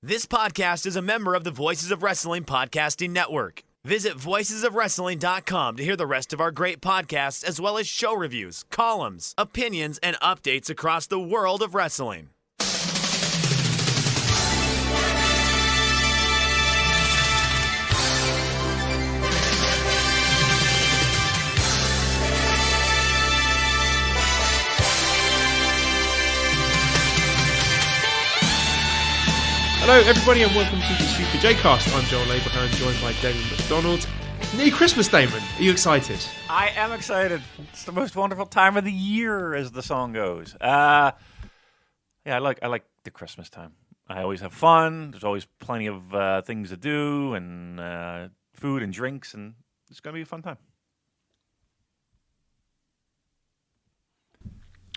This podcast is a member of the Voices of Wrestling Podcasting Network. Visit voicesofwrestling.com to hear the rest of our great podcasts, as well as show reviews, columns, opinions, and updates across the world of wrestling. Hello everybody and welcome to the Super J-Cast. I'm Joel Abraham, joined by Damon McDonald. Nearly Christmas, Damon. Are you excited? I am excited. It's the most wonderful time of the year, as the song goes. I like the Christmas time. I always have fun. There's always plenty of things to do and food and drinks, and it's going to be a fun time.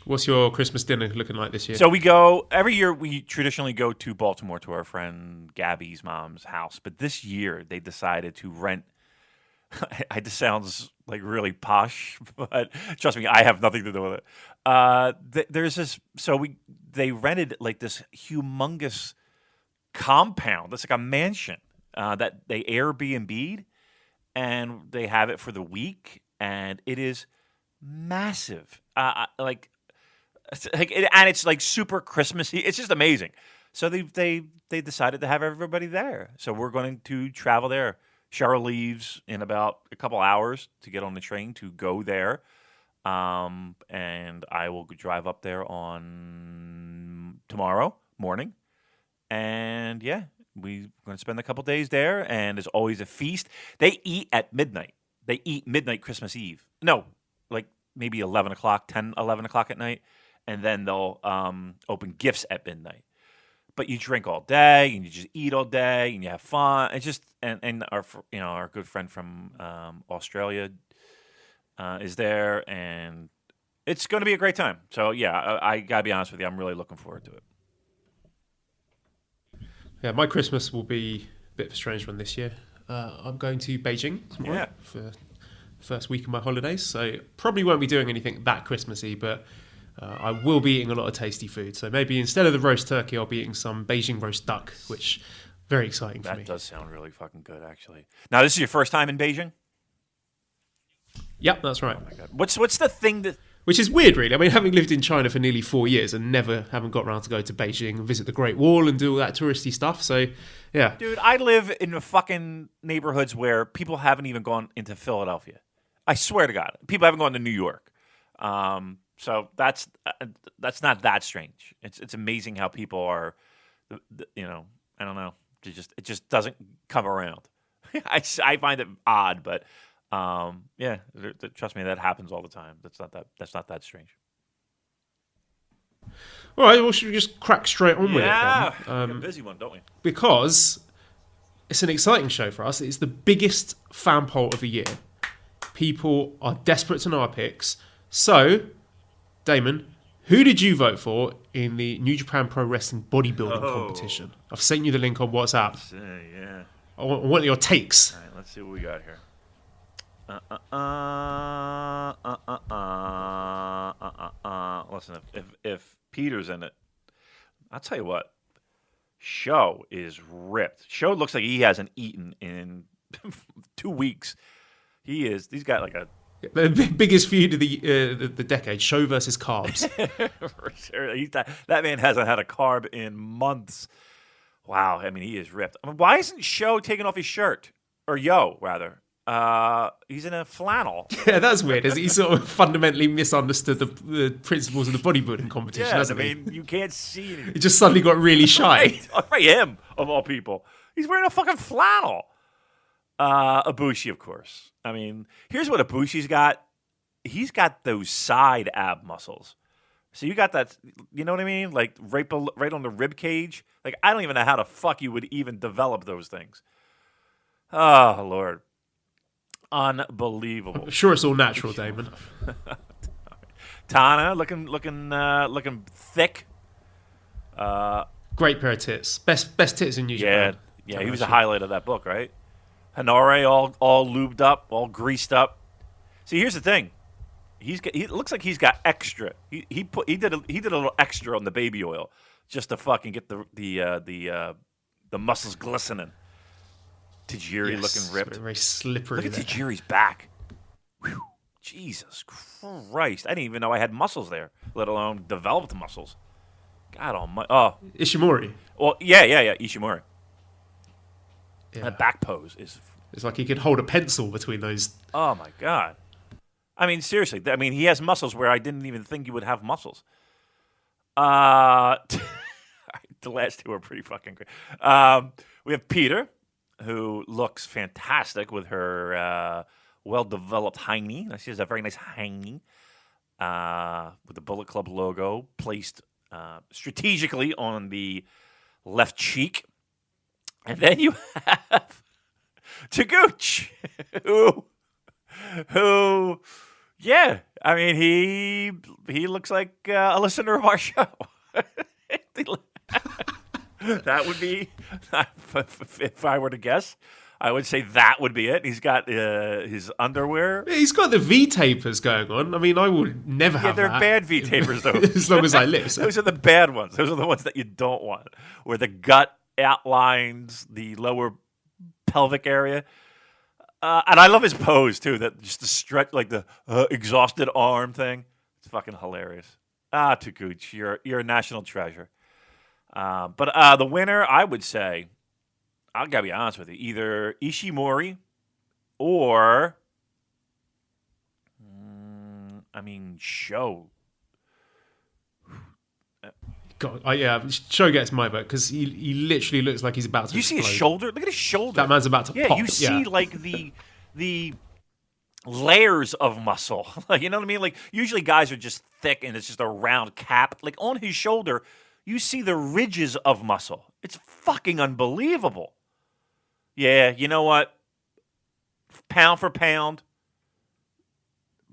What's your Christmas dinner looking like this year? So we go every year. We traditionally go to Baltimore to our friend Gabby's mom's house, but this year they decided to rent. This sounds like really posh, but trust me, I have nothing to do with it. There's this. They rented like this humongous compound. It's like a mansion that they Airbnb'd, and they have it for the week, and it is massive. And it's like super Christmassy. It's just amazing. So they decided to have everybody there. So we're going to travel there. Cheryl leaves in about a couple hours to get on the train to go there. And I will drive up there on tomorrow morning. And yeah, we're going to spend a couple days there. And there's always a feast. They eat at midnight. They eat midnight Christmas Eve. No, like maybe 11 o'clock at night. And then they'll open gifts at midnight. But you drink all day, and you just eat all day, and you have fun. It's just and our good friend from Australia is there, and it's going to be a great time. So yeah, I gotta be honest with you, I'm really looking forward to it. Yeah, my Christmas will be a bit of a strange one this year. I'm going to Beijing tomorrow for the first week of my holidays, so probably won't be doing anything that Christmassy, but I will be eating a lot of tasty food. So maybe instead of the roast turkey, I'll be eating some Beijing roast duck, which very exciting for me. That does sound really fucking good, actually. Now, this is your first time in Beijing? Yep, that's right. Oh my God. What's the thing that... Which is weird, really. I mean, having lived in China for nearly 4 years and haven't got around to go to Beijing and visit the Great Wall and do all that touristy stuff. So, yeah. Dude, I live in the fucking neighborhoods where people haven't even gone into Philadelphia. I swear to God. People haven't gone to New York. So that's not that strange. It's amazing how people are, I don't know. It just doesn't come around. I find it odd, but trust me, that happens all the time. That's not that strange. All right, well, should we just crack straight on with it then? Yeah, a busy one, don't we? Because it's an exciting show for us. It's the biggest fan poll of the year. People are desperate to know our picks. So, Damon, who did you vote for in the New Japan Pro Wrestling bodybuilding competition? I've sent you the link on WhatsApp. Yeah. I want your takes. All right, let's see what we got here. Listen, if Peter's in it, I'll tell you what. Show is ripped. Show looks like he hasn't eaten in 2 weeks. He's got like a... The biggest feud of the decade, Show versus carbs. For sure. That man hasn't had a carb in months. Wow. I mean, he is ripped. I mean, why isn't Show taking off his shirt? Or Yo, rather. He's in a flannel. Yeah, that's weird. He sort of fundamentally misunderstood the principles of the bodybuilding competition, hasn't he? You can't see anything. He just suddenly got really shy. Right, him, of all people. He's wearing a fucking flannel. Ibushi, of course. I mean, here's what Ibushi's got. He's got those side ab muscles. So you got that, you know what I mean? Like right on the rib cage. Like I don't even know how the fuck you would even develop those things. Oh, Lord. Unbelievable. I'm sure it's all natural, Damon. Tana looking thick. Great pair of tits. Best tits in New Japan. Yeah, he was a highlight of that book, right? Hanare all lubed up, all greased up. See, here's the thing. He looks like he's got extra. He did a little extra on the baby oil just to fucking get the the muscles glistening. Tajiri looking ripped. Very slippery. Look at Tajiri's back. Whew. Jesus Christ. I didn't even know I had muscles there, let alone developed muscles. God almighty. Oh. Ishimori. Well, yeah. Ishimori. Yeah. That back pose is... It's like he could hold a pencil between those. Oh, my God. I mean, seriously. I mean, he has muscles where I didn't even think he would have muscles. The last two are pretty fucking great. We have Peter, who looks fantastic with her well-developed hiney. She has a very nice hiney with the Bullet Club logo placed strategically on the left cheek. And then you have Taguchi, who, yeah, I mean, he looks like a listener of our show. That would be, if I were to guess, I would say that would be it. He's got his underwear. He's got the V-tapers going on. I mean, I would never have they're that. bad V-tapers, though. As long as I live. So. Those are the bad ones. Those are the ones that you don't want, where the gut outlines the lower pelvic area. And I love his pose, too, that just the stretch, like the exhausted arm thing. It's fucking hilarious. Taguchi, you're a national treasure. But the winner, I would say, I gotta be honest with you, either Ishimori or, Sho. God, Sho gets my vote because he literally looks like he's about to. You see his explode. shoulder? Look at his shoulder. That man's about to pop. You see like the layers of muscle. You know what I mean? Like usually guys are just thick and it's just a round cap. Like on his shoulder, you see the ridges of muscle. It's fucking unbelievable. Yeah, you know what? Pound for pound.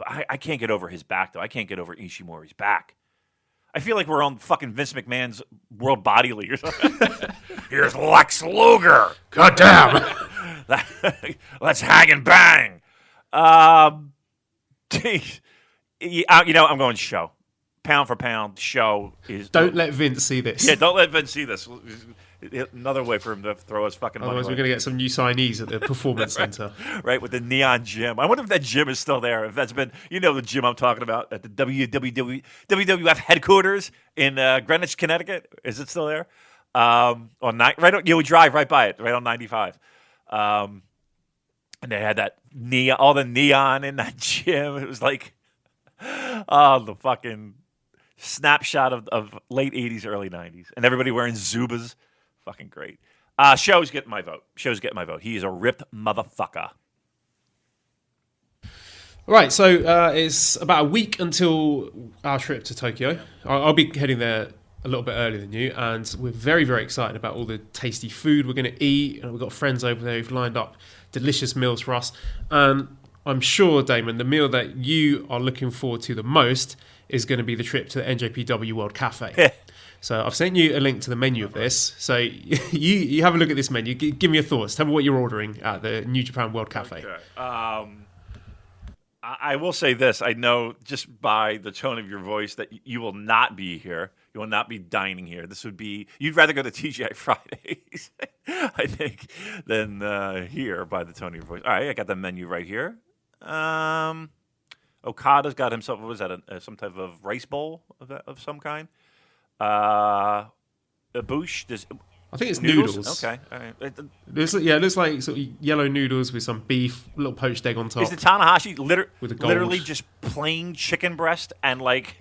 I can't get over his back, though. I can't get over Ishimori's back. I feel like we're on fucking Vince McMahon's World Body League or something. Here's Lex Luger. God damn. Let's hang and bang. I'm going Sho. Pound for pound, Sho is... Don't let Vince see this. Yeah, don't let Vince see this. Another way for him to throw his fucking money Otherwise, away. we're going to get some new signees at the Performance Center. Right, with the neon gym. I wonder if that gym is still there. If that's been, the gym I'm talking about at the WWF headquarters in Greenwich, Connecticut. Is it still there? We drive right by it, right on 95. And they had that all the neon in that gym. It was like, the fucking snapshot of late 80s, early 90s. And everybody wearing Zubas. Fucking great. Sho's getting my vote. He is a ripped motherfucker. Right, so it's about a week until our trip to Tokyo. I'll be heading there a little bit earlier than you, and we're very, very excited about all the tasty food we're going to eat. And we've got friends over there who've lined up delicious meals for us. And I'm sure, Damon, the meal that you are looking forward to the most is going to be the trip to the NJPW World Cafe. So I've sent you a link to the menu of this. So you have a look at this menu. Give me your thoughts. Tell me what you're ordering at the New Japan World Cafe. Okay. I will say this. I know just by the tone of your voice that you will not be here. You will not be dining here. This would be... You'd rather go to TGI Fridays, I think, than here by the tone of your voice. All right, I got the menu right here. Okada's got himself... What was that? Some type of rice bowl of some kind? Ibushi, I think it's noodles. Okay, all right. It looks like sort of yellow noodles with some beef, a little poached egg on top. Is the Tanahashi with literally just plain chicken breast and like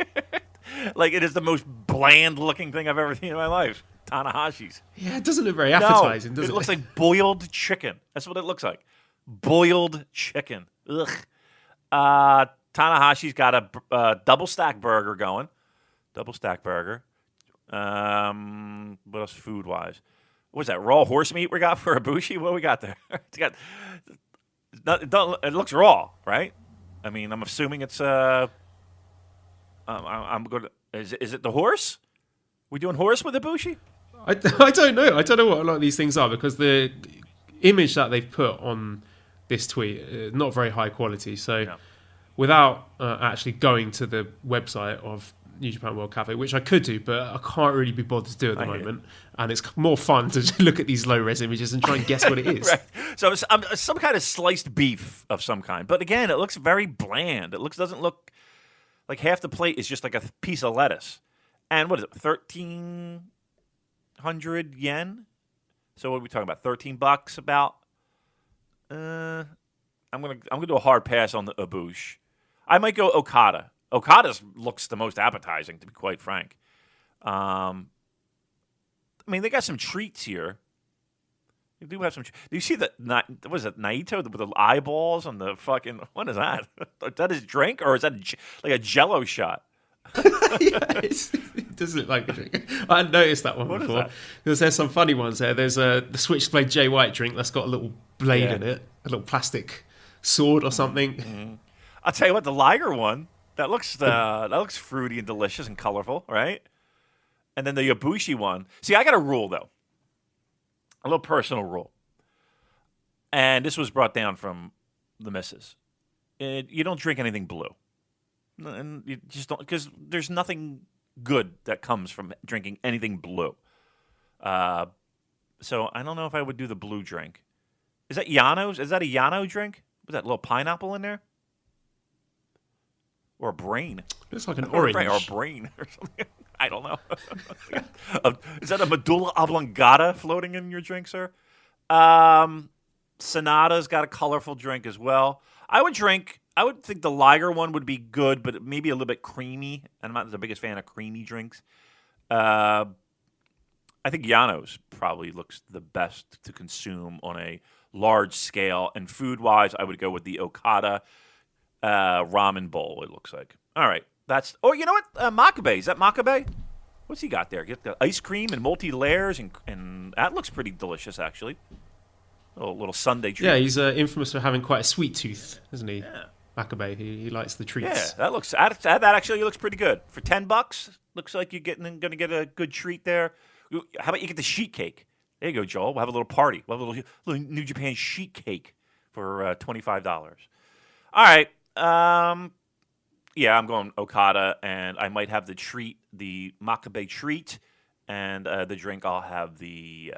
it is the most bland looking thing I've ever seen in my life? Tanahashi's. Yeah, it doesn't look very appetizing, does it? It looks like boiled chicken. That's what it looks like. Boiled chicken. Ugh. Tanahashi's got a double stack burger going. Double stack burger. What else food wise? What's that? Raw horse meat we got for Ibushi? What we got there? It looks raw, right? I mean, I'm assuming it's I'm going. Is it the horse? We doing horse with Ibushi? I don't know. I don't know what a lot of these things are because the image that they've put on this tweet not very high quality. So without actually going to the website of New Japan World Cafe, which I could do, but I can't really be bothered to do at the I hear moment. And it's more fun to look at these low-res images and try and guess what it is. Right. So it's some kind of sliced beef of some kind. But again, it looks very bland. It doesn't look like half the plate is just like a piece of lettuce. And what is it, 1,300 yen? So what are we talking about? $13 about? I'm gonna do a hard pass on the Abush. I might go Okada. Okada's looks the most appetizing, to be quite frank. I mean, they got some treats here. They do have some. Do you see the what is it, Naito with the eyeballs on the fucking? What is that? Is that his drink or is that like a Jello shot? It does look like a drink. I hadn't noticed that one before. Because there's some funny ones there. There's the Switchblade Jay White drink that's got a little blade in it, a little plastic sword or something. Mm-hmm. I'll tell you what, the Liger one that looks fruity and delicious and colorful, right? And then the Yabushi one. See, I got a rule though, a little personal rule, and this was brought down from the missus. You don't drink anything blue. And you just don't, because there's nothing good that comes from drinking anything blue. So I don't know if I would do the blue drink. Is that Yano's? Is that a Yano drink? Was that a little pineapple in there? Or a brain? Looks like an orange. Or a brain or something. I don't know. Is that a medulla oblongata floating in your drink, sir? Sonata's got a colorful drink as well. I would think the Liger one would be good, but maybe a little bit creamy. I'm not the biggest fan of creamy drinks. I think Yano's probably looks the best to consume on a large scale. And food-wise, I would go with the Okada ramen bowl, it looks like. All right. Oh, you know what? Makabe. Is that Makabe? What's he got there? Get the ice cream and multi-layers, and that looks pretty delicious, actually. A little Sunday treat. Yeah, he's infamous for having quite a sweet tooth, isn't he? Yeah. Makabe, he likes the treats. Yeah, that actually looks pretty good. For $10, looks like you're going to get a good treat there. How about you get the sheet cake? There you go, Joel. We'll have a little party. We'll have a little New Japan sheet cake for $25. All right. Yeah, I'm going Okada, and I might have the treat, the Makabe treat, and the drink I'll have the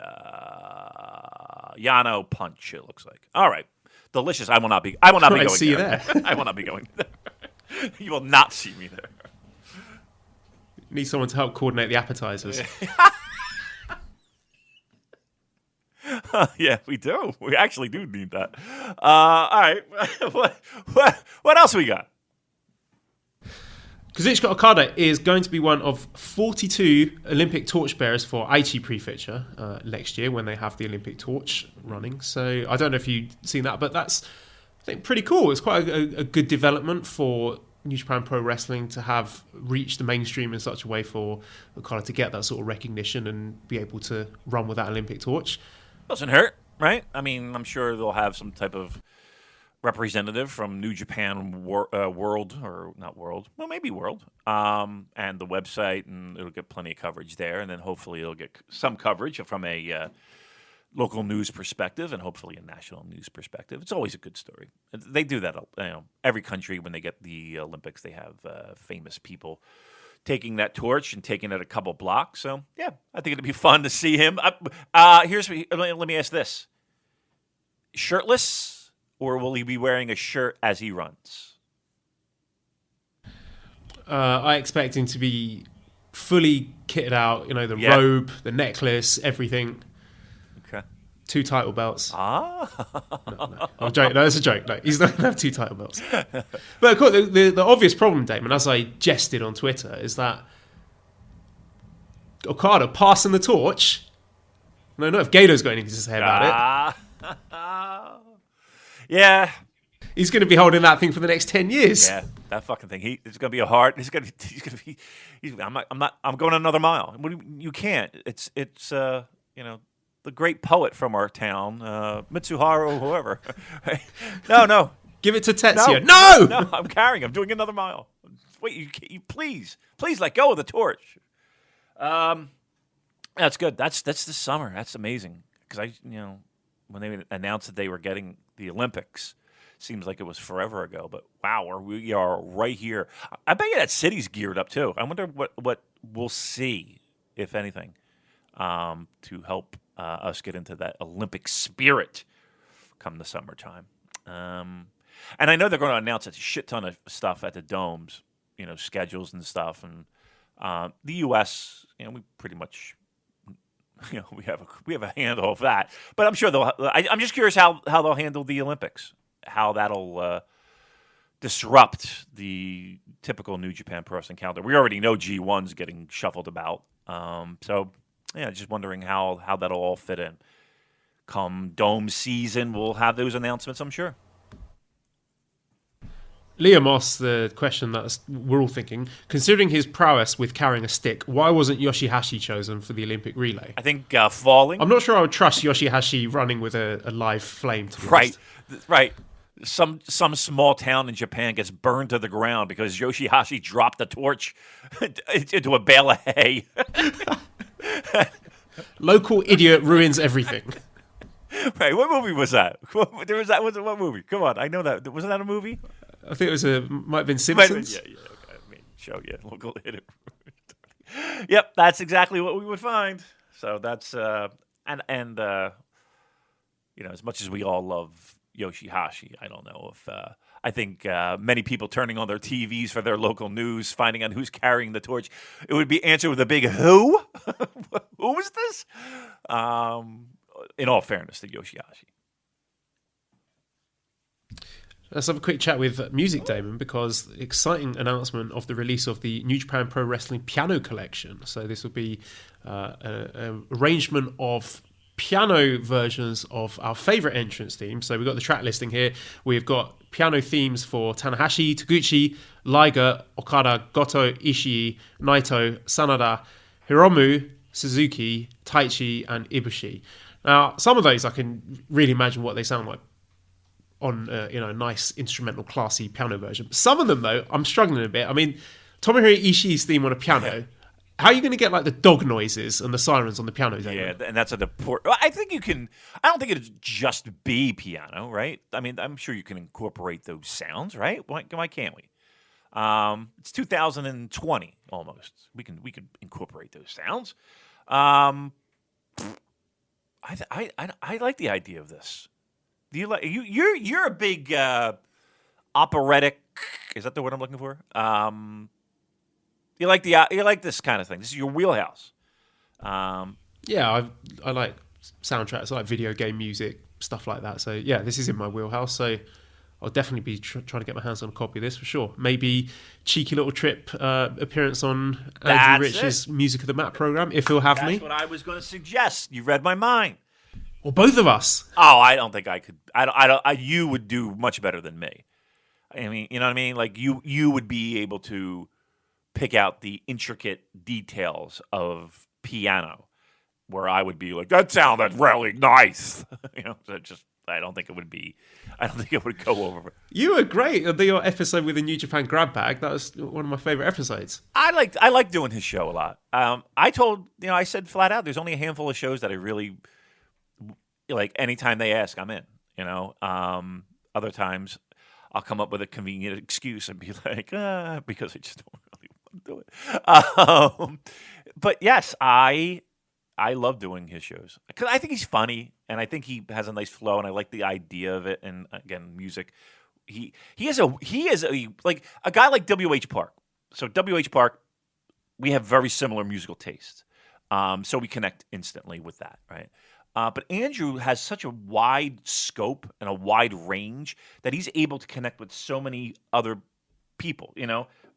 Yano punch, it looks like. All right. Delicious. I will not be going see there. You there. I will not be going there. You will not see me there. Need someone to help coordinate the appetizers. Yeah, we do. We actually do need that. All right. What else we got? Kazuchika Okada is going to be one of 42 Olympic torchbearers for Aichi Prefecture next year when they have the Olympic torch running. So I don't know if you've seen that, but that's, I think, pretty cool. It's quite a good development for New Japan Pro Wrestling to have reached the mainstream in such a way for Okada to get that sort of recognition and be able to run with that Olympic torch. Doesn't hurt, right? I mean, I'm sure they'll have some type of representative from New Japan World, or not World, well, maybe World, and the website, and it'll get plenty of coverage there, and then hopefully it'll get some coverage from a local news perspective, and hopefully a national news perspective. It's always a good story. They do that, every country when they get the Olympics, they have famous people taking that torch and taking it a couple blocks. So yeah, I think it'd be fun to see him. Let me ask this: shirtless, or will he be wearing a shirt as he runs? I expect him to be fully kitted out. The Yeah. robe, the necklace, everything. Okay. 2 title belts. Ah. No. I'm joking. No, it's a joke. No, he's not going to have 2 title belts. But of course, the obvious problem, Damon, as I jested on Twitter, is that Okada passing the torch. No, not if Gator's got anything to say about it. Yeah. He's going to be holding that thing for the next 10 years. Yeah, that fucking thing. It's going to be a hard. He's going to be. I'm going another mile. You can't. It's the great poet from our town, Mitsuharu, or whoever. No. Give it to Tetsuya. No! No, I'm carrying. I'm doing another mile. Wait, you please let go of the torch. That's good. That's this summer. That's amazing. Because when they announced that they were getting the Olympics, seems like it was forever ago. But wow, we are right here. I bet you that city's geared up too. I wonder what we'll see, if anything, to help us get into that Olympic spirit come the summertime. And I know they're going to announce a shit ton of stuff at the domes, schedules and stuff. And the U.S., we pretty much, we have a handle of that. But I'm sure I'm just curious how they'll handle the Olympics, how that'll disrupt the typical New Japan Pro Wrestling calendar. We already know G1's getting shuffled about. So, just wondering how that'll all fit in. Come dome season, we'll have those announcements, I'm sure. Leah Moss, the question that we're all thinking, considering his prowess with carrying a stick, why wasn't Yoshihashi chosen for the Olympic relay? I think falling. I'm not sure I would trust Yoshihashi running with a live flame, to be honest. Right. Some small town in Japan gets burned to the ground because Yoshihashi dropped a torch into a bale of hay. Local idiot ruins everything. Right, what movie was that? What movie? Come on, I know that. Wasn't that a movie? I think it might have been Simpsons. Yeah. Okay. Local idiot. Yep, that's exactly what we would find. So that's as much as we all love Yoshihashi, I don't know if I think many people turning on their TVs for their local news, finding out who's carrying the torch, it would be answered with a big who? Who is this? In all fairness to Yoshihashi. Let's have a quick chat with Music Damon, because exciting announcement of the release of the New Japan Pro Wrestling Piano Collection. So this will be an arrangement of piano versions of our favourite entrance themes. So we've got the track listing here. We've got piano themes for Tanahashi, Taguchi, Liger, Okada, Goto, Ishii, Naito, Sanada, Hiromu, Suzuki, Taichi, and Ibushi. Now, some of those I can really imagine what they sound like on a nice instrumental, classy piano version. Some of them, though, I'm struggling a bit. I mean, Tomohiro Ishii's theme on a piano. How are you going to get like the dog noises and the sirens on the piano? Yeah, and that's an important. I think you can. I don't think it'd just be piano, right? I mean, I'm sure you can incorporate those sounds, right? Why can't we? It's 2020 almost. We can incorporate those sounds. I like the idea of this. Do you like you're a big operatic? Is that the word I'm looking for? You like this kind of thing. This is your wheelhouse. Yeah, I like soundtracks. I like video game music, stuff like that. So yeah, this is in my wheelhouse. So I'll definitely be trying to get my hands on a copy of this for sure. Maybe cheeky little trip appearance on Andrew Rich's Music of the Mat program, if he'll have me. That's what I was going to suggest. You read my mind. Or both of us. Oh, I don't think I could. You would do much better than me. I mean, you know what I mean? Like you would be able to pick out the intricate details of piano, where I would be like, that sounded really nice. I don't think it would go over. You were great at your episode with the New Japan Grab Bag. That was one of my favorite episodes. I like doing his show a lot. I said flat out, there's only a handful of shows that I really like. Anytime they ask, I'm in. Other times I'll come up with a convenient excuse and be like, because I just don't really want to do it. But yes, I love doing his shows because I think he's funny and I think he has a nice flow and I like the idea of it. And again, music. He is a like a guy like W.H. Park. So W.H. Park, we have very similar musical tastes. So we connect instantly with that, right? But Andrew has such a wide scope and a wide range that he's able to connect with so many other people,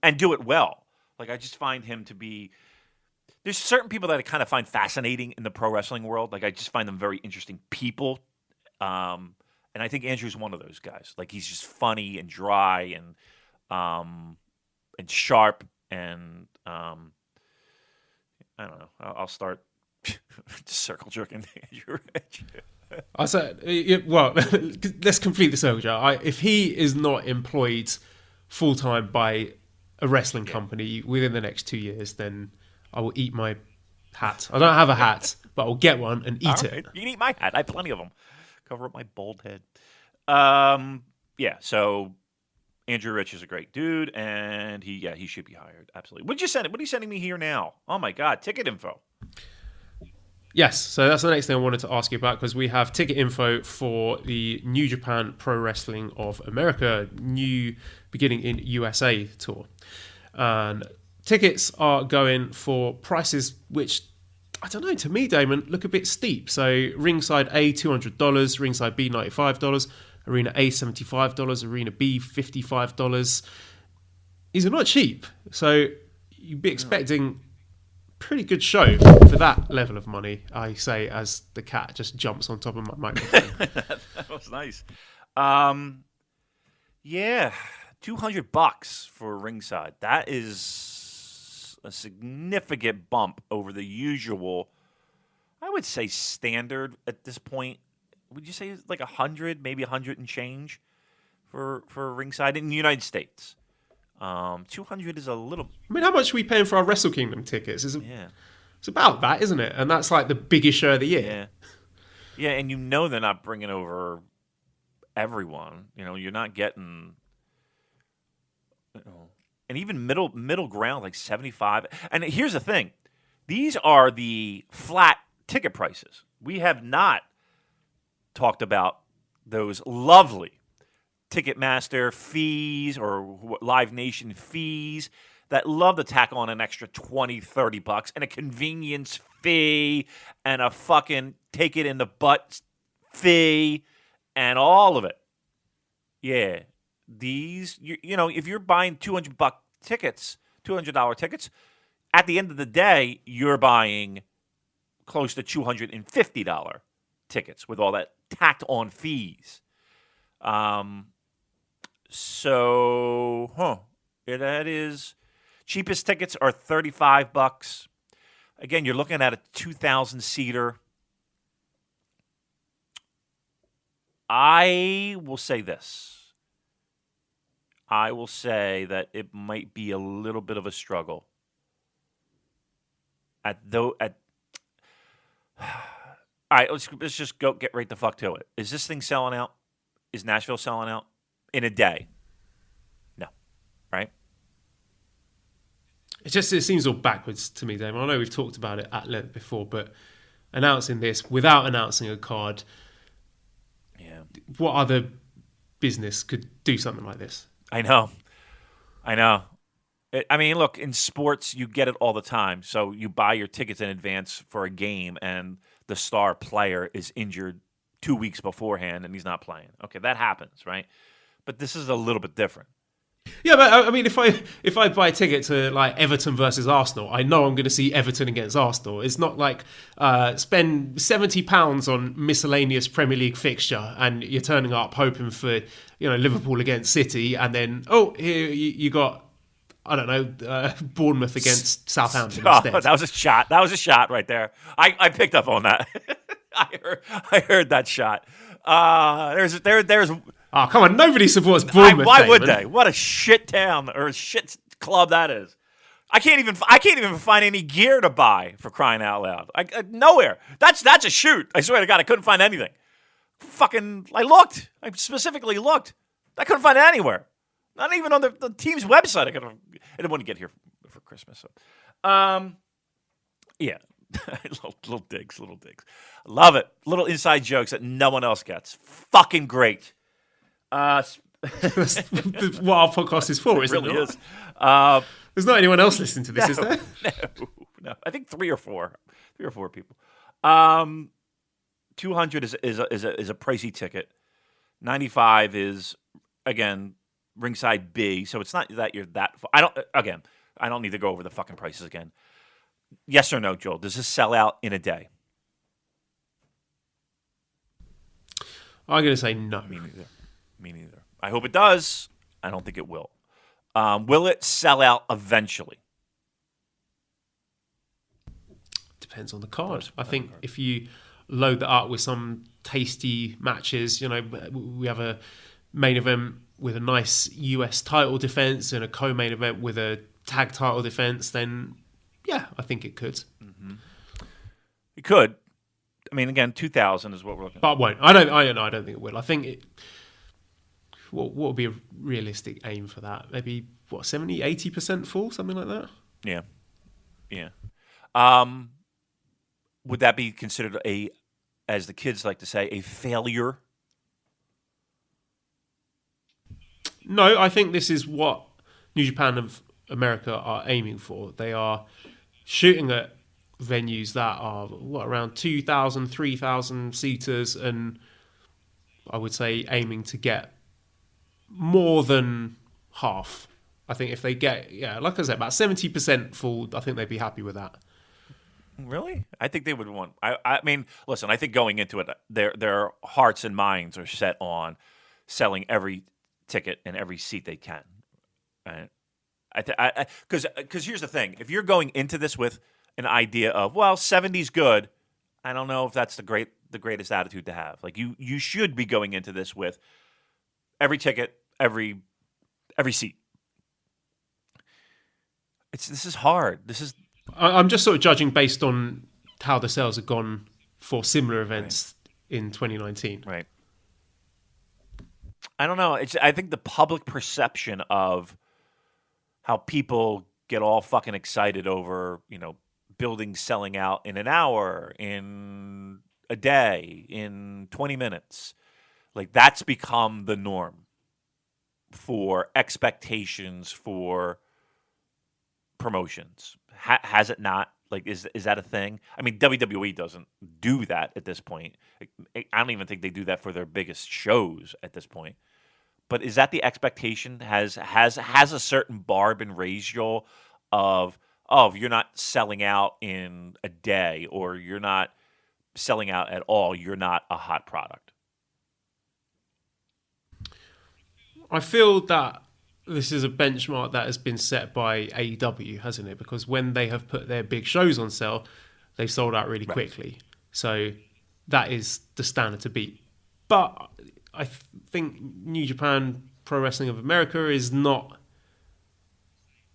and do it well. Like I just find him to be. There's certain people that I kind of find fascinating in the pro wrestling world. Like I just find them very interesting people, and I think Andrew's one of those guys. Like he's just funny and dry and sharp and I don't know. I'll start. Circle jerking Andrew Rich. I said, well, let's complete the circle jerk. If he is not employed full time by a wrestling company within the next 2 years, then I will eat my hat. I don't have a hat, but I'll get one and eat it. You can eat my hat. I have plenty of them. Cover up my bald head. yeah, so Andrew Rich is a great dude, and he should be hired. Absolutely. What are you sending me here now? Oh my God, ticket info. Yes, so that's the next thing I wanted to ask you about, because we have ticket info for the New Japan Pro Wrestling of America, new beginning in USA tour. And tickets are going for prices which, I don't know, to me, Damon, look a bit steep. So ringside A, $200, ringside B, $95, arena A, $75, arena B, $55. These are not cheap. So you'd be expecting pretty good show for that level of money, I say, as the cat just jumps on top of my microphone. That was nice. Yeah, $200 for ringside. That is a significant bump over the usual, I would say, standard at this point. Would you say it's like 100, maybe 100 and change for ringside in the United States? 200 is a little. I mean, how much are we paying for our Wrestle Kingdom tickets? Yeah. It's about that, isn't it? And that's like the biggest show of the year. Yeah. Yeah, and they're not bringing over everyone. You're not getting. And even middle ground, like 75. And here's the thing. These are the flat ticket prices. We have not talked about those lovely Ticketmaster fees or Live Nation fees that love to tack on an extra $20-$30 and a convenience fee and a fucking take it in the butt fee and all of it. Yeah, these if you're buying $200 tickets, $200 tickets, at the end of the day you're buying close to $250 tickets with all that tacked on fees. That is cheapest tickets are $35. Again, you're looking at a 2,000 seater. I will say this. I will say that it might be a little bit of a struggle. All right, let's just go get right the fuck to it. Is this thing selling out? Is Nashville selling out in a day? No, right? It seems all backwards to me, Dave. I know we've talked about it at length before, but announcing this without announcing a card, what other business could do something like this? I know. I mean, look, in sports, you get it all the time. So you buy your tickets in advance for a game, and the star player is injured 2 weeks beforehand, and he's not playing. Okay, that happens, right? But this is a little bit different. Yeah, but I mean, if I buy a ticket to like Everton versus Arsenal, I know I'm going to see Everton against Arsenal. It's not like spend £70 on miscellaneous Premier League fixture and you're turning up hoping for Liverpool against City, and then here you got, I don't know, Bournemouth against Southampton instead. That was a shot. That was a shot right there. I picked up on that. I heard that shot. There's. Oh, come on. Nobody supports Bournemouth. Why would they? What a shit town or a shit club that is. I can't even find any gear to buy, for crying out loud. Nowhere. That's a shoot. I swear to God, I couldn't find anything. I looked. I specifically looked. I couldn't find it anywhere. Not even on the team's website. I didn't want to get here for Christmas. So. Yeah. little digs. Love it. Little inside jokes that no one else gets. Fucking great. That's what our podcast is for, isn't it? Really is. There's not anyone else listening to this, is there? No. I think three or four people. 200 is a pricey ticket. 95 is, again, ringside B. So it's not that you're that. I don't need to go over the fucking prices again. Yes or no, Joel? Does this sell out in a day? I'm going to say no. Me neither. I hope it does. I don't think it will. Will it sell out eventually? Depends on the card. I think if you load that up with some tasty matches, we have a main event with a nice US title defense and a co-main event with a tag title defense, then yeah, I think it could. Mm-hmm. It could. I mean, again, 2,000 is what we're looking at. But it won't. I don't think it will. I think what would be a realistic aim for that? Maybe, 70, 80% full, something like that? Yeah. Would that be considered as the kids like to say, a failure? No, I think this is what New Japan of America are aiming for. They are shooting at venues that are around 2,000, 3,000 seaters, and I would say aiming to get more than half. I think if they get, like I said, about 70% full, I think they'd be happy with that. Really? I think they would want. I mean, listen. I think going into it, their hearts and minds are set on selling every ticket and every seat they can. Right? Because here's the thing: if you're going into this with an idea of 70's good, I don't know if that's the greatest attitude to have. Like you should be going into this with every ticket, every seat. This is hard. I'm just sort of judging based on how the sales have gone for similar events in 2019. Right. I don't know. I think the public perception of how people get all fucking excited over, buildings selling out in an hour, in a day, in 20 minutes, like that's become the norm for expectations for promotions. Has it not? Like, is that a thing? I mean, WWE doesn't do that at this point. I don't even think they do that for their biggest shows at this point. But is that the expectation? Has a certain bar been raised, Joel, of you're not selling out in a day, or you're not selling out at all, you're not a hot product? I feel that this is a benchmark that has been set by AEW, hasn't it? Because when they have put their big shows on sale, they've sold out really quickly. So that is the standard to beat. But I think New Japan Pro Wrestling of America is not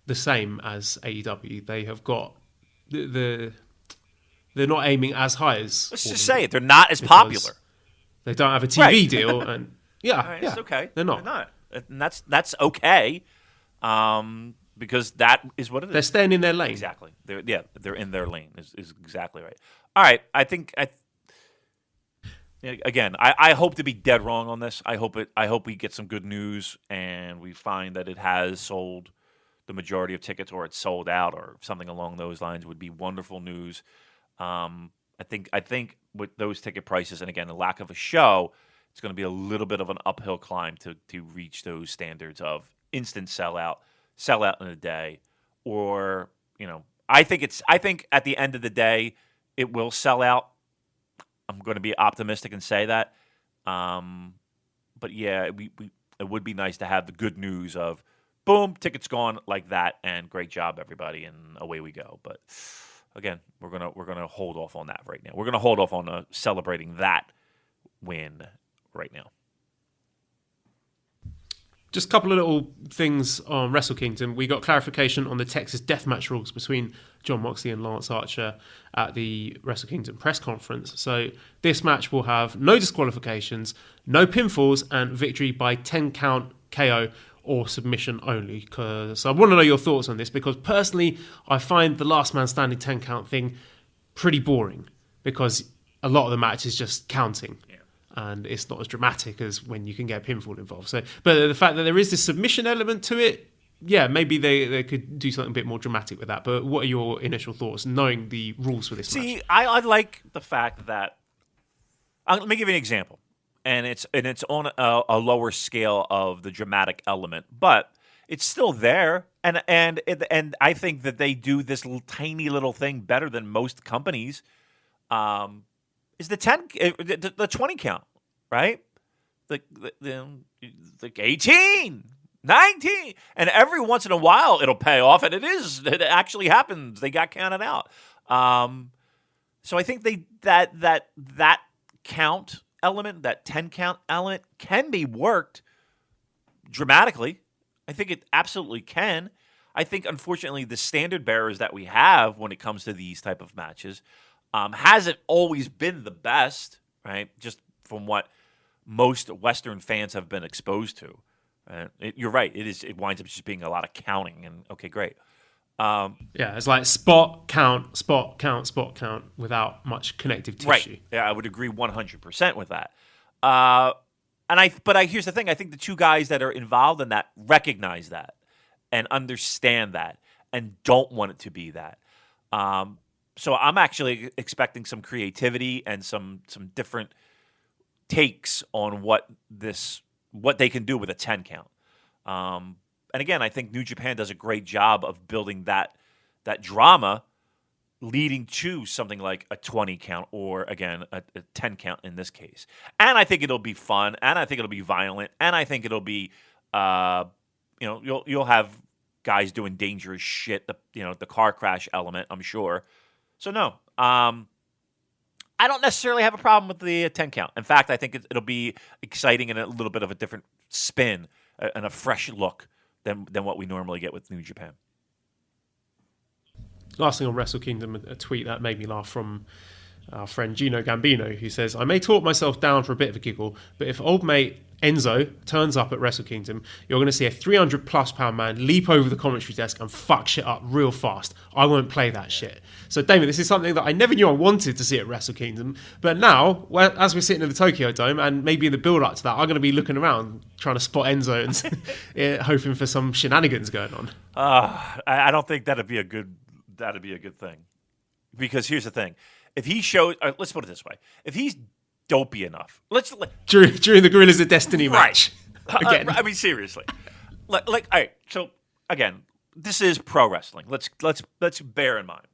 the same as AEW. They have got they're not aiming as high as. Let's just say it. They're not as popular. They don't have a TV deal, and it's okay. They're not. And that's okay, because that is what it is. They're staying in their lane. Exactly. They're in their lane. Is exactly right. All right. I think again, I hope to be dead wrong on this. I hope we get some good news and we find that it has sold the majority of tickets, or it's sold out, or something along those lines would be wonderful news. I think with those ticket prices, and again, the lack of a show, it's going to be a little bit of an uphill climb to reach those standards of instant sellout in a day, or I think at the end of the day it will sell out. I'm going to be optimistic and say that, but yeah, it would be nice to have the good news of boom, tickets gone like that, and great job everybody, and away we go. But again, we're gonna hold off on that right now. We're gonna hold off on celebrating that win right now. Just a couple of little things on Wrestle Kingdom. We got clarification on the Texas Deathmatch rules between Jon Moxley and Lance Archer at the Wrestle Kingdom press conference. So this match will have no disqualifications, no pinfalls, and victory by 10 count KO or submission only. Because I want to know your thoughts on this, because personally I find the last man standing 10 count thing pretty boring, because a lot of the match is just counting. And it's not as dramatic as when you can get a pinfall involved. So, but the fact that there is this submission element to it, maybe they could do something a bit more dramatic with that. But what are your initial thoughts, knowing the rules for this match? See, I like the fact that let me give you an example, and it's on a lower scale of the dramatic element, but it's still there, and I think that they do this tiny little thing better than most companies. Is the 20 count, right? The 18, 19, and every once in a while it'll pay off, and it actually happens. They got counted out. So I think that count element, that 10 count element, can be worked dramatically. I think it absolutely can. I think, unfortunately, the standard bearers that we have when it comes to these type of matches hasn't always been the best, right? Just from what most Western fans have been exposed to. You're right. It winds up just being a lot of counting. And okay, great. Yeah, it's like spot, count, spot, count, spot, count without much connective tissue. Right. Yeah, I would agree 100% with that. But here's the thing. I think the two guys that are involved in that recognize that and understand that and don't want it to be that. So I'm actually expecting some creativity and some different takes on what they can do with a 10 count. And again, I think New Japan does a great job of building that drama leading to something like a 20 count or, again, a 10 count in this case. And I think it'll be fun, and I think it'll be violent, and I think it'll be, you'll have guys doing dangerous shit, the car crash element, I'm sure. So, no, I don't necessarily have a problem with the 10 count. In fact, I think it'll be exciting and a little bit of a different spin and a fresh look than what we normally get with New Japan. Last thing on Wrestle Kingdom, a tweet that made me laugh from our friend Gino Gambino, who says, I may talk myself down for a bit of a giggle, but if old mate Enzo turns up at Wrestle Kingdom, you're going to see a 300+ pound man leap over the commentary desk and fuck shit up real fast. I won't play that shit. So, Damon, this is something that I never knew I wanted to see at Wrestle Kingdom, but now, as we're sitting in the Tokyo Dome and maybe in the build-up to that, I'm going to be looking around trying to spot Enzo and hoping for some shenanigans going on. I don't think that'd be a good thing. Because here's the thing. If he shows, let's put it this way. If he's dopey enough, during the Gorillas of Destiny match. Again. I mean, seriously. All right, so again, this is pro wrestling. Let's bear in mind.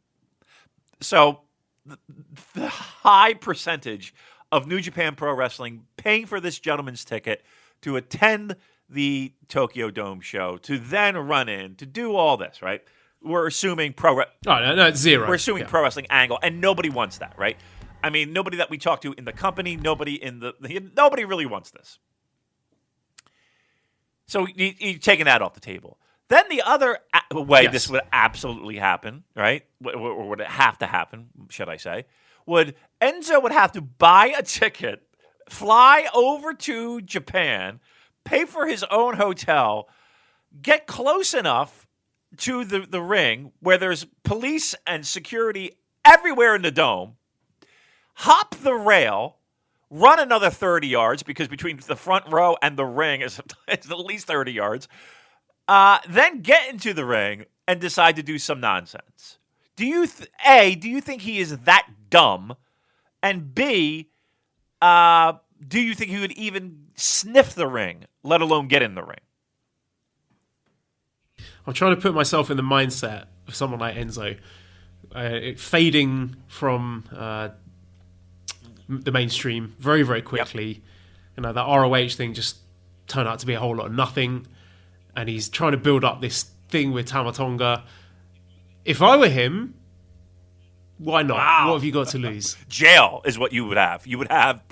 So the high percentage of New Japan Pro Wrestling paying for this gentleman's ticket to attend the Tokyo Dome show, to then run in, to do all this, right? We're assuming it's zero. We're assuming pro wrestling angle, and nobody wants that, right? I mean, nobody that we talk to in the company, nobody really wants this. So you're taking that off the table. Then the other way this would absolutely happen, right? Or would it have to happen, should I say, Enzo would have to buy a ticket, fly over to Japan, pay for his own hotel, get close enough to the ring where there's police and security everywhere in the dome, hop the rail, run another 30 yards, because between the front row and the ring is at least 30 yards, then get into the ring and decide to do some nonsense. Do you think he is that dumb? And B, do you think he would even sniff the ring, let alone get in the ring? I'm trying to put myself in the mindset of someone like Enzo, fading from the mainstream very, very quickly. Yep. You know, that ROH thing just turned out to be a whole lot of nothing, and he's trying to build up this thing with Tama Tonga. If I were him, why not? Wow. What have you got to lose? Jail is what you would have. You would have.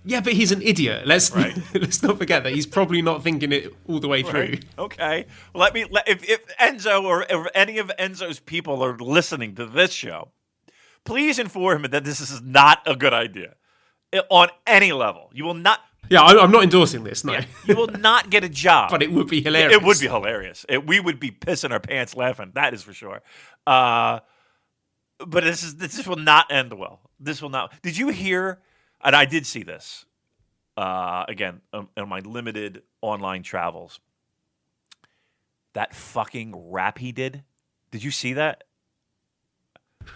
Yeah, but he's an idiot. Let's not forget that he's probably not thinking it all the way through. Right. Okay. Well, if Enzo or if any of Enzo's people are listening to this show, please inform him that this is not a good idea on any level. You will not. Yeah, I'm not endorsing this. No, you will not get a job. But it would be hilarious. It would be hilarious. We would be pissing our pants laughing. That is for sure. But this will not end well. This will not. Did you hear? And I did see this, again, on my limited online travels. That fucking rap he did. Did you see that?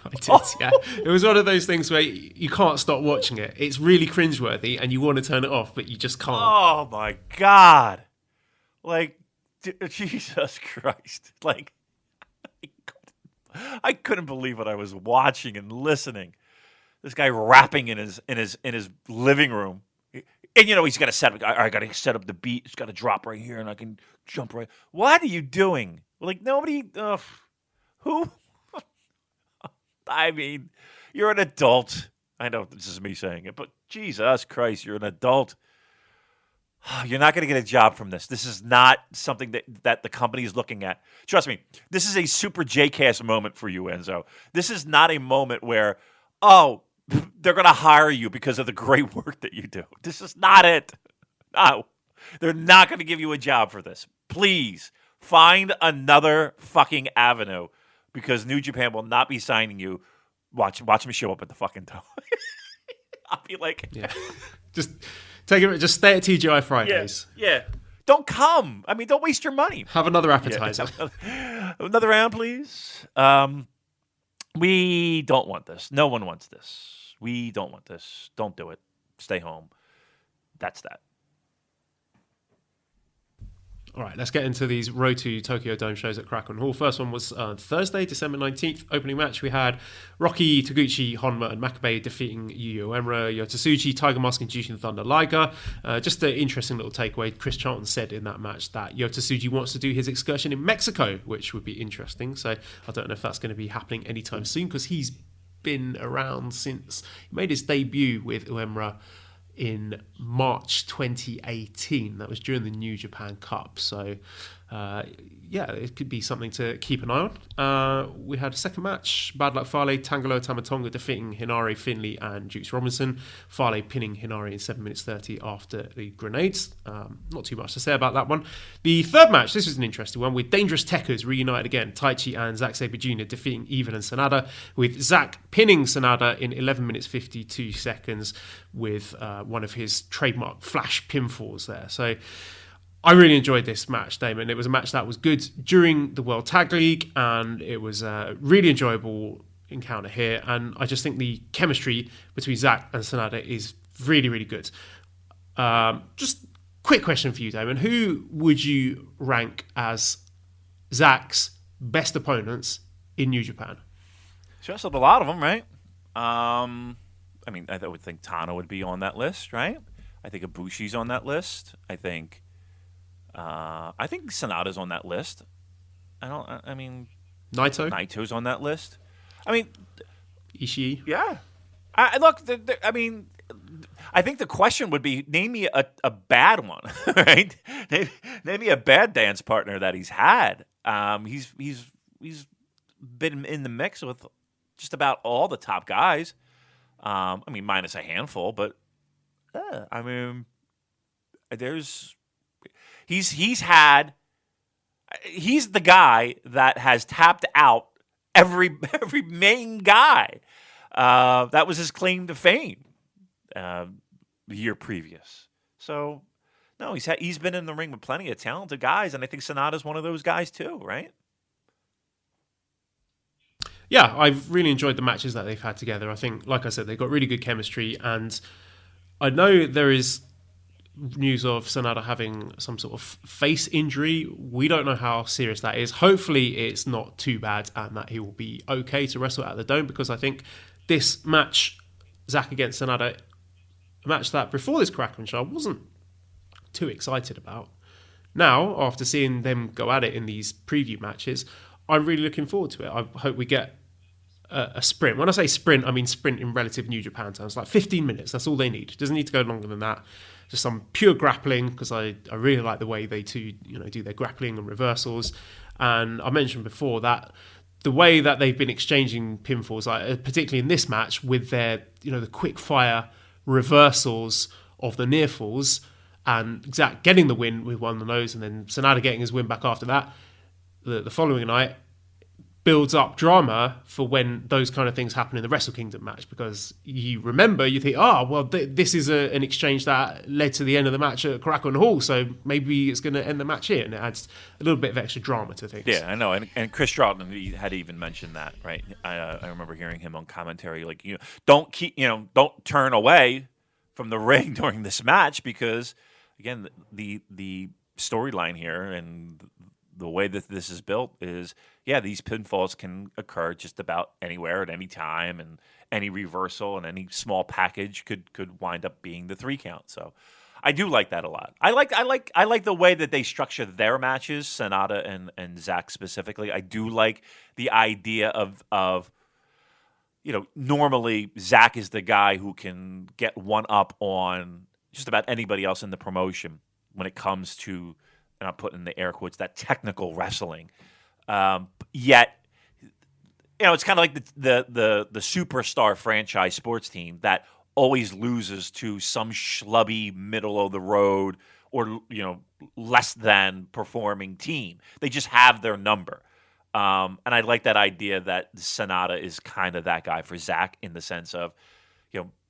I did, yeah. It was one of those things where you can't stop watching it. It's really cringeworthy, and you want to turn it off, but you just can't. Oh, my God. Like, Jesus Christ. Like, I couldn't believe what I was watching and listening. This guy rapping in his living room, and he's got to set up. I got to set up the beat. It's got to drop right here, and I can jump right. What are you doing? Like nobody. Who? I mean, you're an adult. I know this is me saying it, but Jesus Christ, you're an adult. You're not going to get a job from this. This is not something that the company is looking at. Trust me, this is a super J-Cast moment for you, Enzo. This is not a moment where, they're going to hire you because of the great work that you do. This is not it. No. They're not going to give you a job for this. Please find another fucking avenue because New Japan will not be signing you. Watch me show up at the fucking toe. I'll be like, yeah, just take it. Just stay at TGI Fridays. Yeah. Don't come. I mean, don't waste your money. Have another appetizer. Another round, please. We don't want this. No one wants this. We don't want this. Don't do it. Stay home. That's that. All right, let's get into these Road to Tokyo Dome shows at Kraken Hall. First one was Thursday, December 19th. Opening match, we had Rocky, Taguchi, Honma, and Makabe defeating Yuya Uemura, Yota Tsuji, Tiger Mask, and Jushin Thunder Liger. Just an interesting little takeaway. Chris Charlton said in that match that Yota Tsuji wants to do his excursion in Mexico, which would be interesting. So I don't know if that's going to be happening anytime soon because he's been around since he made his debut with Uemura in March 2018. That was during the New Japan Cup. So, it could be something to keep an eye on. We had a second match. Bad Luck Fale, Tangaloa Tamatonga defeating Hinari, Finley, and Jukes Robinson. Fale pinning Hinari in 7 minutes 30 after the grenades. Not too much to say about that one. The third match, this was an interesting one, with Dangerous Tekkers reunited again. Taichi and Zack Sabre Jr. defeating Even and Sanada, with Zack pinning Sanada in 11 minutes 52 seconds with one of his trademark flash pinfalls there. So I really enjoyed this match, Damon. It was a match that was good during the World Tag League, and it was a really enjoyable encounter here. And I just think the chemistry between Zack and Sanada is really, really good. Just quick question for you, Damon. Who would you rank as Zack's best opponents in New Japan? She wrestled a lot of them, right? I would think Tano would be on that list, right? I think Ibushi's on that list. I think Sanada's on that list. Naito's on that list. I mean, Ishii. Yeah. I think the question would be, name me a bad one, right? Name me a bad dance partner that he's had. He's been in the mix with just about all the top guys. Minus a handful, but he's the guy that has tapped out every main guy. That was his claim to fame the year previous. So no, he's been in the ring with plenty of talented guys, and I think Sanada's one of those guys too, right? Yeah, I've really enjoyed the matches that they've had together. I think, like I said, they've got really good chemistry, and I know there is news of Sanada having some sort of face injury. We don't know how serious that is. Hopefully it's not too bad and that he will be okay to wrestle at the Dome, because I think this match, Zack against Sanada, a match that before this Kraken show I wasn't too excited about. Now, after seeing them go at it in these preview matches, I'm really looking forward to it. I hope we get a sprint. When I say sprint, I mean sprint in relative New Japan terms. Like 15 minutes, that's all they need. It doesn't need to go longer than that. Just some pure grappling, because I really like the way they do their grappling and reversals. And I mentioned before that the way that they've been exchanging pinfalls, particularly in this match, with their the quick fire reversals of the near falls, and Zack getting the win with one of those, and then Sanada getting his win back after that. The following night builds up drama for when those kind of things happen in the Wrestle Kingdom match, because you think, this is an exchange that led to the end of the match at Kraken Hall, so maybe it's going to end the match here, and it adds a little bit of extra drama to things. Yeah, I know, and Chris Charlton, he had even mentioned that, right? I remember hearing him on commentary, like, don't turn away from the ring during this match, because again, the storyline here and the way that this is built is, these pinfalls can occur just about anywhere at any time, and any reversal and any small package could wind up being the 3 count. So I do like that a lot. I like the way that they structure their matches, Sanada and Zack specifically. I do like the idea of normally Zack is the guy who can get one up on just about anybody else in the promotion when it comes to, and I'm putting in the air quotes, that technical wrestling. Yet, it's kind of like the superstar franchise sports team that always loses to some schlubby middle of the road or less than performing team. They just have their number. And I like that idea that Sanada is kind of that guy for Zach in the sense of,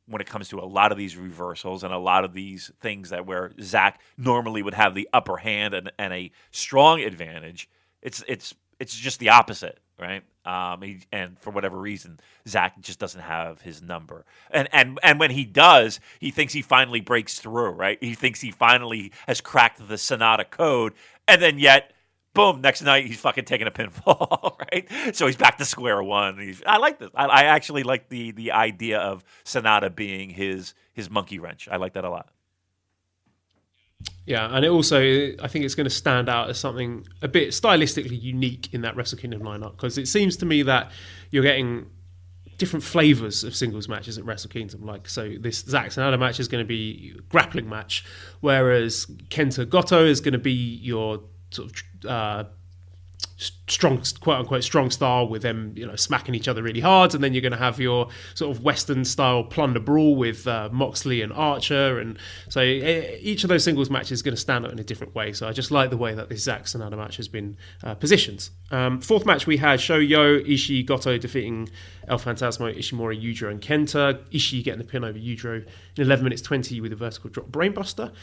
when it comes to a lot of these reversals and a lot of these things that where Zach normally would have the upper hand and a strong advantage, it's just the opposite, right? And for whatever reason, Zach just doesn't have his number. And when he does, he thinks he finally breaks through, right? He thinks he finally has cracked the Sanada code, and then yet, boom, next night he's fucking taking a pinfall, right? So he's back to square one. I like this. I actually like the idea of Sanada being his monkey wrench. I like that a lot. Yeah, and it also, I think it's going to stand out as something a bit stylistically unique in that Wrestle Kingdom lineup, because it seems to me that you're getting different flavors of singles matches at Wrestle Kingdom. Like, so this Zack Sanada match is going to be a grappling match, whereas Kenta Goto is going to be your sort of strong, quote unquote, strong style with them, smacking each other really hard, and then you're going to have your sort of Western style plunder brawl with Moxley and Archer, and so each of those singles matches is going to stand out in a different way. So I just like the way that this Zack Sanada match has been positioned. Fourth match we had Shoyo, Ishii, Goto defeating El Phantasmo, Ishimori, Yujiro, and Kenta. Ishii getting the pin over Yujiro in 11 minutes 20 with a vertical drop brainbuster.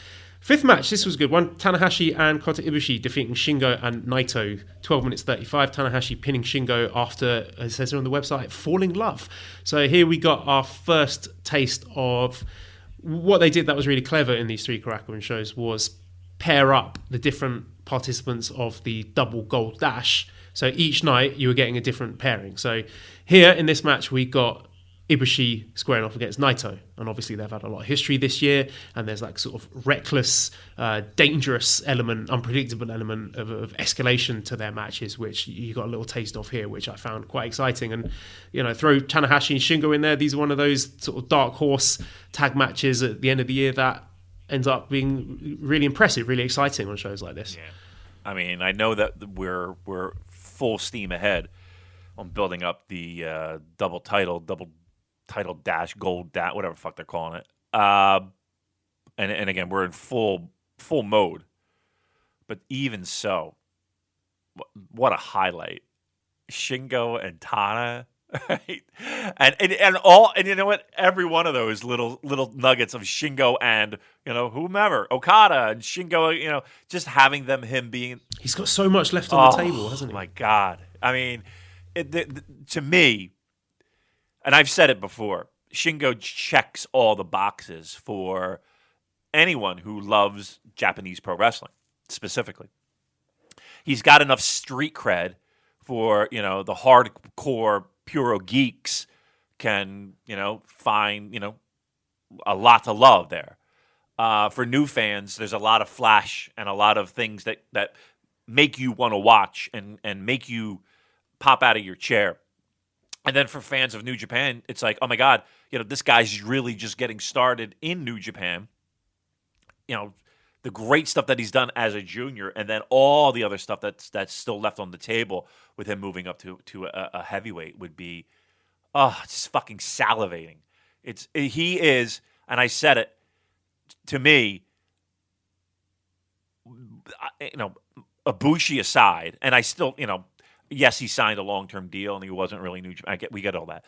Fifth match, this was a good one. Tanahashi and Kota Ibushi defeating Shingo and Naito. 12 minutes 35. Tanahashi pinning Shingo after, as it says on the website, falling love. So here we got our first taste of what they did that was really clever in these three Korakuen shows, was pair up the different participants of the double gold dash. So each night you were getting a different pairing. So here in this match we got Ibushi squaring off against Naito, and obviously they've had a lot of history this year, and there's like sort of reckless, dangerous element, unpredictable element of escalation to their matches, which you got a little taste of here, which I found quite exciting. And throw Tanahashi and Shingo in there, these are one of those sort of dark horse tag matches at the end of the year that ends up being really impressive, really exciting on shows like this. Yeah, I mean, I know that we're full steam ahead on building up the double title dash, gold dash, whatever the fuck they're calling it. And again, we're in full mode. But even so, what a highlight. Shingo and Tana, right? And you know what? Every one of those little nuggets of Shingo and, whomever, Okada and Shingo, just having him being... He's got so much left on the table, hasn't he? Oh, my God. I mean, to me... And I've said it before, Shingo checks all the boxes for anyone who loves Japanese pro wrestling, specifically. He's got enough street cred for, the hardcore puro geeks can, find, a lot to love there. For new fans, there's a lot of flash and a lot of things that make you want to watch and make you pop out of your chair. And then for fans of New Japan, it's like, oh my God, this guy's really just getting started in New Japan. The great stuff that he's done as a junior, and then all the other stuff that's still left on the table with him moving up to a heavyweight would be, it's just fucking salivating. He is, and I said it, to me, Ibushi aside, and I still, yes, he signed a long-term deal, and he wasn't really New Japan. We get all that,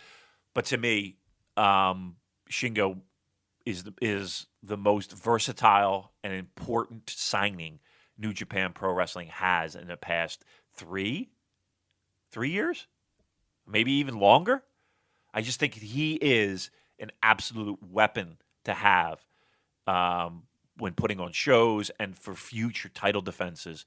but to me, Shingo is the most versatile and important signing New Japan Pro Wrestling has in the past three years, maybe even longer. I just think he is an absolute weapon to have when putting on shows and for future title defenses.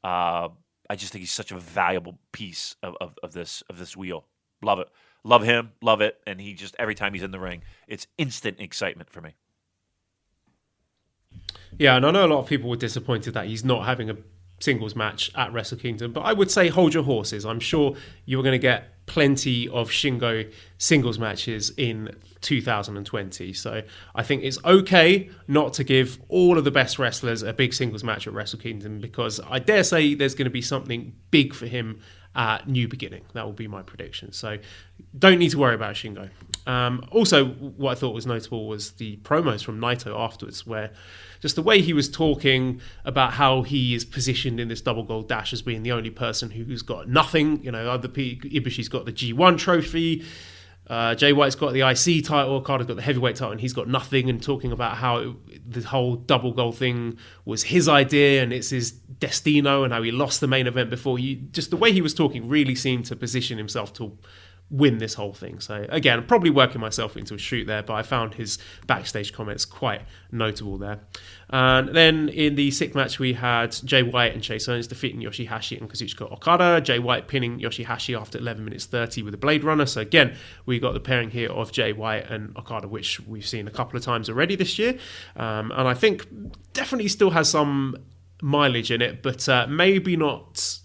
I just think he's such a valuable piece of this wheel. Love it. Love him. Love it. And he just, every time he's in the ring, it's instant excitement for me. Yeah, and I know a lot of people were disappointed that he's not having a singles match at Wrestle Kingdom, but I would say hold your horses. I'm sure you are going to get plenty of Shingo singles matches in 2020. So I think it's okay not to give all of the best wrestlers a big singles match at Wrestle Kingdom, because I dare say there's going to be something big for him at New Beginning. That will be my prediction. So don't need to worry about Shingo. Also, what I thought was notable was the promos from Naito afterwards, where just the way he was talking about how he is positioned in this double gold dash as being the only person who's got nothing. Ibushi's got the G1 trophy. Jay White's got the IC title, Okada's got the heavyweight title, and he's got nothing, and talking about how the whole double gold thing was his idea and it's his destino, and how he lost the main event before. Just the way he was talking really seemed to position himself to win this whole thing. So again, I'm probably working myself into a shoot there, but I found his backstage comments quite notable there. And then in the sixth match, we had Jay White and Chase Owens defeating Yoshihashi and Kazuchika Okada. Jay White pinning Yoshihashi after 11 minutes 30 with a Blade Runner. So again, we got the pairing here of Jay White and Okada, which we've seen a couple of times already this year. And I think definitely still has some mileage in it, but maybe not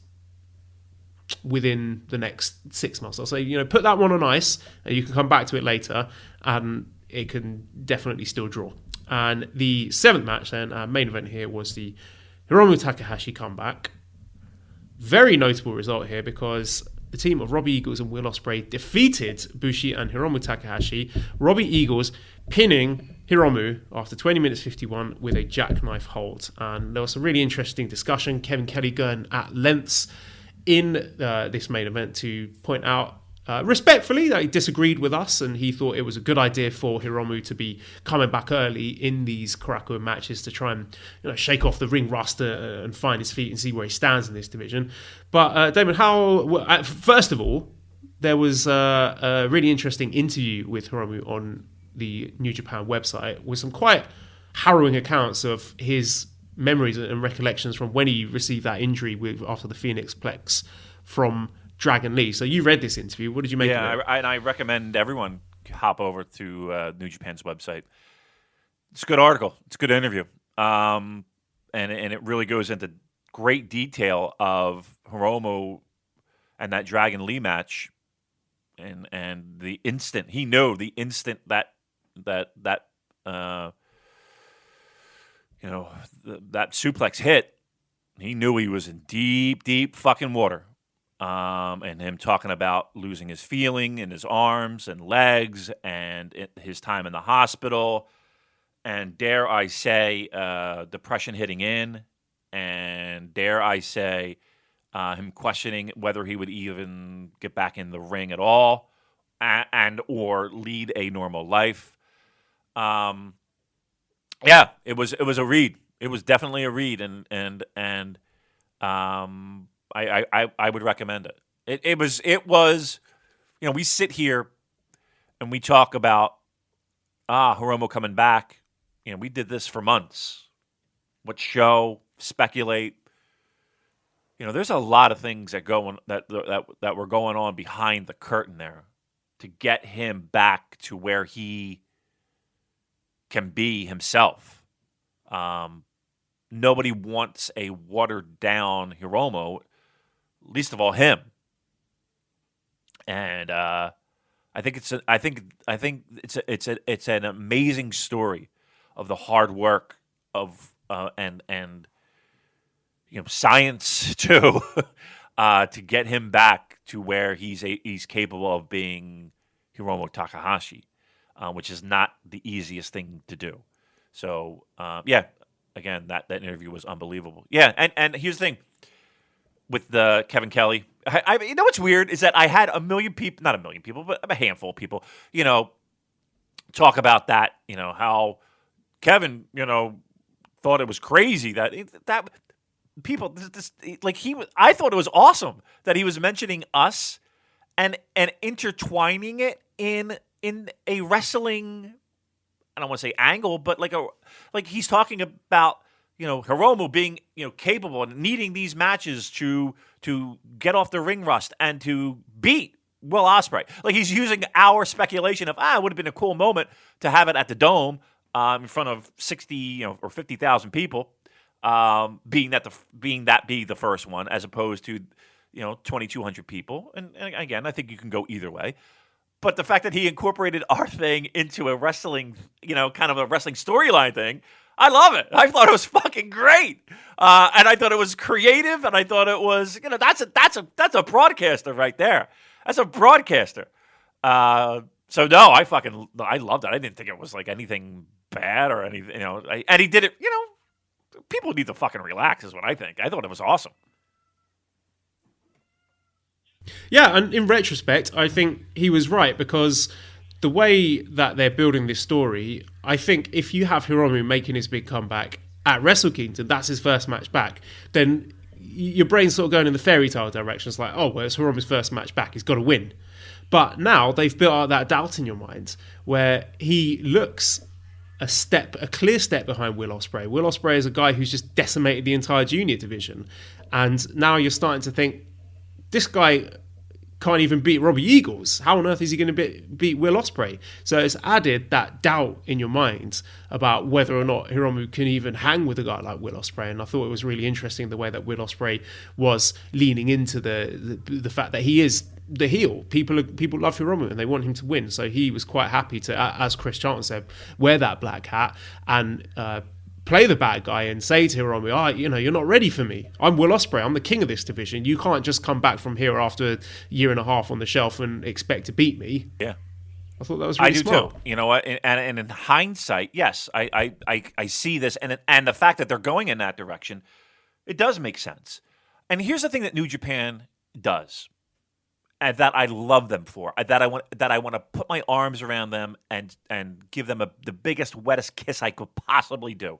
within the next 6 months. I'll say, put that one on ice and you can come back to it later, and it can definitely still draw. And the seventh match then, our main event here, was the Hiromu Takahashi comeback. Very notable result here because the team of Robbie Eagles and Will Ospreay defeated Bushi and Hiromu Takahashi. Robbie Eagles pinning Hiromu after 20 minutes 51 with a jackknife hold. And there was some really interesting discussion. Kevin Kelly going at lengths in this main event to point out respectfully that he disagreed with us, and he thought it was a good idea for Hiromu to be coming back early in these Korakuen matches to try and shake off the ring rust and find his feet and see where he stands in this division. But Damon, first of all, there was a really interesting interview with Hiromu on the New Japan website with some quite harrowing accounts of his memories and recollections from when he received that injury after the Phoenix Plex from Dragon Lee. So you read this interview. What did you make of it? Yeah, and I recommend everyone hop over to New Japan's website. It's a good article. It's a good interview. And it really goes into great detail of Hiromu and that Dragon Lee match, and the instant that that suplex hit, he knew he was in deep, deep fucking water. And him talking about losing his feeling in his arms and legs and his time in the hospital. And dare I say, depression hitting in. And dare I say, him questioning whether he would even get back in the ring at all and or lead a normal life. Yeah, it was a read. It was definitely a read, and I would recommend it. It was we sit here and we talk about Hiromu coming back. We did this for months. What show? Speculate. There's a lot of things that were going on behind the curtain there to get him back to where he can be himself. Nobody wants a watered down Hiromu, least of all him. And I think it's an amazing story of the hard work of and science too to get him back to where he's capable of being Hiromu Takahashi, which is not the easiest thing to do. So again, that interview was unbelievable. Yeah, and here's the thing with the Kevin Kelly. I what's weird is that I had not a million people, but a handful of people, talk about that. How Kevin, thought it was crazy that people I thought it was awesome that he was mentioning us and intertwining it in a wrestling, I don't want to say angle, but like he's talking about Hiromu being capable and needing these matches to get off the ring rust and to beat Will Ospreay. Like he's using our speculation of it would have been a cool moment to have it at the Dome in front of 60 or 50,000 people, being the first one as opposed to 2,200 people. And again, I think you can go either way. But the fact that he incorporated our thing into a wrestling, kind of a wrestling storyline thing, I love it. I thought it was fucking great, and I thought it was creative, and I thought it was, that's a broadcaster right there. That's a broadcaster. So no, I loved it. I didn't think it was like anything bad or anything, and he did it. People need to fucking relax, is what I think. I thought it was awesome. Yeah, and in retrospect, I think he was right, because the way that they're building this story, I think if you have Hiromu making his big comeback at Wrestle Kingdom, that's his first match back, then your brain's sort of going in the fairy tale direction. It's like, oh, well, it's Hiromu's first match back. He's got to win. But now they've built out that doubt in your mind where he looks a clear step behind Will Ospreay. Will Ospreay is a guy who's just decimated the entire junior division. And now you're starting to think, this guy can't even beat Robbie Eagles. How on earth is he going to beat Will Ospreay? So it's added that doubt in your mind about whether or not Hiromu can even hang with a guy like Will Ospreay. And I thought it was really interesting the way that Will Ospreay was leaning into the fact that he is the heel. People love Hiromu and they want him to win. So he was quite happy to, as Chris Charlton said, wear that black hat and play the bad guy and say to Hiromu, you're not ready for me. I'm Will Ospreay. I'm the king of this division. You can't just come back from here after a year and a half on the shelf and expect to beat me. Yeah. I thought that was really smart. I do too. You know what? And in hindsight, yes, I see this, and the fact that they're going in that direction, it does make sense. And here's the thing that New Japan does, and that I love them for, that I want to put my arms around them and give them the biggest, wettest kiss I could possibly do,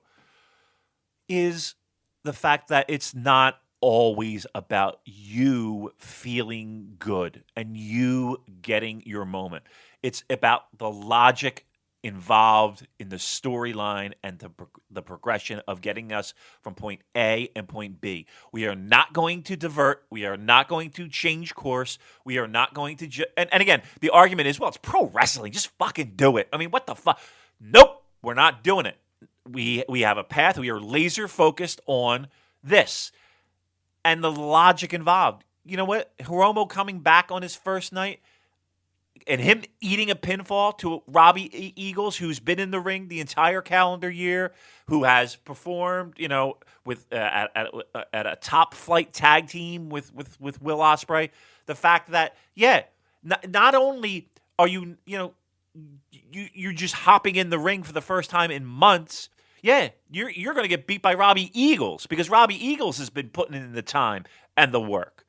is the fact that it's not always about you feeling good and you getting your moment. It's about the logic involved in the storyline and the progression of getting us from point A and point B. We are not going to divert. We are not going to change course. We are not going to... And again, the argument is, well, it's pro wrestling. Just fucking do it. I mean, what the fuck? Nope, we're not doing it. We have a path. We are laser focused on this. And the logic involved. You know what? Hiromu coming back on his first night and him eating a pinfall to Robbie Eagles, who's been in the ring the entire calendar year, who has performed, with at a top flight tag team with Will Ospreay. The fact that, not only are you're just hopping in the ring for the first time in months. Yeah, you're going to get beat by Robbie Eagles because Robbie Eagles has been putting in the time and the work,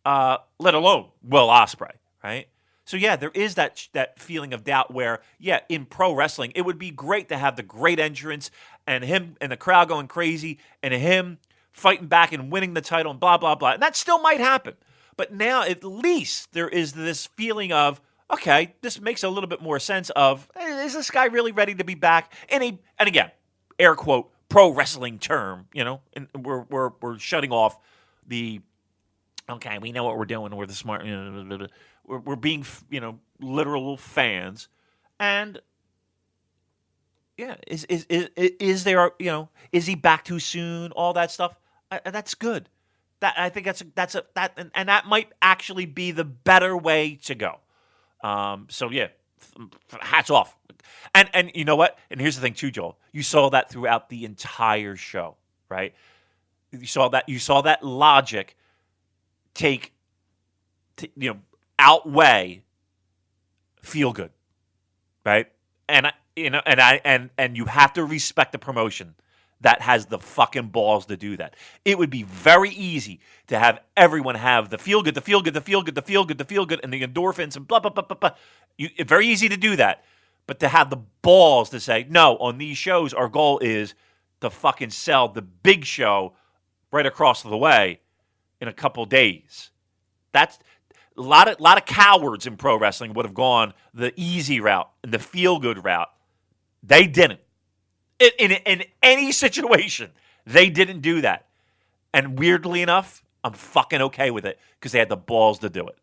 let alone Will Ospreay, right? So yeah, there is that feeling of doubt where, in pro wrestling, it would be great to have the great entrance and him and the crowd going crazy and him fighting back and winning the title and blah, blah, blah. And that still might happen. But now at least there is this feeling of, okay, this makes a little bit more sense of, is this guy really ready to be back? And again, air quote, pro wrestling term, and we're shutting off the, okay, we know what we're doing, we're the smart, we're being, literal fans, and is there, is he back too soon? All that stuff, that's good. That I think that might actually be the better way to go. So yeah, hats off. And you know what? And here's the thing too, Joel. You saw that throughout the entire show, right? You saw that logic outweigh feel good, right? And you have to respect the promotion that has the fucking balls to do that. It would be very easy to have everyone have the feel good, and the endorphins and blah, blah, blah, blah, blah. It's very easy to do that. But to have the balls to say, no, on these shows, our goal is to fucking sell the big show right across the way in a couple days. That's a lot of cowards in pro wrestling would have gone the easy route and the feel-good route. They didn't. In any situation, they didn't do that. And weirdly enough, I'm fucking okay with it because they had the balls to do it.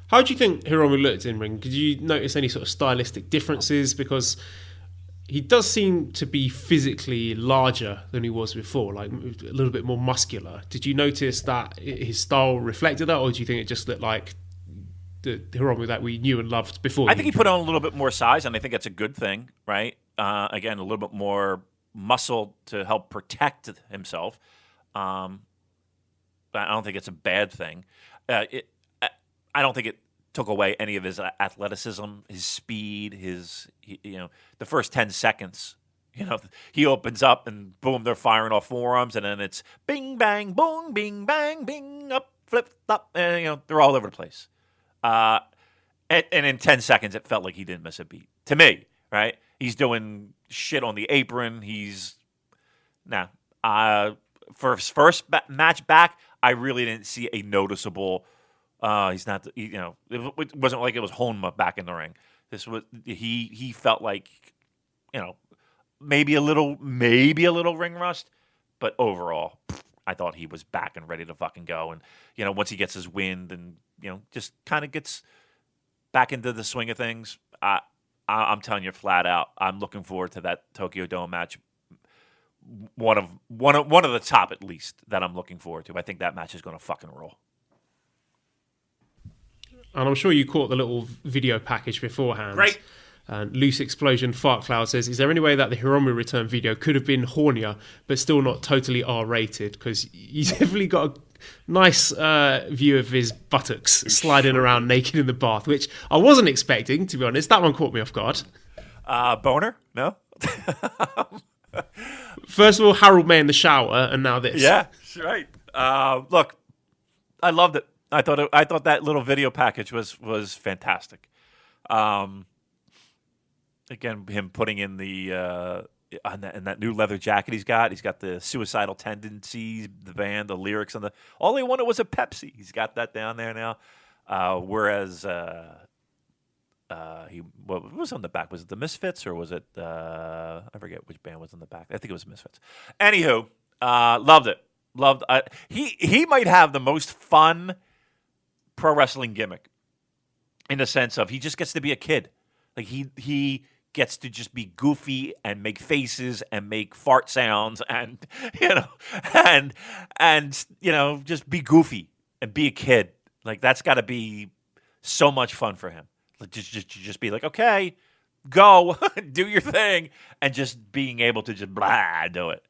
How do you think Hiromu looked in ring? Did you notice any sort of stylistic differences? Because he does seem to be physically larger than he was before, like a little bit more muscular. Did you notice that his style reflected that, or do you think it just looked like the Hiromu that we knew and loved before? I think he put on a little bit more size, and I think that's a good thing, right? Again, a little bit more muscle to help protect himself. I don't think it's a bad thing. I don't think it took away any of his athleticism, his speed, the first 10 seconds. He opens up and boom, they're firing off forearms, and then it's bing, bang, boom, bing, bang, bing, up, flip, up, and, they're all over the place. And in 10 seconds, it felt like he didn't miss a beat. To me, right? He's doing shit on the apron. For his first match back, I really didn't see a noticeable. He's not. It wasn't like it was Honma back in the ring. This was he felt like, maybe a little ring rust, but overall, I thought he was back and ready to fucking go. And once he gets his wind and just kind of gets back into the swing of things, I'm telling you flat out, I'm looking forward to that Tokyo Dome match. One of the top, at least, that I'm looking forward to. I think that match is going to fucking roll. And I'm sure you caught the little video package beforehand. Great. Loose Explosion Fart Cloud says, is there any way that the Hiromu return video could have been hornier but still not totally R-rated? Because you definitely got a nice view of his buttocks sliding around naked in the bath, which I wasn't expecting, to be honest. That one caught me off guard. Boner? No? First of all, Harold May in the shower, and now this. Yeah, that's right. Look, I loved it. I thought that little video package was fantastic. Again, him putting in in that new leather jacket he's got the Suicidal Tendencies, the band, the lyrics, and all they wanted was a Pepsi. He's got that down there now. Whereas what was on the back? Was it the Misfits or was it I forget which band was on the back? I think it was Misfits. Anywho, loved it. He might have the most fun pro wrestling gimmick in the sense of he just gets to be a kid. Like he gets to just be goofy and make faces and make fart sounds and just be goofy and be a kid. Like that's got to be so much fun for him. Like, just be like, okay, go do your thing, and just being able to just blah do it.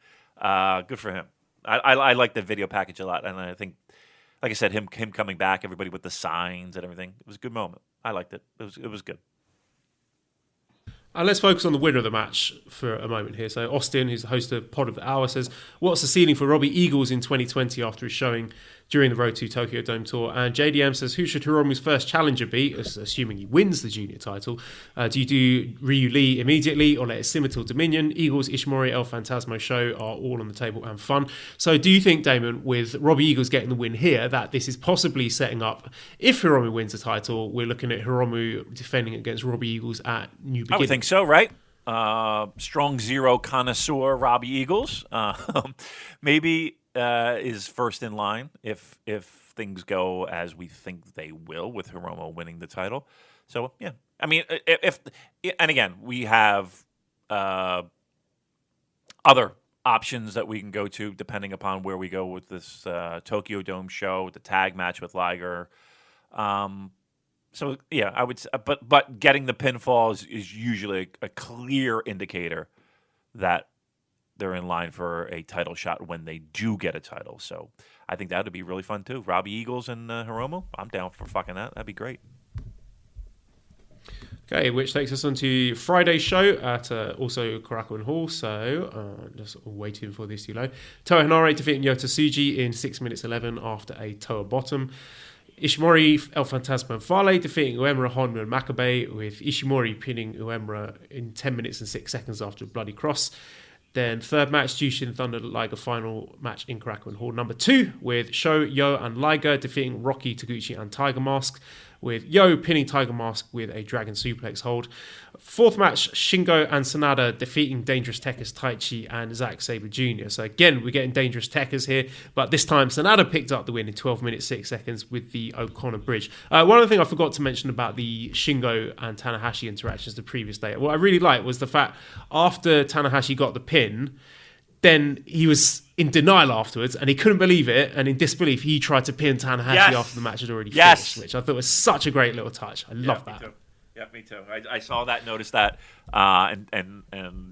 Good for him. I like the video package a lot, and I think, like I said, him coming back, everybody with the signs and everything. It was a good moment. I liked it. It was good. Let's focus on the winner of the match for a moment here. So Austin, who's the host of Pod of the Hour, says, what's the ceiling for Robbie Eagles in 2020 after his showing during the Road to Tokyo Dome tour? And JDM says, who should Hiromu's first challenger be, assuming he wins the junior title? Do you do Ryu Lee immediately or let it simmer till Dominion? Eagles, Ishimori, El Phantasmo Show are all on the table and fun. So do you think, Damon, with Robbie Eagles getting the win here, that this is possibly setting up, if Hiromu wins the title, we're looking at Hiromu defending against Robbie Eagles at New Beginning? I would think so, right? Strong zero connoisseur Robbie Eagles. Maybe is first in line if things go as we think they will with Hiromu winning the title. So yeah, I mean, and again, we have other options that we can go to depending upon where we go with this Tokyo Dome show, the tag match with Liger. So yeah, I would, but getting the pinfall is usually a clear indicator that they're in line for a title shot when they do get a title. So I think that would be really fun too. Robbie Eagles and Hiromu, I'm down for fucking that. That'd be great. Okay, which takes us on to Friday's show at also Korakuen Hall. So just waiting for this to load. Toa Henare defeating Yota Tsuji in 6 minutes 11 after a Toa bottom. Ishimori, El Phantasmo, and Fale defeating Uemura, Honma, and Makabe, with Ishimori pinning Uemura in 10 minutes and 6 seconds after a bloody cross. Then third match, Jushin Thunder Liger final match in Korakuen Hall number 2, with Sho, Yo, and Liger defeating Rocky, Taguchi, and Tiger Mask, with Yo pinning Tiger Mask with a Dragon Suplex hold. Fourth match, Shingo and Sanada defeating Dangerous Tekkers, Taichi, and Zack Sabre Jr. So again, we're getting Dangerous Tekkers here, but this time Sanada picked up the win in 12 minutes 6 seconds with the O'Connor Bridge. One other thing I forgot to mention about the Shingo and Tanahashi interactions the previous day, what I really liked was the fact after Tanahashi got the pin, then he was in denial afterwards and he couldn't believe it, and in disbelief he tried to pin Tanahashi after the match had already finished, which I thought was such a great little touch. I love that. Yeah, me too. I saw that, noticed that, and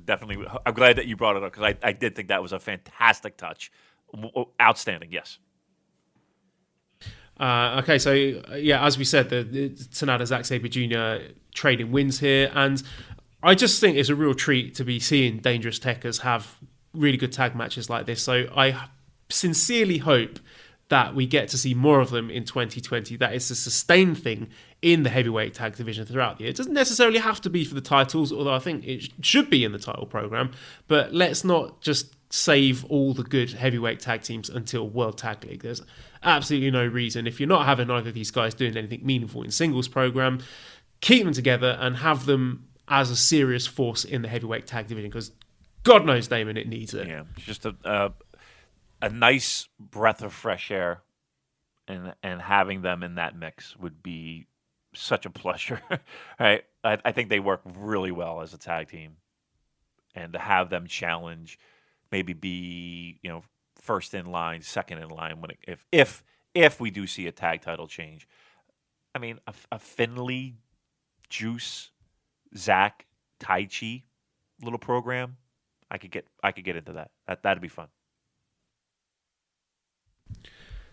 definitely, I'm glad that you brought it up because I did think that was a fantastic touch. Outstanding, yes. Okay, so as we said, the Sanada Zack Sabre Jr. trading wins here, and I just think it's a real treat to be seeing Dangerous Tekkers have really good tag matches like this. So I sincerely hope that we get to see more of them in 2020. That it's a sustained thing in the heavyweight tag division throughout the year. It doesn't necessarily have to be for the titles, although I think it should be in the title program. But let's not just save all the good heavyweight tag teams until World Tag League. There's absolutely no reason. If you're not having either of these guys doing anything meaningful in singles program, keep them together and have them as a serious force in the heavyweight tag division, because God knows, Damon, it needs it. Yeah, just a nice breath of fresh air, and having them in that mix would be such a pleasure. Right? I think they work really well as a tag team, and to have them challenge, maybe be first in line, second in line when if we do see a tag title change. I mean, a Finley, Juice, Zach, Taichi little program, I could get into that. That'd be fun.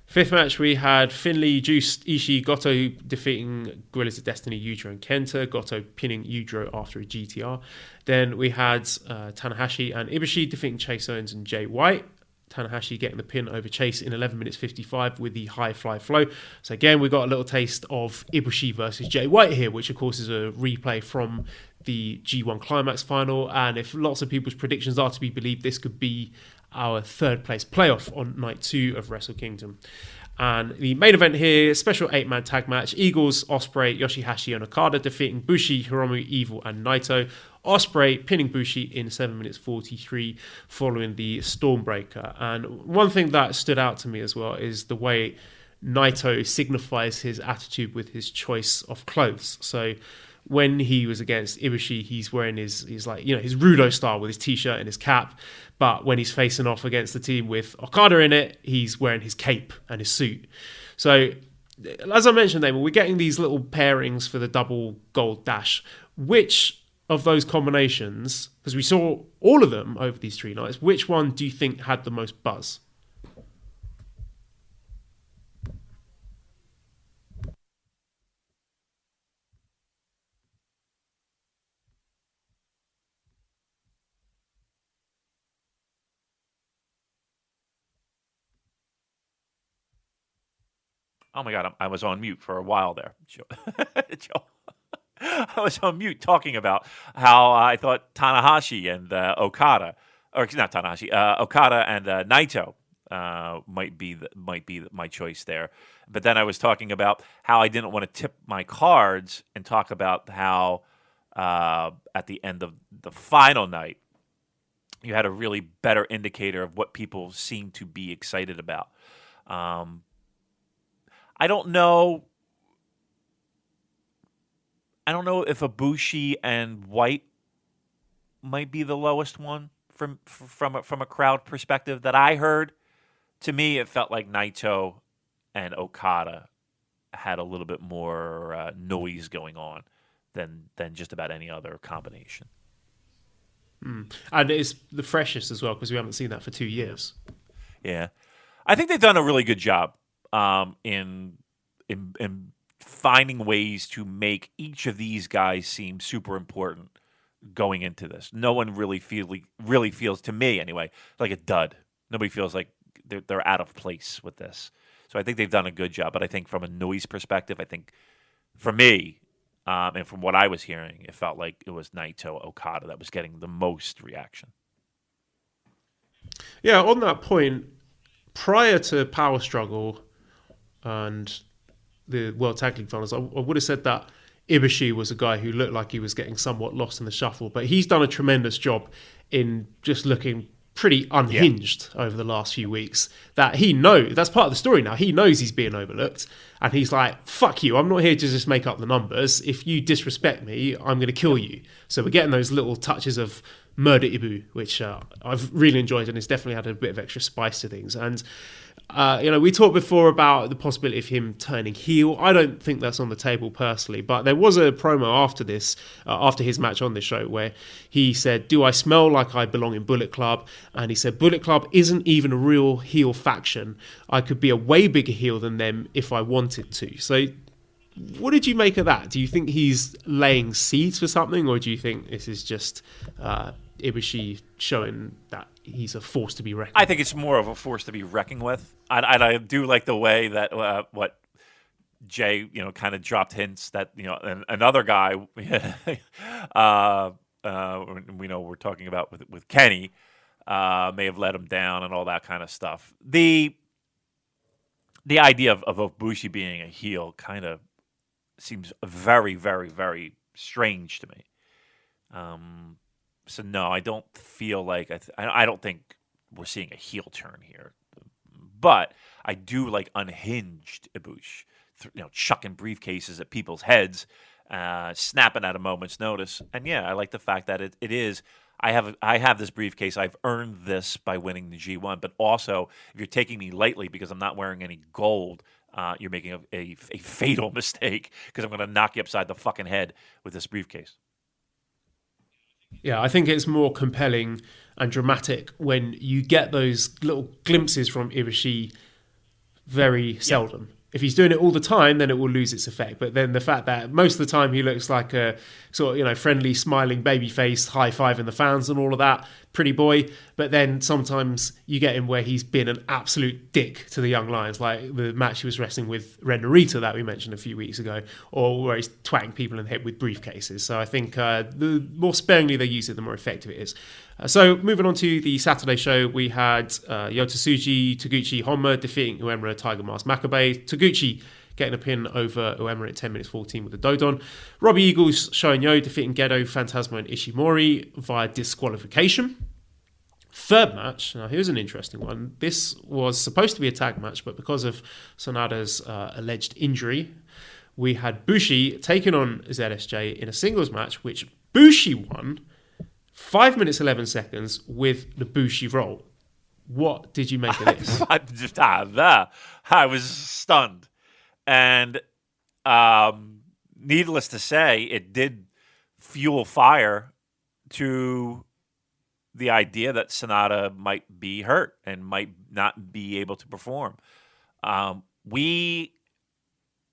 Fifth match, we had Finley, Juice, Ishii, Goto defeating Guerrillas of Destiny, Yujiro and Kenta. Goto pinning Yujiro after a GTR. Then we had Tanahashi and Ibushi defeating Chase Owens and Jay White. Tanahashi getting the pin over Chase in 11 minutes 55 with the high fly flow. So again, we got a little taste of Ibushi versus Jay White here, which of course is a replay from the G1 Climax final. And if lots of people's predictions are to be believed, this could be our third place playoff on night 2 of Wrestle Kingdom. And the main event here, special 8-man tag match, Eagles, Ospreay, Yoshihashi and Okada defeating Bushi, Hiromu, Evil and Naito. Ospreay pinning Bushi in 7 minutes 43 following the Stormbreaker. And one thing that stood out to me as well is the way Naito signifies his attitude with his choice of clothes. So when he was against Ibushi, he's wearing his Rudo style with his t-shirt and his cap. But when he's facing off against the team with Okada in it, he's wearing his cape and his suit. So, as I mentioned, Damon, we're getting these little pairings for the double gold dash. Which of those combinations, because we saw all of them over these 3 nights, which one do you think had the most buzz? Oh my God, I was on mute for a while there, Joe. I was on mute talking about how I thought Tanahashi and Okada, or not Tanahashi, Okada and Naito might be my choice there. But then I was talking about how I didn't want to tip my cards and talk about how at the end of the final night, you had a really better indicator of what people seem to be excited about. I don't know if Ibushi and White might be the lowest one from a crowd perspective that I heard. To me, it felt like Naito and Okada had a little bit more noise going on than just about any other combination. And it's the freshest as well, because we haven't seen that for 2 years. Yeah, I think they've done a really good job in finding ways to make each of these guys seem super important going into this. No one really feels, to me anyway, like a dud. Nobody feels like they're out of place with this. So I think they've done a good job. But I think from a noise perspective, I think for me, and from what I was hearing, it felt like it was Naito Okada that was getting the most reaction. Yeah, on that point, prior to Power Struggle and the World Tag League Finals, I would have said that Ibushi was a guy who looked like he was getting somewhat lost in the shuffle, but he's done a tremendous job in just looking pretty unhinged over the last few weeks. That he knows, that's part of the story now, he knows he's being overlooked, and he's like, fuck you, I'm not here to just make up the numbers. If you disrespect me, I'm going to kill you. So we're getting those little touches of Murder Ibu, which I've really enjoyed, and it's definitely had a bit of extra spice to things. And we talked before about the possibility of him turning heel. I don't think that's on the table personally, but there was a promo after this, after his match on this show, where he said, "Do I smell like I belong in Bullet Club?" And he said, "Bullet Club isn't even a real heel faction. I could be a way bigger heel than them if I wanted to." So what did you make of that? Do you think he's laying seeds for something, or do you think this is just Ibushi showing that he's a force to be reckoned with? I think it's more of a force to be reckoned with. I do like the way that what Jay, kind of dropped hints that, another guy, we know we're talking about with Kenny, may have let him down and all that kind of stuff. The idea of Ibushi being a heel kind of seems very, very, very strange to me. So no, I don't feel like I don't think we're seeing a heel turn here. But I do like unhinged Ibushi, chucking briefcases at people's heads, snapping at a moment's notice. And yeah, I like the fact that it is. I have this briefcase. I've earned this by winning the G1. But also, if you're taking me lightly because I'm not wearing any gold, you're making a fatal mistake because I'm going to knock you upside the fucking head with this briefcase. Yeah, I think it's more compelling and dramatic when you get those little glimpses from Ibushi very seldom. If he's doing it all the time, then it will lose its effect. But then the fact that most of the time he looks like a sort of, friendly, smiling baby face, high-fiving the fans and all of that, pretty boy. But then sometimes you get him where he's been an absolute dick to the young lions, like the match he was wrestling with Ren Narita that we mentioned a few weeks ago, or where he's twatting people in the head with briefcases. So I think the more sparingly they use it, the more effective it is. So moving on to the Saturday show, we had Yota Tsuji, Taguchi Honma defeating Uemura, Tiger Mask, Makabe. Taguchi getting a pin over Uemura at 10 minutes 14 with the Dodon. Robbie Eagles showing Yo defeating Gedo, Phantasmo and Ishimori via disqualification. Third match, now here's an interesting one. This was supposed to be a tag match, but because of Sonada's alleged injury, we had Bushi taking on ZSJ in a singles match, which Bushi won 5 minutes 11 seconds with the Bushi roll. What did you make of this? I was stunned. And needless to say, it did fuel fire to the idea that Sanada might be hurt and might not be able to perform.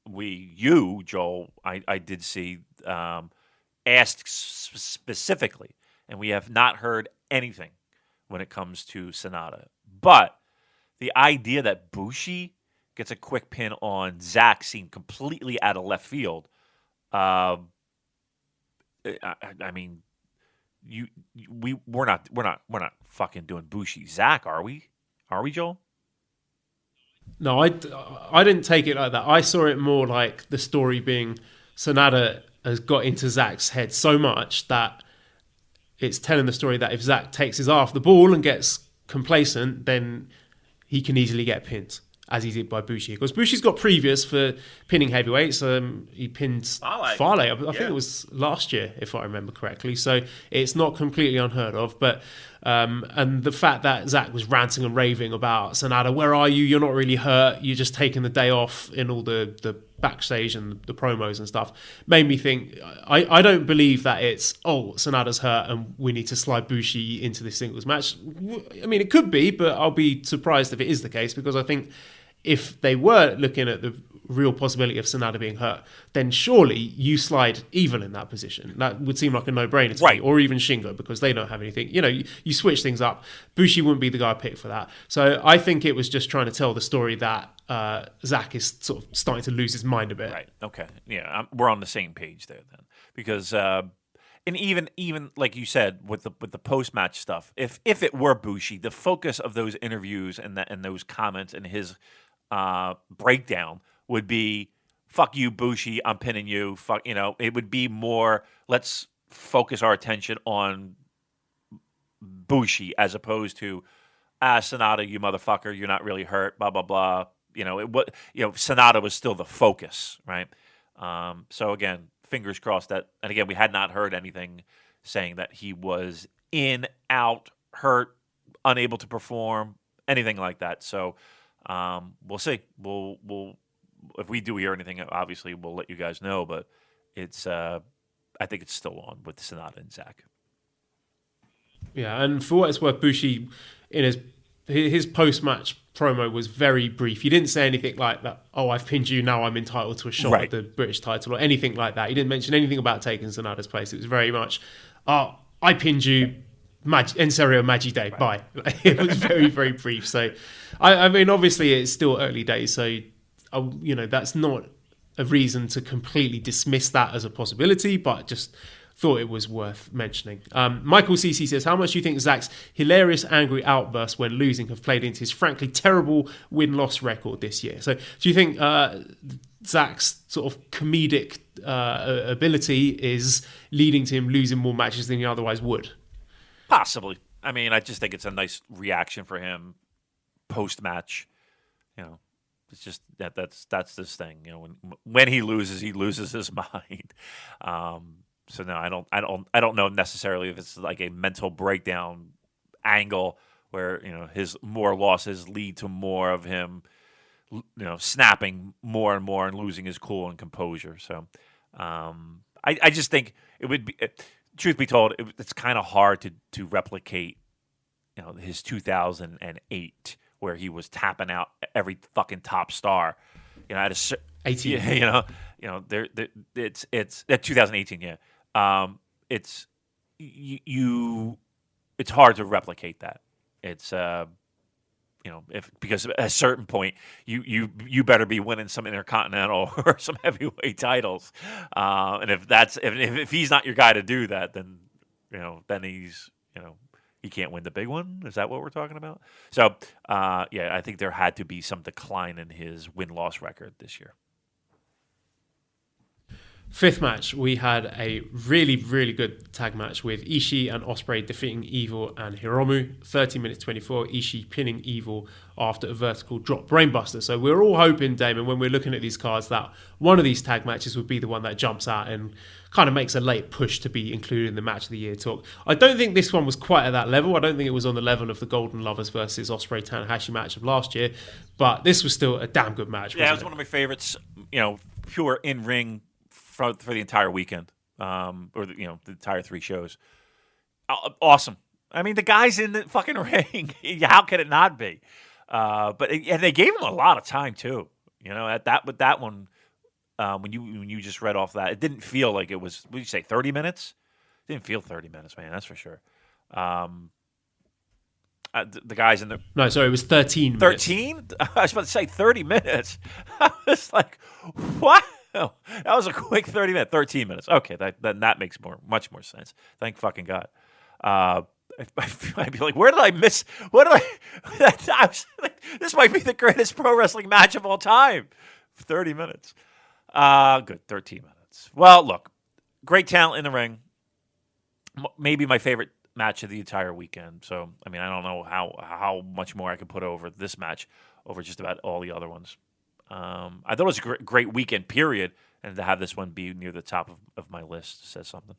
You, Joel, I did see, asked specifically, and we have not heard anything when it comes to Sanada. But the idea that Bushi gets a quick pin on Zack seemed completely out of left field. I mean, we're not fucking doing Bushi Zack, are we? Are we, Joel? No, I didn't take it like that. I saw it more like the story being Sanada has got into Zack's head so much that it's telling the story that if Zack takes his eye off the ball and gets complacent, then he can easily get pinned, as he did by Bushi. Because Bushi's got previous for pinning heavyweights. He pinned Fale, I think it was last year, if I remember correctly. So it's not completely unheard of. But and the fact that Zack was ranting and raving about Sanada, where are you? You're not really hurt. You're just taking the day off in all the backstage and the promos and stuff, made me think, I don't believe that it's, Sanada's hurt and we need to slide Bushi into this singles match. I mean, it could be, but I'll be surprised if it is the case, because I think if they were looking at the real possibility of Sanada being hurt, then surely you slide Evil in that position. That would seem like a no-brainer to me, or even Shingo, because they don't have anything. You switch things up. Bushi wouldn't be the guy picked for that. So I think it was just trying to tell the story that Zack is sort of starting to lose his mind a bit. Right. Okay. Yeah, we're on the same page there then, because and even like you said with the post-match stuff, if it were Bushi, the focus of those interviews and those comments and his breakdown would be, fuck you, Bushi, I'm pinning you. Fuck, it would be more, let's focus our attention on Bushi as opposed to, Sanada, you motherfucker, you're not really hurt, blah, blah, blah. Sanada was still the focus, right? So again, fingers crossed that, and again, we had not heard anything saying that he was in, out, hurt, unable to perform, anything like that. So we'll see. We'll if we do hear anything, obviously we'll let you guys know. But it's I think it's still on with Sonata and Zach. Yeah, and for what it's worth, Bushi in his post-match promo was very brief. He didn't say anything like that, oh, I've pinned you, now I'm entitled to a shot at the British title, or anything like that. He didn't mention anything about taking Sonata's place. It was very much, I pinned you, en serio, Magi Day, bye. It was very, very brief. So, I mean, obviously it's still early days, so, that's not a reason to completely dismiss that as a possibility, but just thought it was worth mentioning. Michael CC says, how much do you think Zach's hilarious angry outbursts when losing have played into his frankly terrible win-loss record this year? So do you think Zach's sort of comedic ability is leading to him losing more matches than he otherwise would? Possibly. I mean, I just think it's a nice reaction for him post-match. It's just that's this thing. When he loses his mind. So no, I don't know necessarily if it's like a mental breakdown angle where his more losses lead to more of him, snapping more and more and losing his cool and composure. So I just think it would be, truth be told, it's kind of hard to replicate, his 2008 where he was tapping out every fucking top star, at a 18, it's 2018, yeah. It's hard to replicate that. It's because at a certain point you better be winning some intercontinental or some heavyweight titles, and if he's not your guy to do that, then he's he can't win the big one. Is that what we're talking about? So I think there had to be some decline in his win-loss record this year. Fifth match, we had a really, really good tag match with Ishii and Ospreay defeating Evil and Hiromu. 30 minutes 24, Ishii pinning Evil after a vertical drop brainbuster. So we're all hoping, Damon, when we're looking at these cards, that one of these tag matches would be the one that jumps out and kind of makes a late push to be included in the match of the year talk. I don't think this one was quite at that level. I don't think it was on the level of the Golden Lovers versus Ospreay Tanahashi match of last year, but this was still a damn good match. Yeah, it was one of my favorites, pure in-ring for the entire weekend, or the entire 3 shows. Awesome. I mean, the guy's in the fucking ring. How could it not be? But they gave him a lot of time too. At that one, when you just read off that, it didn't feel like it was. What did you say? 30 minutes? It didn't feel 30 minutes, man. That's for sure. The guys in the no, sorry, it was 13. 13? I was about to say 30 minutes. I was like, what? Oh, that was a quick 13 minutes. Okay, that makes much more sense. Thank fucking God. I'd be like, where did I miss? I was like, this might be the greatest pro wrestling match of all time. 30 minutes. Good, 13 minutes. Well, look, great talent in the ring. Maybe my favorite match of the entire weekend. So, I mean, I don't know how much more I could put over this match over just about all the other ones. I thought it was a great weekend, period, and to have this one be near the top of my list says something.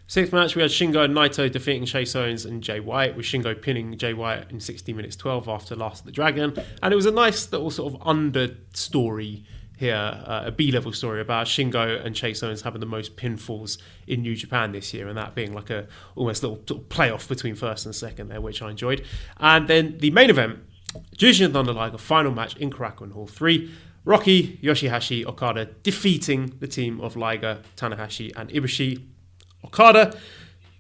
Sixth match, we had Shingo and Naito defeating Chase Owens and Jay White, with Shingo pinning Jay White in 60 minutes 12 after Last of the Dragon. And it was a nice little sort of under-story here, a B-level story about Shingo and Chase Owens having the most pinfalls in New Japan this year, and that being like a almost little sort of playoff between first and second there, which I enjoyed. And then the main event, Jushin and Thunder Liger final match in Korakuen Hall 3. Rocky, Yoshihashi, Okada defeating the team of Liger, Tanahashi and Ibushi. Okada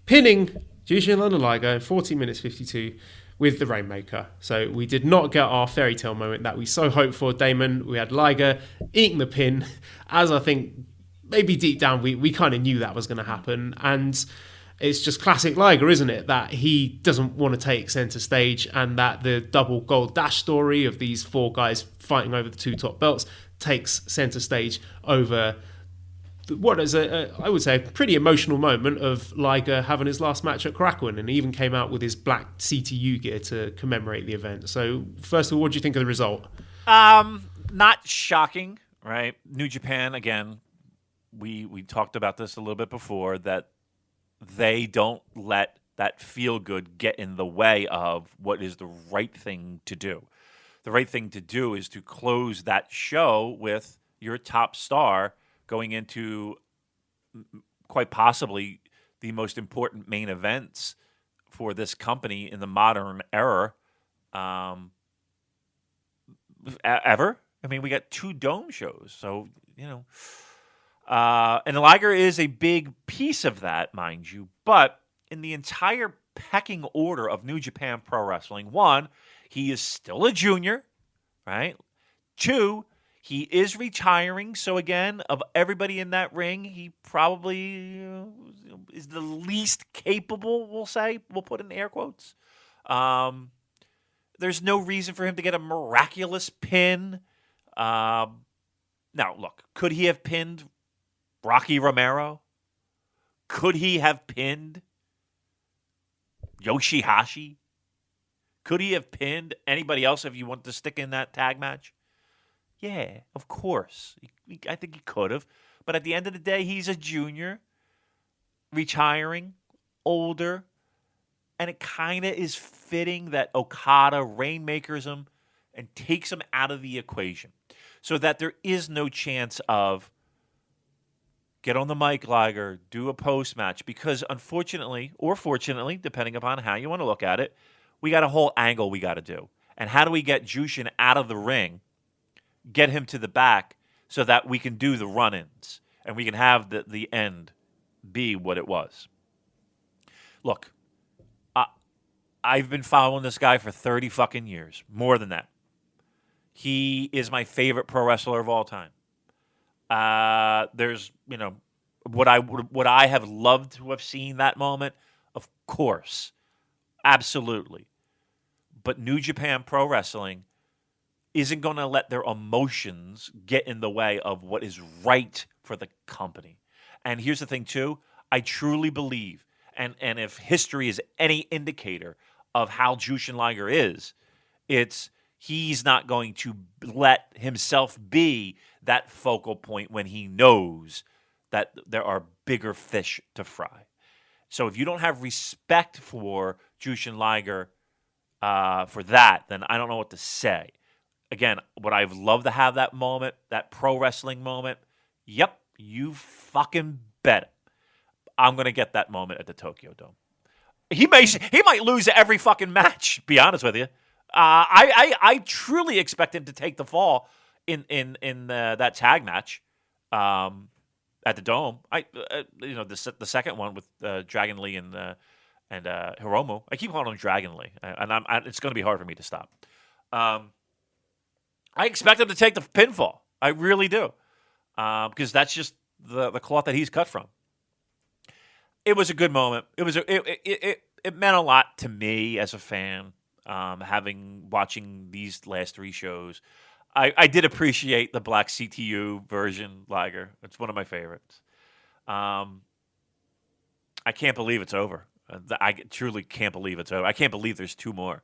pinning Jushin and Thunder Liger in 14 minutes 52 with the Rainmaker. So we did not get our fairy tale moment that we so hoped for, Damon. We had Liger eating the pin, as I think maybe deep down we kind of knew that was going to happen. And it's just classic Liger, isn't it? That he doesn't want to take centre stage, and that the double gold dash story of these 4 guys fighting over the 2 top belts takes centre stage over what is I would say, a pretty emotional moment of Liger having his last match at Korakuen, and he even came out with his black CTU gear to commemorate the event. So first of all, what do you think of the result? Not shocking, right? New Japan, again, we talked about this a little bit before, that they don't let that feel good get in the way of what is the right thing to do. The right thing to do is to close that show with your top star going into quite possibly the most important main events for this company in the modern era ever. I mean, we got 2 Dome shows, so, and Liger is a big piece of that, mind you, but in the entire pecking order of New Japan Pro Wrestling, 1, he is still a junior, right? 2, he is retiring. So again, of everybody in that ring, he probably is the least capable, we'll put in air quotes. There's no reason for him to get a miraculous pin. Now, look, could he have pinned Rocky Romero? Could he have pinned Yoshihashi? Could he have pinned anybody else if you want to stick in that tag match? Yeah, of course. I think he could have. But at the end of the day, he's a junior, retiring, older, and it kind of is fitting that Okada rainmakers him and takes him out of the equation so that there is no chance of get on the mic, Liger, do a post-match. Because unfortunately, or fortunately, depending upon how you want to look at it, we got a whole angle we got to do. And how do we get Jushin out of the ring, get him to the back so that we can do the run-ins and we can have the end be what it was? Look, I've been following this guy for 30 fucking years, more than that. He is my favorite pro wrestler of all time. There's, what I have loved to have seen that moment, of course, absolutely. But New Japan Pro Wrestling isn't going to let their emotions get in the way of what is right for the company. And here's the thing, too. I truly believe, and if history is any indicator of how Jushin Liger is, it's he's not going to let himself be that focal point when he knows that there are bigger fish to fry. So if you don't have respect for Jushin Liger for that, then I don't know what to say. Again, would I love to have that moment, that pro wrestling moment? Yep, you fucking bet it. I'm going to get that moment at the Tokyo Dome. He might lose every fucking match, be honest with you. I truly expect him to take the fall in that tag match at the Dome. The second one with Dragon Lee and Hiromu. I keep calling him Dragon Lee, and it's going to be hard for me to stop. I expect him to take the pinfall. I really do, because that's just the cloth that he's cut from. It was a good moment. It meant a lot to me as a fan, watching these last 3 shows. I did appreciate the black CTU version, Liger. It's one of my favorites. I can't believe it's over. I truly can't believe it's over. I can't believe there's 2 more.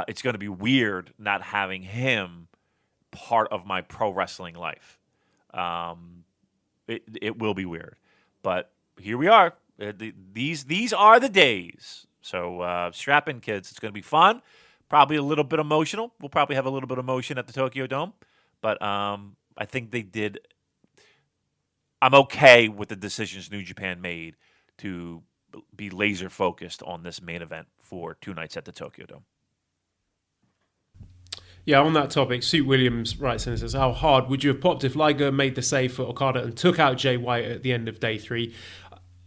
It's going to be weird not having him part of my pro wrestling life. It will be weird. But here we are. These are the days. So strap in, kids. It's going to be fun. Probably a little bit emotional. We'll probably have a little bit of emotion at the Tokyo Dome. But I think they did. I'm okay with the decisions New Japan made to be laser focused on this main event for 2 nights at the Tokyo Dome. Yeah, on that topic, Suit Williams writes in and says, how hard would you have popped if Liger made the save for Okada and took out Jay White at the end of day 3?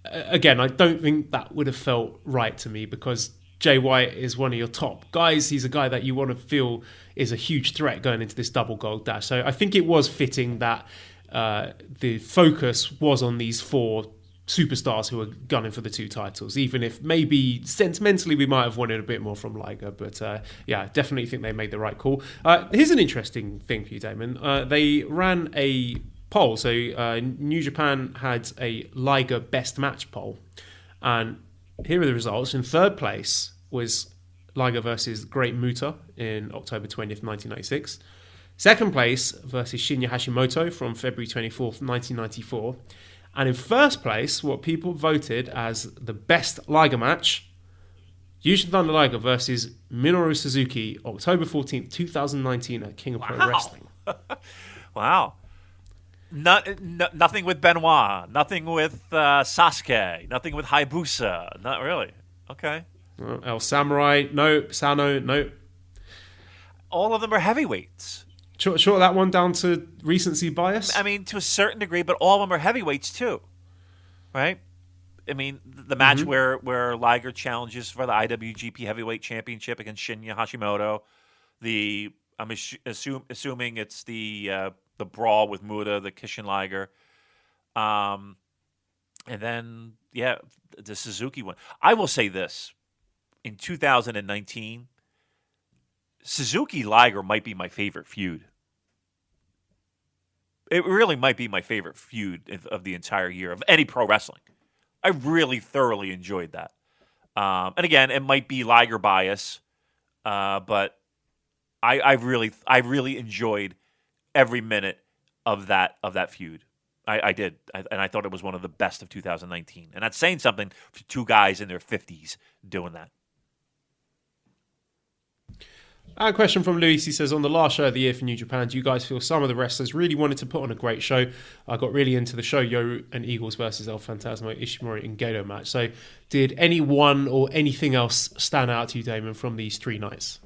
Again, I don't think that would have felt right to me because Jay White is one of your top guys. He's a guy that you want to feel is a huge threat going into this double gold dash. So I think it was fitting that the focus was on these 4 superstars who are gunning for the 2 titles, even if maybe sentimentally we might have wanted a bit more from Liger. But yeah, definitely think they made the right call. Here's an interesting thing for you, Damon. They ran a poll. So New Japan had a Liger best match poll. And here are the results. In 3rd place was Liger versus Great Muta in October 20th, 1996. 2nd place versus Shinya Hashimoto from February 24th, 1994. And in first place, what people voted as the best Liger match, Jushin Thunder Liger versus Minoru Suzuki, October 14th, 2019 at King of Pro Wrestling. Wow. Nothing with Benoit. Nothing with Sasuke. Nothing with Hayabusa. Not really. Okay. El Samurai, nope. Sano, nope. All of them are heavyweights. Short that one down to recency bias? I mean, to a certain degree, but all of them are heavyweights too. Right? I mean, the match where Liger challenges for the IWGP Heavyweight Championship against Shinya Hashimoto. I'm assuming it's the brawl with Muta, the Kishin Liger. And then, the Suzuki one. I will say this. In 2019, Suzuki Liger might be my favorite feud. It really might be my favorite feud of the entire year, of any pro wrestling. I really thoroughly enjoyed that. And again, it might be Liger bias, but I really enjoyed every minute of that feud. I did, and I thought it was one of the best of 2019. And that's saying something for two guys in their 50s doing that. A question from Luis. He says, on the last show of the year for New Japan, do you guys feel some of the wrestlers really wanted to put on a great show? I got really into the show Yo and Eagles versus El Fantasma, Ishimori and Gedo match. So did anyone or anything else stand out to you, Damon, from these 3 nights?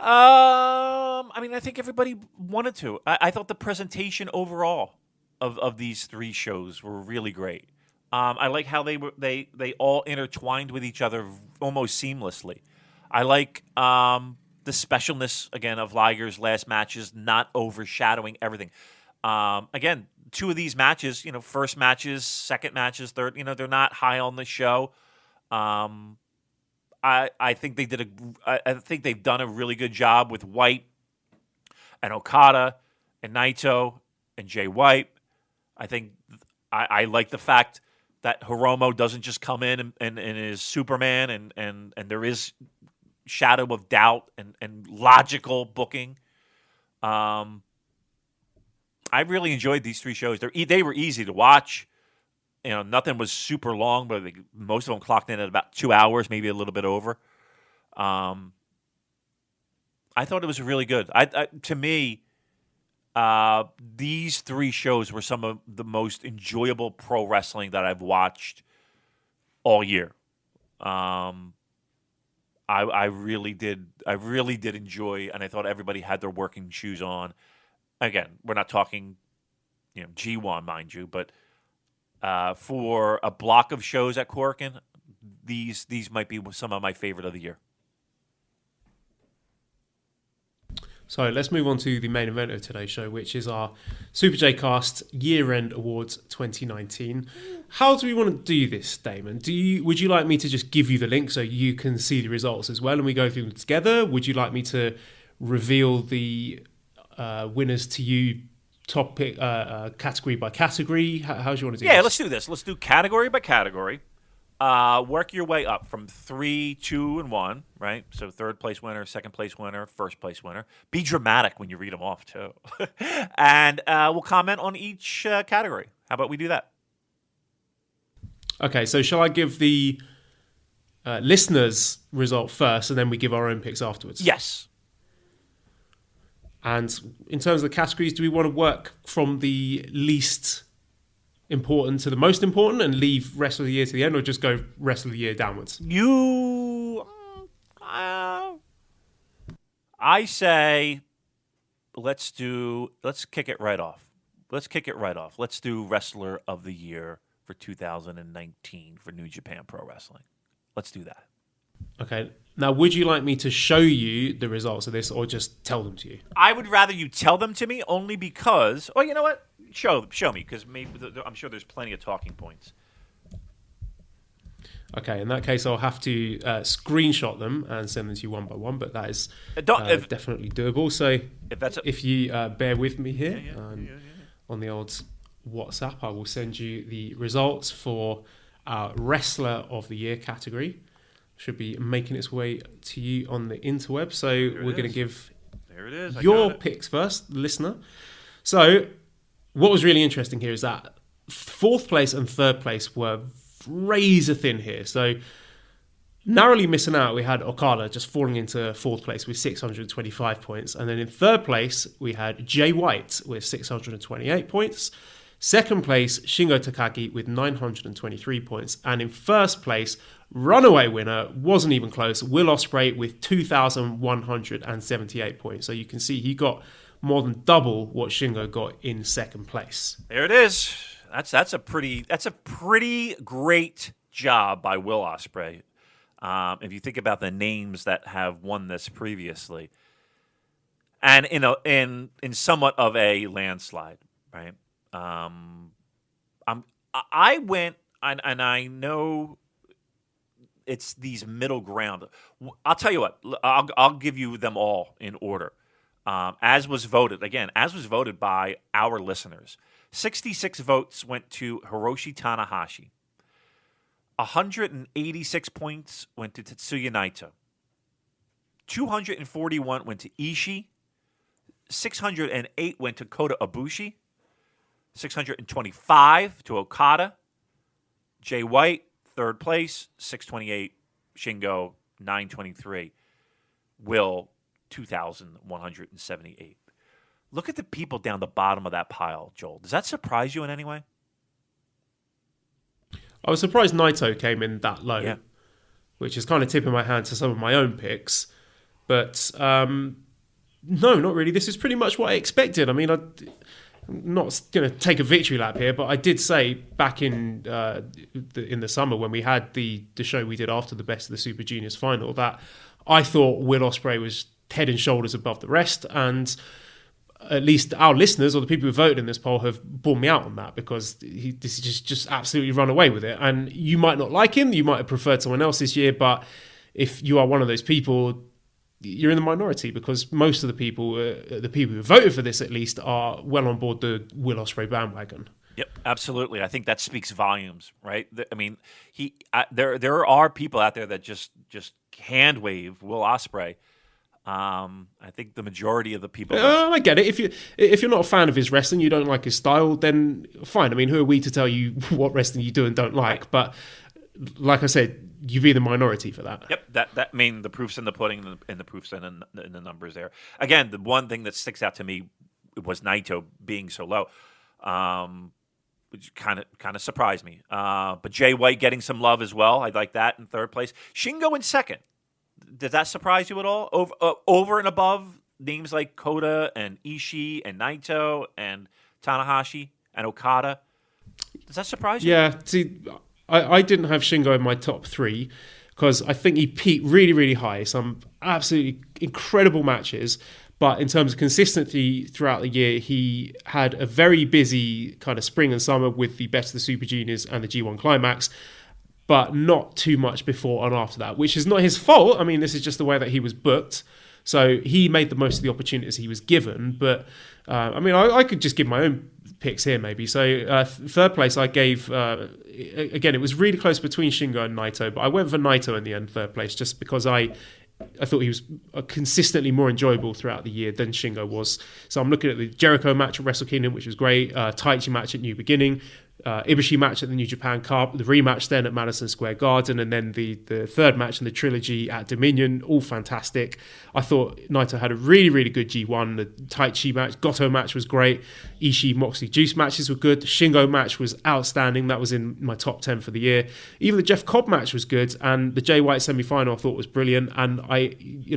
I mean, I think everybody wanted to. I thought the presentation overall of these 3 shows were really great. I like how they all intertwined with each other almost seamlessly. I like the specialness, again, of Liger's last matches not overshadowing everything. Again, 2 of these matches, first matches, second matches, third, they're not high on the show. I think I think they've done a really good job with White and Okada and Naito and Jay White. I think I like the fact that Hiromu doesn't just come in and is Superman and there is shadow of doubt and logical booking. I really enjoyed these 3 shows. They were easy to watch. Nothing was super long, but most of them clocked in at about 2 hours, maybe a little bit over. I thought it was really good. To me, these 3 shows were some of the most enjoyable pro wrestling that I've watched all year. I really did enjoy, and I thought everybody had their working shoes on. Again, we're not talking, G1, mind you, but for a block of shows at Korakuen, these might be some of my favorite of the year. So let's move on to the main event of today's show, which is our Super J Cast Year-End Awards 2019. How do we want to do this, Damon? Would you like me to just give you the link so you can see the results as well and we go through them together? Would you like me to reveal the winners to you, topic category by category? How do you want to do this? Yeah, let's do this. Let's do category by category. Work your way up from 3, 2, and 1, right? So 3rd place winner, 2nd place winner, 1st place winner. Be dramatic when you read them off, too. And we'll comment on each category. How about we do that? Okay, so shall I give the listeners' result first and then we give our own picks afterwards? Yes. And in terms of the categories, do we want to work from the least important to the most important and leave rest of the year to the end, or just go rest of the year downwards? I say let's kick it right off. Let's do Wrestler of the Year for 2019 for New Japan Pro Wrestling. Let's do that. Okay. Now, would you like me to show you the results of this or just tell them to you? I would rather you tell them to me, only because... Oh, you know what? Show me, because I'm sure there's plenty of talking points. Okay, in that case, I'll have to screenshot them and send them to you one by one, but that is definitely doable. So if you bear with me here on the old WhatsApp, I will send you the results for our Wrestler of the Year category. Should be making its way to you on the interweb. So we're going to give your picks first, listener. So what was really interesting here is that fourth place and third place were razor thin here. So narrowly missing out, we had Okada just falling into fourth place with 625 points. And then in third place, we had Jay White with 628 points. Second place, Shingo Takagi with 923 points. And in first place, runaway winner, wasn't even close, Will Ospreay with 2,178 points. So you can see he got more than double what Shingo got in second place. There it is. That's a pretty great job by Will Ospreay. If you think about the names that have won this previously, and in somewhat of a landslide, right? I went, and I know it's these middle ground. I'll tell you what. I'll give you them all in order, as was voted by our listeners. 66 votes went to Hiroshi Tanahashi. 186 points went to Tetsuya Naito. 241 went to Ishii. 608 went to Kota Ibushi. 625 to Okada. Jay White, third place. 628. Shingo, 923. Will, 2,178. Look at the people down the bottom of that pile, Joel. Does that surprise you in any way? I was surprised Naito came in that low, which is kind of tipping my hand to some of my own picks. But no, not really. This is pretty much what I expected. I mean, I'm not going to take a victory lap here, but I did say back in the summer when we had the show we did after the Best of the Super Juniors final that I thought Will Ospreay was head and shoulders above the rest, and at least our listeners or the people who voted in this poll have borne me out on that, because this is just absolutely run away with it. And you might not like him, you might have preferred someone else this year, but if you are one of those people, you're in the minority, because most of the people who voted for this at least are well on board the Will Ospreay bandwagon. Yep, absolutely. I think that speaks volumes, right? I mean, there are people out there that just hand wave Will Ospreay. I think the majority of the people. I get it. If you're not a fan of his wrestling, you don't like his style, then fine. I mean, who are we to tell you what wrestling you do and don't like? But like I said, you be the minority for that. Yep, that I mean, the proof's in the pudding, and the proof's in the numbers there. Again, the one thing that sticks out to me was Naito being so low, which kind of surprised me. But Jay White getting some love as well. I like that in third place. Shingo in second. Does that surprise you at all? Over and above names like Kota and Ishii and Naito and Tanahashi and Okada. Does that surprise you? Yeah, see, I didn't have Shingo in my top three because I think he peaked really, really high. Some absolutely incredible matches. But in terms of consistency throughout the year, he had a very busy kind of spring and summer with the Best of the Super Juniors and the G1 Climax, but not too much before and after that, which is not his fault. I mean, this is just the way that he was booked. So he made the most of the opportunities he was given. But, I mean, I could just give my own picks here maybe. So third place I gave, again, it was really close between Shingo and Naito, but I went for Naito in the end, third place, just because I thought he was consistently more enjoyable throughout the year than Shingo was. So I'm looking at the Jericho match at Wrestle Kingdom, which was great, Taichi match at New Beginning, Ibushi match at the New Japan Cup, the rematch then at Madison Square Garden, and then the third match in the trilogy at Dominion, all fantastic. I thought Naito had a really, really good G1. The Taichi match, Goto match was great. Ishii, Moxley, Juice matches were good. The Shingo match was outstanding. That was in my top 10 for the year. Even the Jeff Cobb match was good, and the Jay White semi-final I thought was brilliant. And I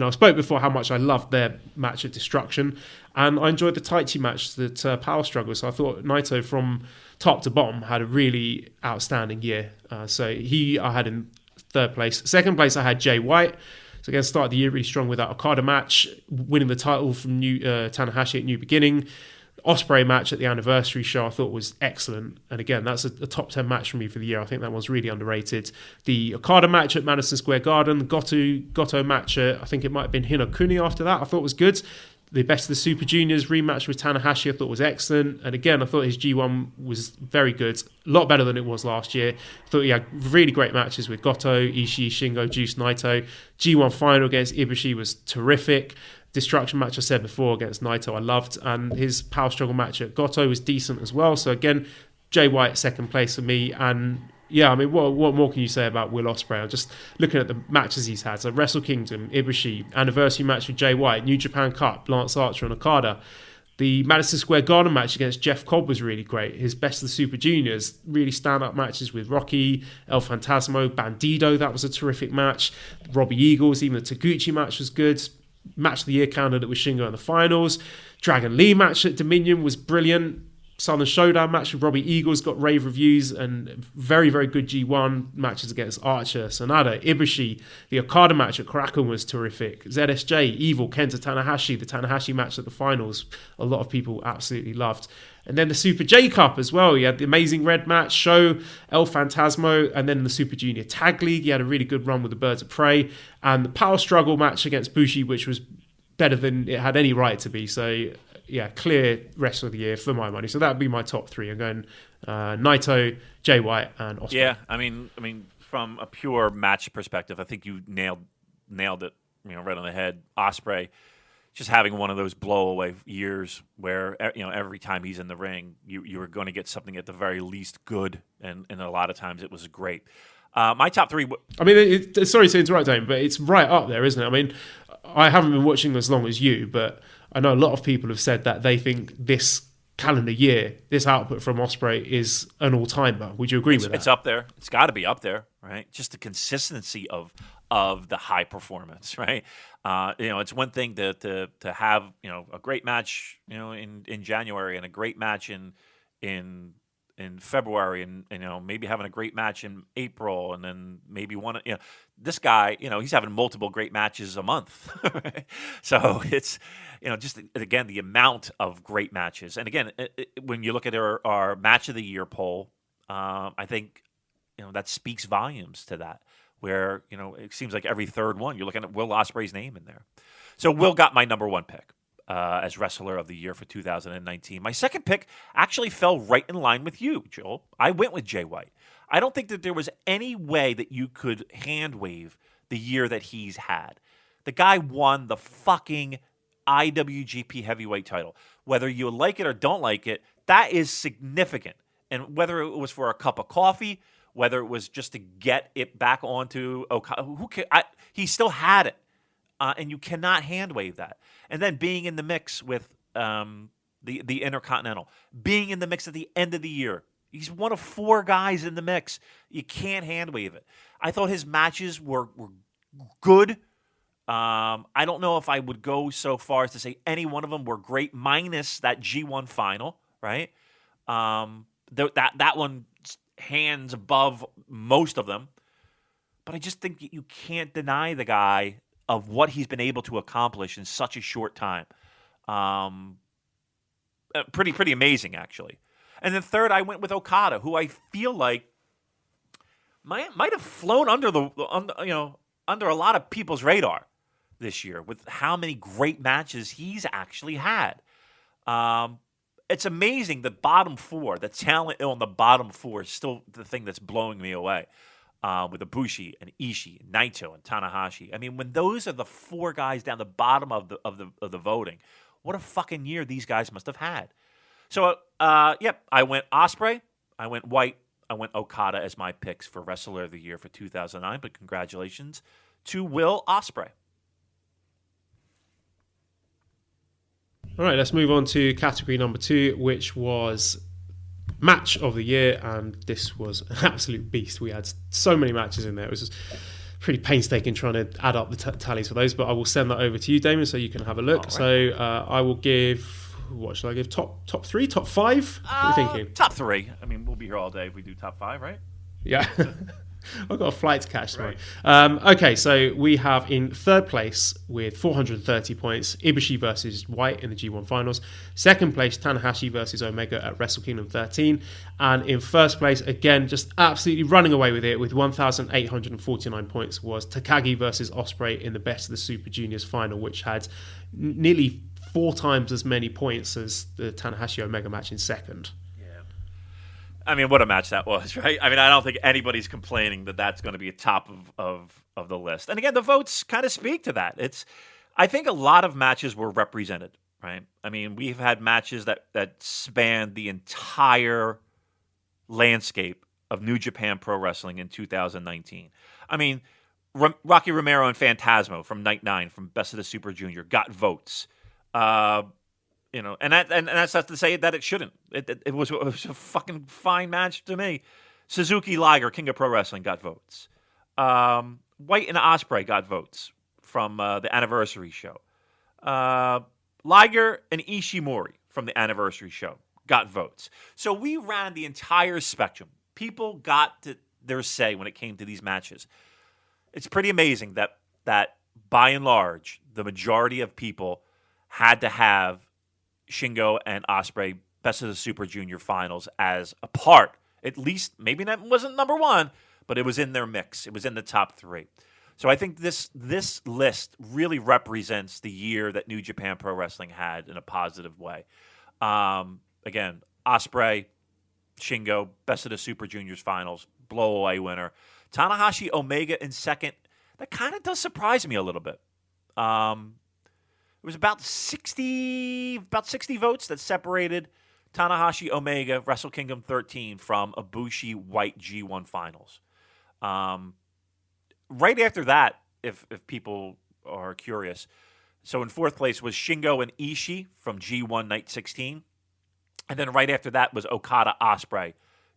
spoke before how much I loved their match at Destruction, and I enjoyed the Taichi match, that Power Struggle. So I thought Naito from top to bottom had a really outstanding year. So I had in third place. Second place I had Jay White. So again, started the year really strong with that Okada match, winning the title from Tanahashi at New Beginning. Ospreay match at the anniversary show I thought was excellent. And again, that's a top 10 match for me for the year. I think that one's really underrated. The Okada match at Madison Square Garden, the Goto match at, I think it might have been Hinokuni after that, I thought was good. The Best of the Super Juniors rematch with Tanahashi I thought was excellent. And again, I thought his G1 was very good. A lot better than it was last year. I thought he had really great matches with Goto, Ishii, Shingo, Juice, Naito. G1 final against Ibushi was terrific. Destruction match I said before against Naito I loved. And his Power Struggle match at Goto was decent as well. So again, Jay White second place for me, and yeah, I mean, what more can you say about Will Ospreay? I'm just looking at the matches he's had. So Wrestle Kingdom, Ibushi, anniversary match with Jay White, New Japan Cup, Lance Archer and Okada. The Madison Square Garden match against Jeff Cobb was really great. His Best of the Super Juniors, really stand-up matches with Rocky, El Phantasmo, Bandido, that was a terrific match. Robbie Eagles, even the Taguchi match was good. Match of the Year candidate with Shingo in the finals. Dragon Lee match at Dominion was brilliant. Southern Showdown match with Robbie Eagles got rave reviews, and very, very good G1 matches against Archer, Sanada, Ibushi. The Okada match at Kraken was terrific. ZSJ, Evil, Kenta Tanahashi, the Tanahashi match at the finals, a lot of people absolutely loved. And then the Super J Cup as well. You had the Amazing Red match, Show, El Phantasmo, and then the Super Junior Tag League. You had a really good run with the Birds of Prey. And the Power Struggle match against Bushi, which was better than it had any right to be. So yeah, clear Wrestler of the Year for my money. So that would be my top three. I'm going Naito, Jay White, and Ospreay. Yeah, I mean, from a pure match perspective, I think you nailed it. Right on the head. Ospreay, just having one of those blowaway years where every time he's in the ring, you were going to get something at the very least good, and a lot of times it was great. My top three. I mean, sorry to interrupt, Dane, but it's right up there, isn't it? I mean, I haven't been watching as long as you, but I know a lot of people have said that they think this calendar year, this output from Ospreay is an all-timer. Would you agree with that? It's up there. It's got to be up there, right? Just the consistency of the high performance, right? It's one thing to have a great match in January and a great match in February, and maybe having a great match in April, and then maybe one. This guy, he's having multiple great matches a month. So it's just again the amount of great matches, and again when you look at our match of the year poll, I think that speaks volumes to that. Where it seems like every third one you're looking at Will Ospreay's name in there. So Will got my number one pick as Wrestler of the Year for 2019. My second pick actually fell right in line with you, Joel. I went with Jay White. I don't think that there was any way that you could hand wave the year that he's had. The guy won the fucking IWGP Heavyweight title. Whether you like it or don't like it, that is significant. And whether it was for a cup of coffee, whether it was just to get it back onto Okada, he still had it. And you cannot hand wave that. And then being in the mix with the Intercontinental, being in the mix at the end of the year. He's one of four guys in the mix. You can't hand wave it. I thought his matches were good. I don't know if I would go so far as to say any one of them were great, minus that G1 final, right? That one hands above most of them. But I just think you can't deny the guy of what he's been able to accomplish in such a short time. Pretty amazing, actually. And then third, I went with Okada, who I feel like might have flown under a lot of people's radar this year with how many great matches he's actually had. It's amazing the bottom four, the talent on the bottom four is still the thing that's blowing me away. With Ibushi and Ishii, and Naito and Tanahashi. I mean, when those are the four guys down the bottom of the voting, what a fucking year these guys must have had. So, I went Ospreay, I went White, I went Okada as my picks for Wrestler of the Year for 2009. But congratulations to Will Ospreay. All right, let's move on to category number 2, which was Match of the Year, and this was an absolute beast. We had so many matches in there. It was just pretty painstaking trying to add up the tallies for those, but I will send that over to you, Damon, so you can have a look. Right. So I will give, what should I give? Top 3, top 5? What are you thinking? Top 3. I mean, we'll be here all day if we do top 5, right? Yeah. I've got a flight to catch tomorrow. Right. Okay, so we have in third place with 430 points, Ibushi versus White in the G1 finals. Second place, Tanahashi versus Omega at Wrestle Kingdom 13. And in first place, again, just absolutely running away with it with 1,849 points, was Takagi versus Ospreay in the Best of the Super Juniors final, which had nearly 4 times as many points as the Tanahashi Omega match in second. I mean, what a match that was, right? I mean, I don't think anybody's complaining that that's going to be a top of the list. And again, the votes kind of speak to that. I think a lot of matches were represented, right? I mean, we've had matches that spanned the entire landscape of New Japan Pro Wrestling in 2019. I mean, Rocky Romero and Phantasmo from Night 9 from Best of the Super Junior got votes. And that's not to say that it shouldn't. It was a fucking fine match to me. Suzuki Liger, King of Pro Wrestling, got votes. White and Ospreay got votes from the anniversary show. Liger and Ishimori from the anniversary show got votes. So we ran the entire spectrum. People got their say when it came to these matches. It's pretty amazing that by and large, the majority of people had to have Shingo and Ospreay Best of the Super Junior finals as a part. At least, maybe that wasn't number one, but it was in their mix. It was in the top 3. So I think this list really represents the year that New Japan Pro Wrestling had in a positive way. Again, Ospreay, Shingo, Best of the Super Juniors finals, blow-away winner. Tanahashi Omega in second. That kind of does surprise me a little bit. It was about 60 votes that separated Tanahashi Omega, Wrestle Kingdom 13 from Ibushi White G1 finals. Right after that, if people are curious, so in fourth place was Shingo and Ishii from G1 Night 16. And then right after that was Okada Ospreay,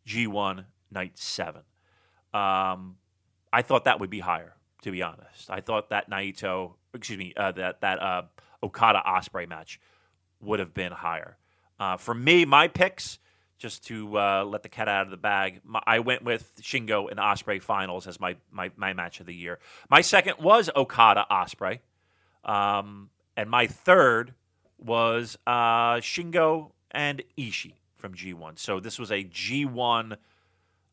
G1 Night 7. I thought that would be higher, to be honest. I thought that that Okada Ospreay match would have been higher. For me, my picks, just to let the cat out of the bag, I went with Shingo and Ospreay finals as my match of the year. My second was Okada Ospreay. And my third was Shingo and Ishii from G1. So this was a G1,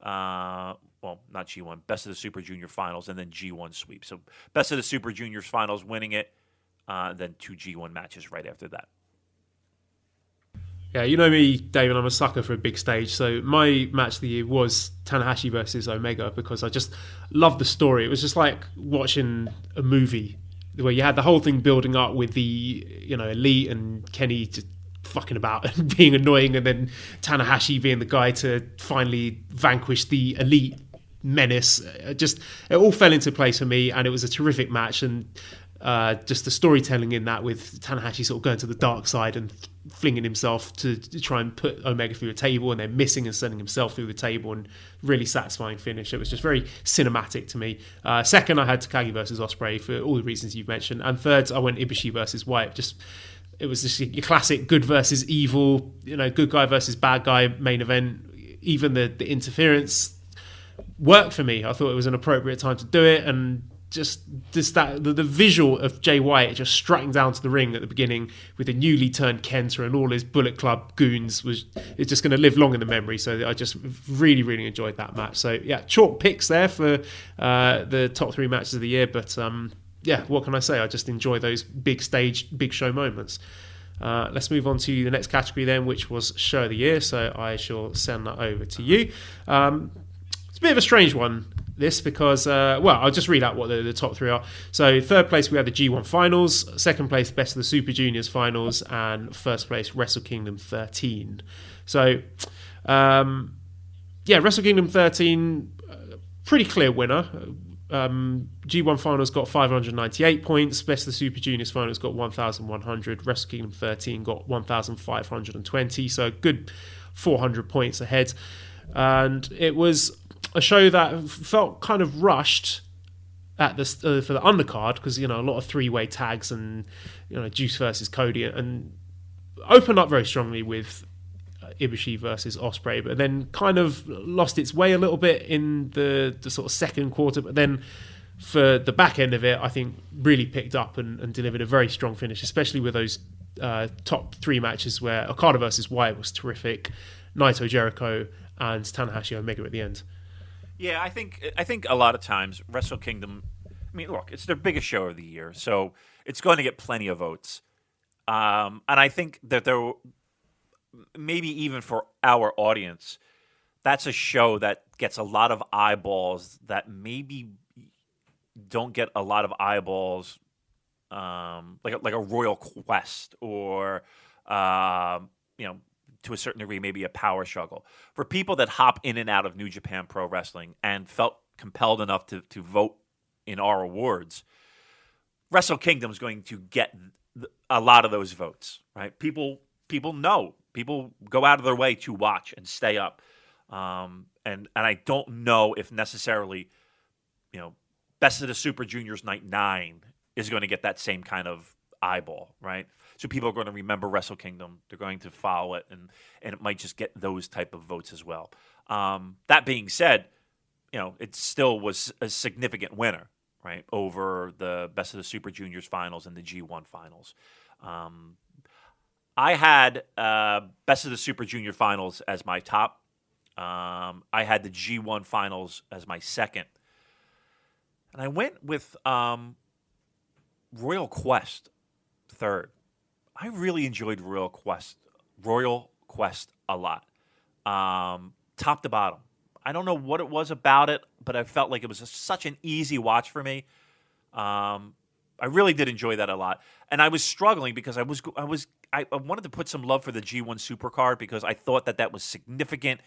not G1, Best of the Super Junior finals, and then G1 sweep. So Best of the Super Juniors finals, winning it, then 2 G1 matches right after that. Yeah, you know me, David, I'm a sucker for a big stage. So my match of the year was Tanahashi versus Omega because I just loved the story. It was just like watching a movie where you had the whole thing building up with the, Elite and Kenny just fucking about and being annoying, and then Tanahashi being the guy to finally vanquish the Elite menace. It all fell into place for me, and it was a terrific match. And just the storytelling in that, with Tanahashi sort of going to the dark side and flinging himself to try and put Omega through a table, and then missing and sending himself through the table, and really satisfying finish. It was just very cinematic to me. Second, I had Takagi versus Ospreay for all the reasons you've mentioned, and third, I went Ibushi versus White. It was just your classic good versus evil, good guy versus bad guy main event. Even the interference worked for me. I thought it was an appropriate time to do it, and the visual of Jay White just strutting down to the ring at the beginning with the newly turned Kenta and all his Bullet Club goons it's just going to live long in the memory. So I just really, really enjoyed that match. So yeah, chalk picks there for the top 3 matches of the year. But what can I say? I just enjoy those big stage, big show moments. Let's move on to the next category then, which was show of the year. So I shall send that over to you. It's a bit of a strange one, this, because, I'll just read out what the top 3 are. So third place, we had the G1 finals. Second place, Best of the Super Juniors finals. And first place, Wrestle Kingdom 13. So, Wrestle Kingdom 13, pretty clear winner. G1 finals got 598 points. Best of the Super Juniors finals got 1,100. Wrestle Kingdom 13 got 1,520. So good 400 points ahead. And it was a show that felt kind of rushed at the for the undercard, because a lot of 3-way tags and Juice versus Cody, and opened up very strongly with Ibushi versus Ospreay, but then kind of lost its way a little bit in the sort of second quarter. But then for the back end of it, I think really picked up and delivered a very strong finish, especially with those top 3 matches where Okada versus White was terrific, Naito Jericho, and Tanahashi Omega at the end. Yeah, I think a lot of times Wrestle Kingdom, look, it's their biggest show of the year, so it's going to get plenty of votes. And I think that there, maybe even for our audience, that's a show that gets a lot of eyeballs that maybe don't get a lot of eyeballs, like a Royal Quest or to a certain degree, maybe a power struggle. For people that hop in and out of New Japan Pro Wrestling and felt compelled enough to vote in our awards, Wrestle Kingdom is going to get a lot of those votes, right? People know. People go out of their way to watch and stay up. And I don't know if necessarily, Best of the Super Juniors Night 9 is going to get that same kind of eyeball, right? So people are going to remember Wrestle Kingdom. They're going to follow it, and it might just get those type of votes as well. That being said, it still was a significant winner, right, over the Best of the Super Juniors finals and the G1 finals. I had Best of the Super Junior finals as my top. I had the G1 finals as my second. And I went with Royal Quest third. I really enjoyed Royal Quest a lot, top to bottom. I don't know what it was about it, but I felt like it was such an easy watch for me. I really did enjoy that a lot, and I was struggling because I wanted to put some love for the G1 Supercard because I thought that was significant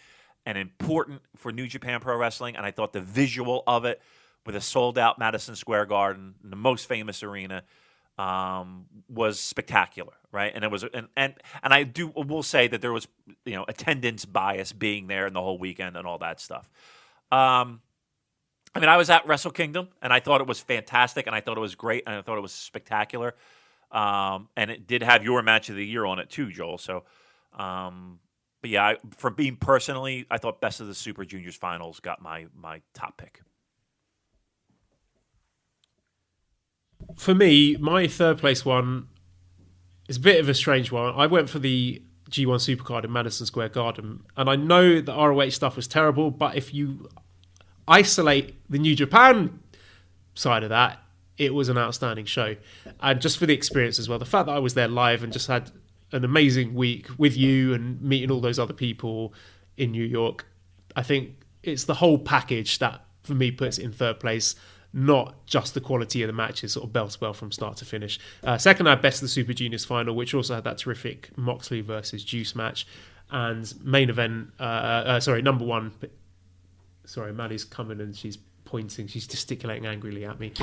and important for New Japan Pro Wrestling, and I thought the visual of it with a sold-out Madison Square Garden, the most famous arena, was spectacular, right? And it was, and I will say that there was, attendance bias being there in the whole weekend and all that stuff. I was at Wrestle Kingdom, and I thought it was fantastic, and I thought it was great, and I thought it was spectacular. And it did have your match of the year on it too, Joel. So, but yeah, for being personally, I thought Best of the Super Juniors finals got my top pick. For me, my third place one is a bit of a strange one. I went for the G1 Supercard in Madison Square Garden, and I know the ROH stuff was terrible, but if you isolate the New Japan side of that, it was an outstanding show. And just for the experience as well, the fact that I was there live and just had an amazing week with you and meeting all those other people in New York, I think it's the whole package that, for me, puts it in third place, not just the quality of the matches, sort of bell to bell from start to finish. Second, I had Best of the Super Juniors final, which also had that terrific Moxley versus Juice match. And main event, number one. Sorry, Maddie's coming and she's pointing, she's gesticulating angrily at me.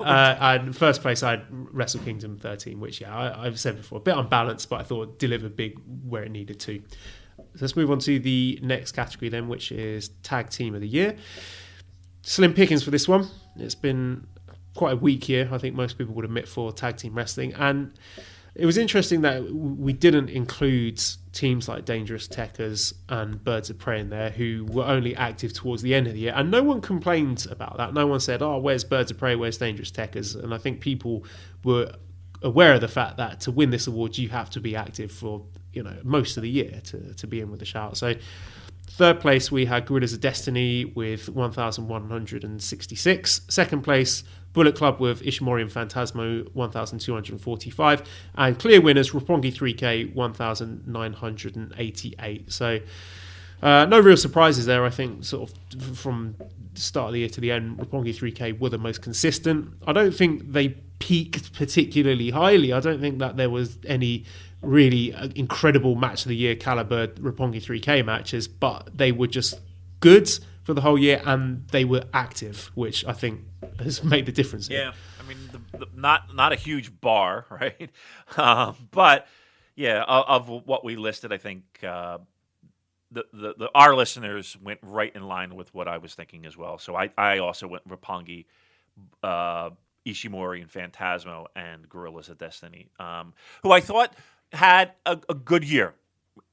And first place, I had Wrestle Kingdom 13, which, I've said before, a bit unbalanced, but I thought delivered big where it needed to. So let's move on to the next category then, which is Tag Team of the Year. Slim pickings for this one. It's been quite a weak year, I think most people would admit, for tag team wrestling. And it was interesting that we didn't include teams like Dangerous Tekkers and Birds of Prey in there, who were only active towards the end of the year. And no one complained about that. No one said, where's Birds of Prey, where's Dangerous Tekkers? And I think people were aware of the fact that to win this award, you have to be active for most of the year to be in with a shout. So third place, we had Gorillas of Destiny with 1,166. Second place, Bullet Club with Ishimori and Phantasmo, 1,245. And clear winners, Roppongi 3K, 1,988. So no real surprises there, I think, sort of from the start of the year to the end. Roppongi 3K were the most consistent. I don't think they peaked particularly highly. I don't think that there was any really incredible match of the year caliber Roppongi 3K matches, but they were just good for the whole year and they were active, which I think has made the difference here. Yeah, I mean, not a huge bar, right? But yeah, of what we listed, I think our listeners went right in line with what I was thinking as well. So I also went Roppongi, Ishimori and Phantasmo, and Gorillas of Destiny, who I thought had a good year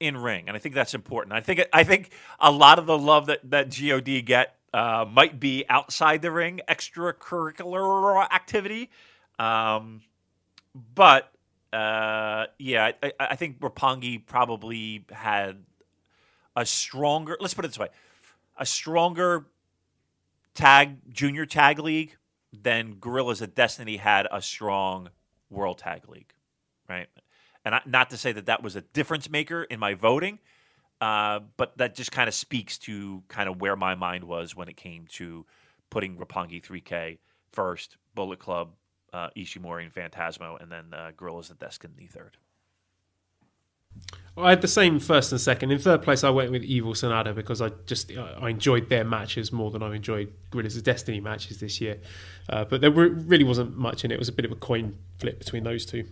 in ring, and I think that's important. I think a lot of the love that GOD get might be outside the ring, extracurricular activity. But I think Roppongi probably had a stronger. Let's put it this way: a stronger junior tag league than Gorillas of Destiny had a strong World Tag League, right? And not to say that was a difference maker in my voting, but that just kind of speaks to kind of where my mind was when it came to putting Roppongi 3K first, Bullet Club, Ishimori and Phantasmo, and then Gorillas of Destiny third. I had the same first and second. In third place, I went with Evil Sonata because I enjoyed their matches more than I enjoyed Guerrillas of Destiny matches this year. But there really wasn't much in it. It was a bit of a coin flip between those two.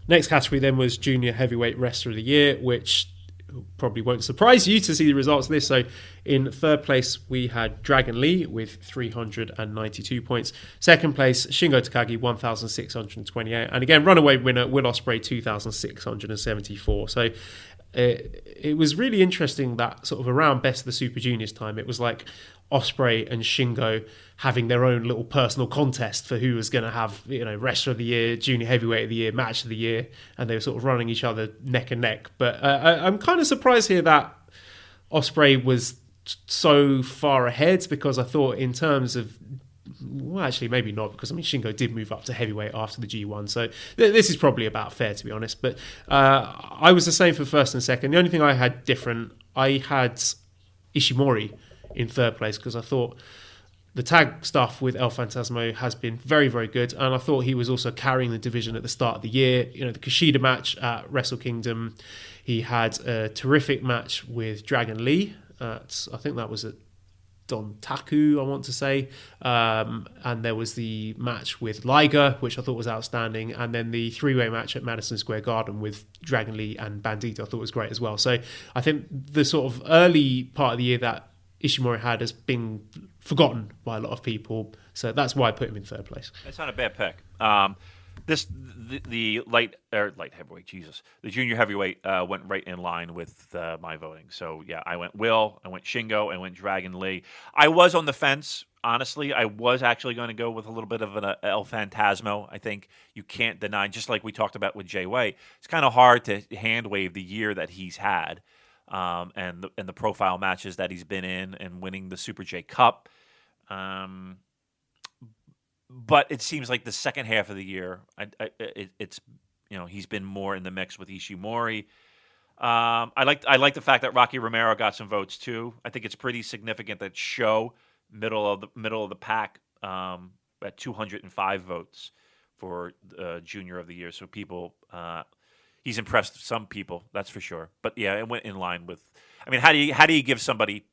Next category then was Junior Heavyweight Wrestler of the Year, which probably won't surprise you to see the results of this. So in third place, we had Dragon Lee with 392 points. Second place, Shingo Takagi, 1,628. And again, runaway winner, Will Ospreay, 2,674. So it was really interesting that sort of around Best of the Super Juniors time, it was like Ospreay and Shingo having their own little personal contest for who was going to have, Wrestler of the Year, Junior Heavyweight of the Year, Match of the Year, and they were sort of running each other neck and neck. But I'm kind of surprised here that Ospreay was so far ahead, because I thought in terms of, well, actually maybe not, because Shingo did move up to heavyweight after the G1, so this is probably about fair, to be honest. But I was the same for first and second. The only thing I had different, I had Ishimori in third place, because I thought the tag stuff with El Phantasmo has been very, very good, and I thought he was also carrying the division at the start of the year. The Kushida match at Wrestle Kingdom, he had a terrific match with Dragon Lee. I think that was at Don Taku, I want to say, and there was the match with Liger, which I thought was outstanding, and then the three-way match at Madison Square Garden with Dragon Lee and Bandito I thought was great as well. So I think the sort of early part of the year that Ishimori had has been forgotten by a lot of people, so that's why I put him in third place. That's not a bad pick. The light heavyweight, Jesus, the junior heavyweight went right in line with my voting. So yeah, I went Will, I went Shingo, I went Dragon Lee. I was on the fence, honestly. I was actually going to go with a little bit of an El Phantasmo. I think you can't deny, just like we talked about with Jay White, it's kind of hard to hand wave the year that he's had. And the profile matches that he's been in, and winning the Super J Cup. But it seems like the second half of the year, it's he's been more in the mix with Ishimori. I like the fact that Rocky Romero got some votes too. I think it's pretty significant that Show middle of the pack at 205 votes for Junior of the Year. So people. He's impressed some people, that's for sure. But yeah, it went in line with. I mean, how do you give somebody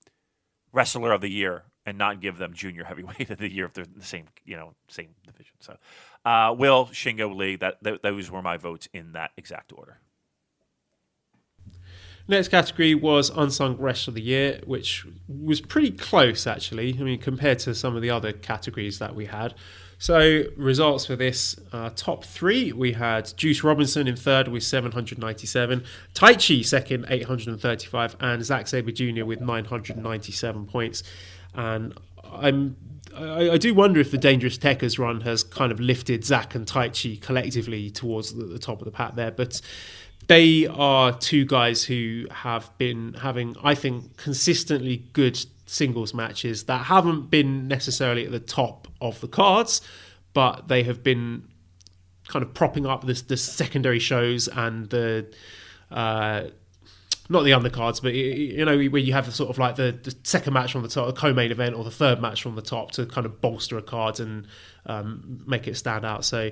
Wrestler of the Year and not give them Junior Heavyweight of the Year if they're in the same division? So, Will, Shingo, Lee, those were my votes in that exact order. Next category was Unsung Wrestler of the Year, which was pretty close actually. Compared to some of the other categories that we had. So results for this, top three, we had Juice Robinson in third with 797, Taichi second, 835, and Zack Sabre Jr. with 997 points. And I do wonder if the Dangerous Tekkers run has kind of lifted Zack and Taichi collectively towards the top of the pack there, but they are two guys who have been having, I think, consistently good singles matches that haven't been necessarily at the top of the cards, but they have been kind of propping up the secondary shows and the not the undercards, but where you have sort of like the second match from the top, the co-main event, or the third match from the top to kind of bolster a card and make it stand out. So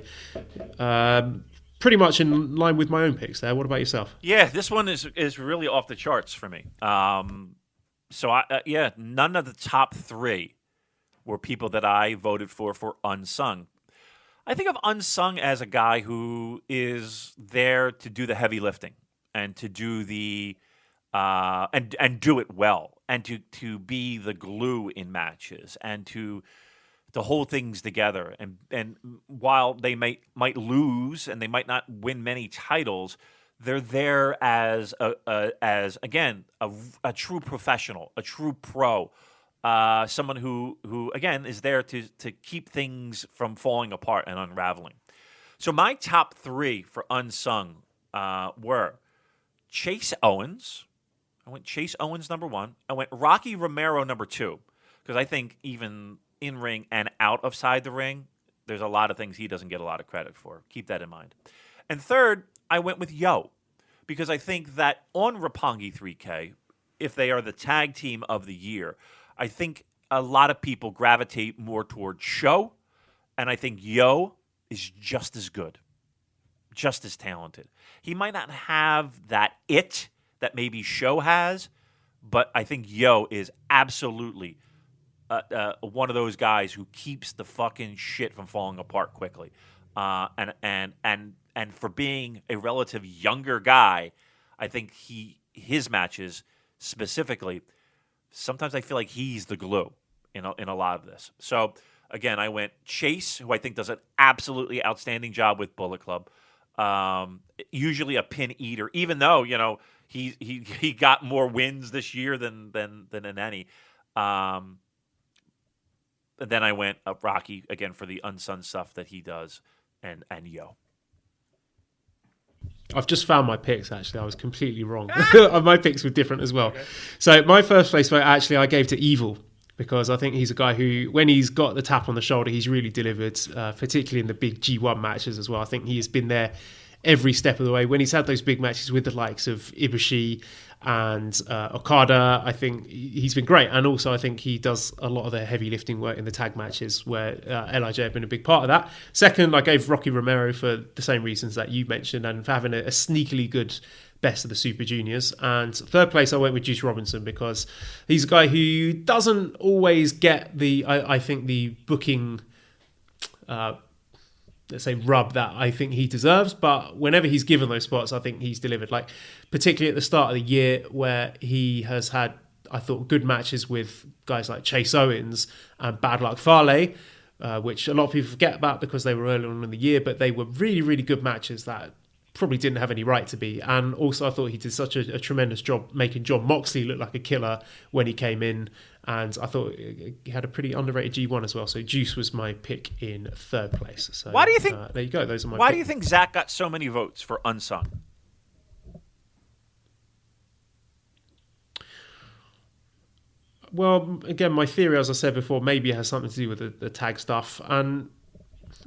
pretty much in line with my own picks there. What about yourself? Yeah, this one is really off the charts for me. So none of the top three were people that I voted for Unsung. I think of Unsung as a guy who is there to do the heavy lifting and to do the and do it well, and to be the glue in matches and to hold things together. And while they might lose and they might not win many titles, they're there as again a true professional, a true pro, someone who again is there to keep things from falling apart and unraveling. So my top three for Unsung were Chase Owens. I went Chase Owens number one. I went Rocky Romero number two, because I think even in ring and outside the ring, there's a lot of things he doesn't get a lot of credit for. Keep that in mind. And third, I went with Yo, because I think that on Roppongi 3K, if they are the tag team of the year, I think a lot of people gravitate more toward Show, and I think Yo is just as good. just as talented. He might not have that it that maybe Show has, but I think Yo is absolutely one of those guys who keeps the fucking shit from falling apart quickly. And for being a relative younger guy, I think his matches specifically, sometimes I feel like he's the glue in a lot of this. So again, I went Chase, who I think does an absolutely outstanding job with Bullet Club. Usually a pin eater, even though he got more wins this year than in any. Then I went up Rocky again for the unsung stuff that he does, and Yo. I've just found my picks, actually. I was completely wrong. My picks were different as well. Okay. So my first place vote, actually, I gave to Evil, because I think he's a guy who, when he's got the tap on the shoulder, he's really delivered, particularly in the big G1 matches as well. I think he has been there every step of the way. When he's had those big matches with the likes of Ibushi and Okada, I think he's been great. And also I think he does a lot of the heavy lifting work in the tag matches, where LIJ have been a big part of that. Second, I gave Rocky Romero for the same reasons that you mentioned, and for having a sneakily good best of the Super Juniors. And third place, I went with Juice Robinson, because he's a guy who doesn't always get I think the booking let's say rub that I think he deserves, but whenever he's given those spots, I think he's delivered. Like particularly at the start of the year, where he has had, I thought, good matches with guys like Chase Owens and Bad Luck Fale, which a lot of people forget about because they were early on in the year, but they were really, really good matches that probably didn't have any right to be. And also I thought he did such a tremendous job making Jon Moxley look like a killer when he came in, and I thought he had a pretty underrated G1 as well. So Juice was my pick in third place. So why do you think there you go, those are my why picks. do you think Zach got so many votes for unsung? Well, again, my theory, as I said before, maybe it has something to do with the tag stuff. And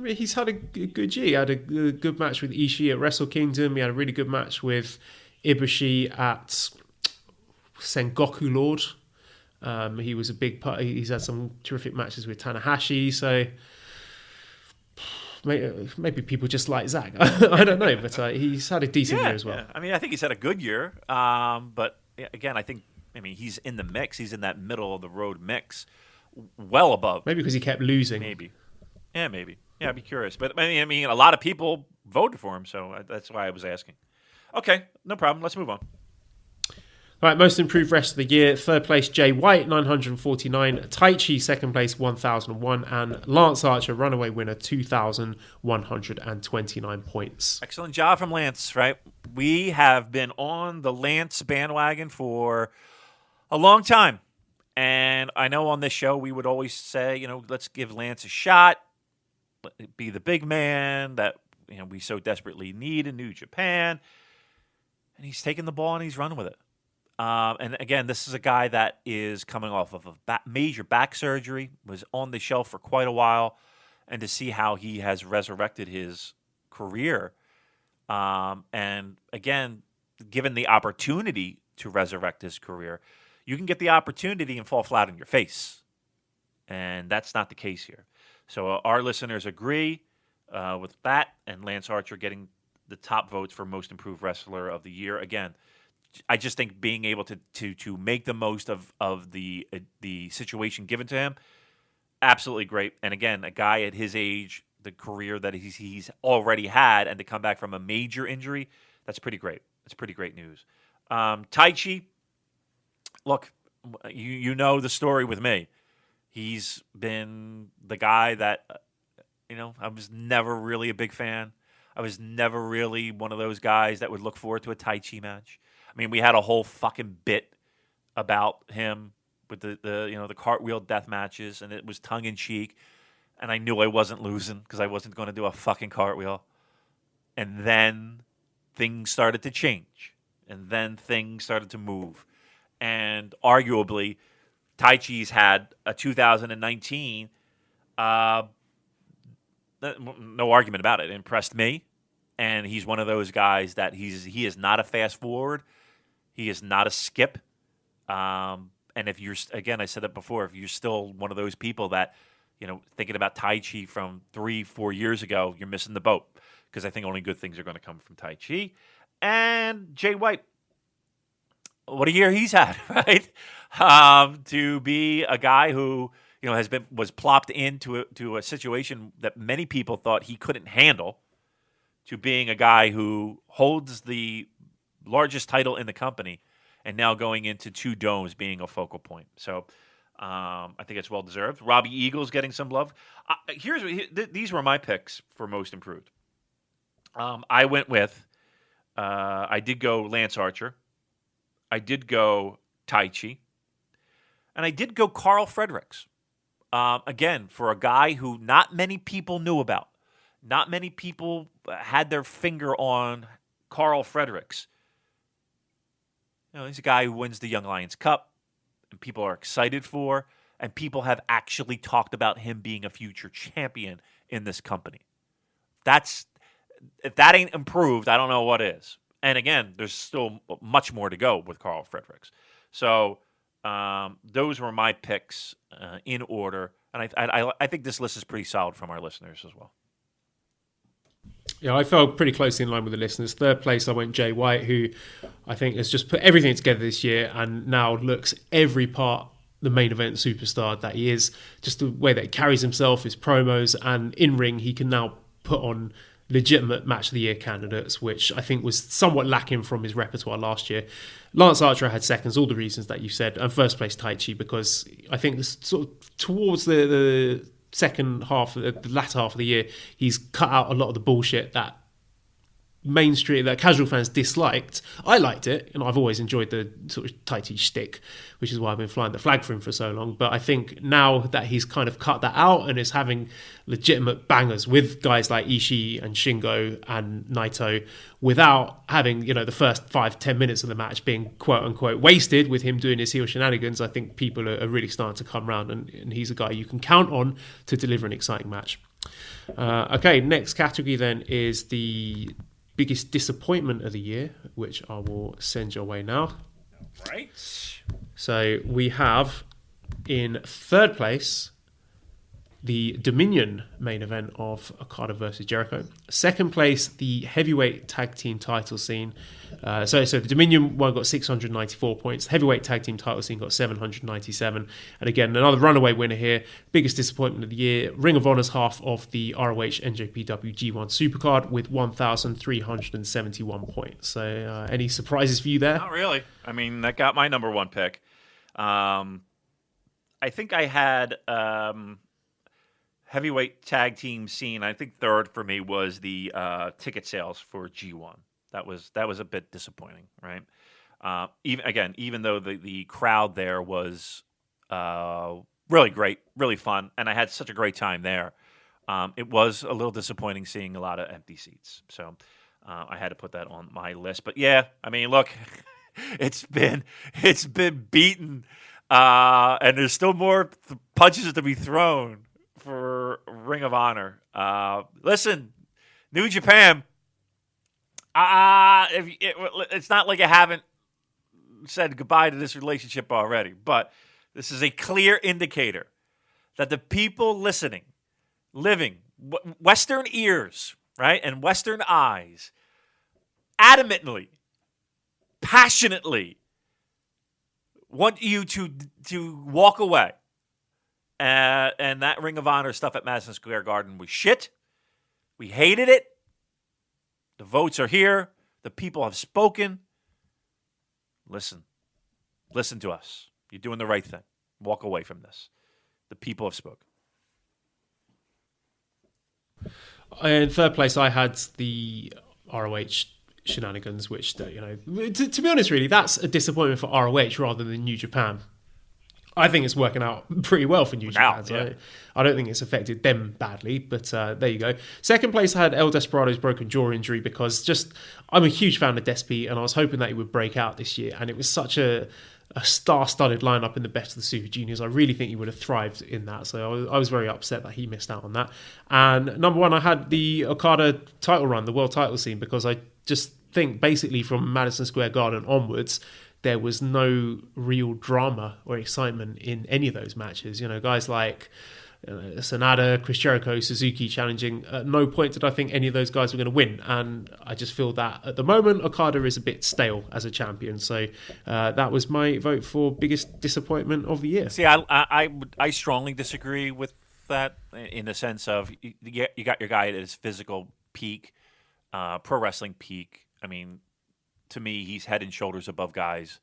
he's had a good year. He had a good match with Ishii at Wrestle Kingdom. He had a really good match with Ibushi at Sengoku Lord. He was a big part. He's had some terrific matches with Tanahashi. So maybe people just like Zach. I don't know, but he's had a decent year as well. Yeah. I mean, I think he's had a good year. But again, I mean, he's in the mix. He's in that middle of the road mix, well above. Maybe because he kept losing. Maybe. Yeah, maybe. Yeah, I'd be curious. But I mean, a lot of people voted for him, so that's why I was asking. Okay, no problem. Let's move on. All right, most improved rest of the year. Third place, Jay White, 949. Taichi, second place, 1001. And Lance Archer, runaway winner, 2,129 points. Excellent job from Lance, right? We have been on the Lance bandwagon for a long time. And I know on this show we would always say, let's give Lance a shot. Be the big man that we so desperately need in New Japan. And he's taking the ball and he's running with it. And again, this is a guy that is coming off of a major back surgery, was on the shelf for quite a while, and to see how he has resurrected his career. And again, given the opportunity to resurrect his career, you can get the opportunity and fall flat on your face. And that's not the case here. So our listeners agree with that, and Lance Archer getting the top votes for most improved wrestler of the year. Again, I just think being able to make the most of the situation given to him, absolutely great. And again, a guy at his age, the career that he's already had, and to come back from a major injury, that's pretty great. That's pretty great news. Taichi, look, you know the story with me. He's been the guy that, I was never really a big fan. I was never really one of those guys that would look forward to a Taichi match. I mean, we had a whole fucking bit about him with the cartwheel death matches, and it was tongue in cheek, and I knew I wasn't losing because I wasn't going to do a fucking cartwheel. And then things started to change, and then things started to move, and arguably, Taichi's had a 2019. No argument about it. It impressed me, and he's one of those guys that he is not a fast forward. He is not a skip. And if you're, again, I said that before, if you're still one of those people that, thinking about Taichi from 3-4 years ago, you're missing the boat because I think only good things are going to come from Taichi. And Jay White, what a year he's had, right? To be a guy who was plopped into a situation that many people thought he couldn't handle, to being a guy who holds the largest title in the company, and now going into 2 domes being a focal point. So I think it's well deserved. Robbie Eagles getting some love. These were my picks for most improved. I went with I did go Lance Archer. I did go Taichi. And I did go Carl Fredericks. Again, for a guy who not many people knew about. Not many people had their finger on Carl Fredericks. He's a guy who wins the Young Lions Cup, and people are excited for, and people have actually talked about him being a future champion in this company. If that ain't improved, I don't know what is. And again, there's still much more to go with Carl Fredericks. So those were my picks in order, and I think this list is pretty solid from our listeners as well. Yeah, I felt pretty closely in line with the listeners. Third place, I went Jay White, who I think has just put everything together this year and now looks every part the main event superstar that he is. Just the way that he carries himself, his promos, and in ring, he can now put on legitimate match of the year candidates, which I think was somewhat lacking from his repertoire last year. Lance Archer had seconds, all the reasons that you said, and first place Taichi, because I think sort of towards the second half, the latter half of the year, he's cut out a lot of the bullshit that mainstream, that casual fans disliked. I liked it, and I've always enjoyed the sort of Taichi shtick, which is why I've been flying the flag for him for so long. But I think now that he's kind of cut that out and is having legitimate bangers with guys like Ishii and Shingo and Naito, without having the first 5-10 minutes of the match being quote unquote wasted with him doing his heel shenanigans, I think people are really starting to come around, and he's a guy you can count on to deliver an exciting match. Okay, next category then is the biggest disappointment of the year, which I will send your way now. Right. So we have in third place the Dominion main event of Okada versus Jericho. Second place, the heavyweight tag team title scene. So the Dominion one got 694 points. The heavyweight tag team title scene got 797. And again, another runaway winner here. Biggest disappointment of the year. Ring of Honor's half of the ROH NJPW G1 Supercard with 1,371 points. So any surprises for you there? Not really. I mean, that got my number one pick. I think I had heavyweight tag team scene. I think third for me was the ticket sales for G1. That was a bit disappointing, right? Even though the crowd there was really great, really fun, and I had such a great time there, it was a little disappointing seeing a lot of empty seats. So I had to put that on my list. But yeah, I mean, look, it's been beaten, and there's still more punches to be thrown for Ring of Honor. Listen, New Japan. It's not like I haven't said goodbye to this relationship already, but this is a clear indicator that the people listening, living, Western ears, right, and Western eyes, adamantly, passionately want you to walk away. And that Ring of Honor stuff at Madison Square Garden was shit. We hated it. The votes are here. The people have spoken. Listen to us. You're doing the right thing. Walk away from this. The people have spoken. In third place, I had the ROH shenanigans, which, to be honest, really, that's a disappointment for ROH rather than New Japan. I think it's working out pretty well for New Japan. So yeah. I don't think it's affected them badly, but there you go. Second place, I had El Desperado's broken jaw injury because I'm a huge fan of Despy, and I was hoping that he would break out this year. And it was such a star-studded lineup in the Best of the Super Juniors. I really think he would have thrived in that. So I was very upset that he missed out on that. And number one, I had the Okada title run, the world title scene, because I just think basically from Madison Square Garden onwards, there was no real drama or excitement in any of those matches. Guys like Sanada, Chris Jericho, Suzuki challenging. At no point did I think any of those guys were going to win, and I just feel that at the moment Okada is a bit stale as a champion. So that was my vote for biggest disappointment of the year. See, I strongly disagree with that in the sense of you got your guy at his physical peak, pro wrestling peak. I mean, to me, he's head and shoulders above guys,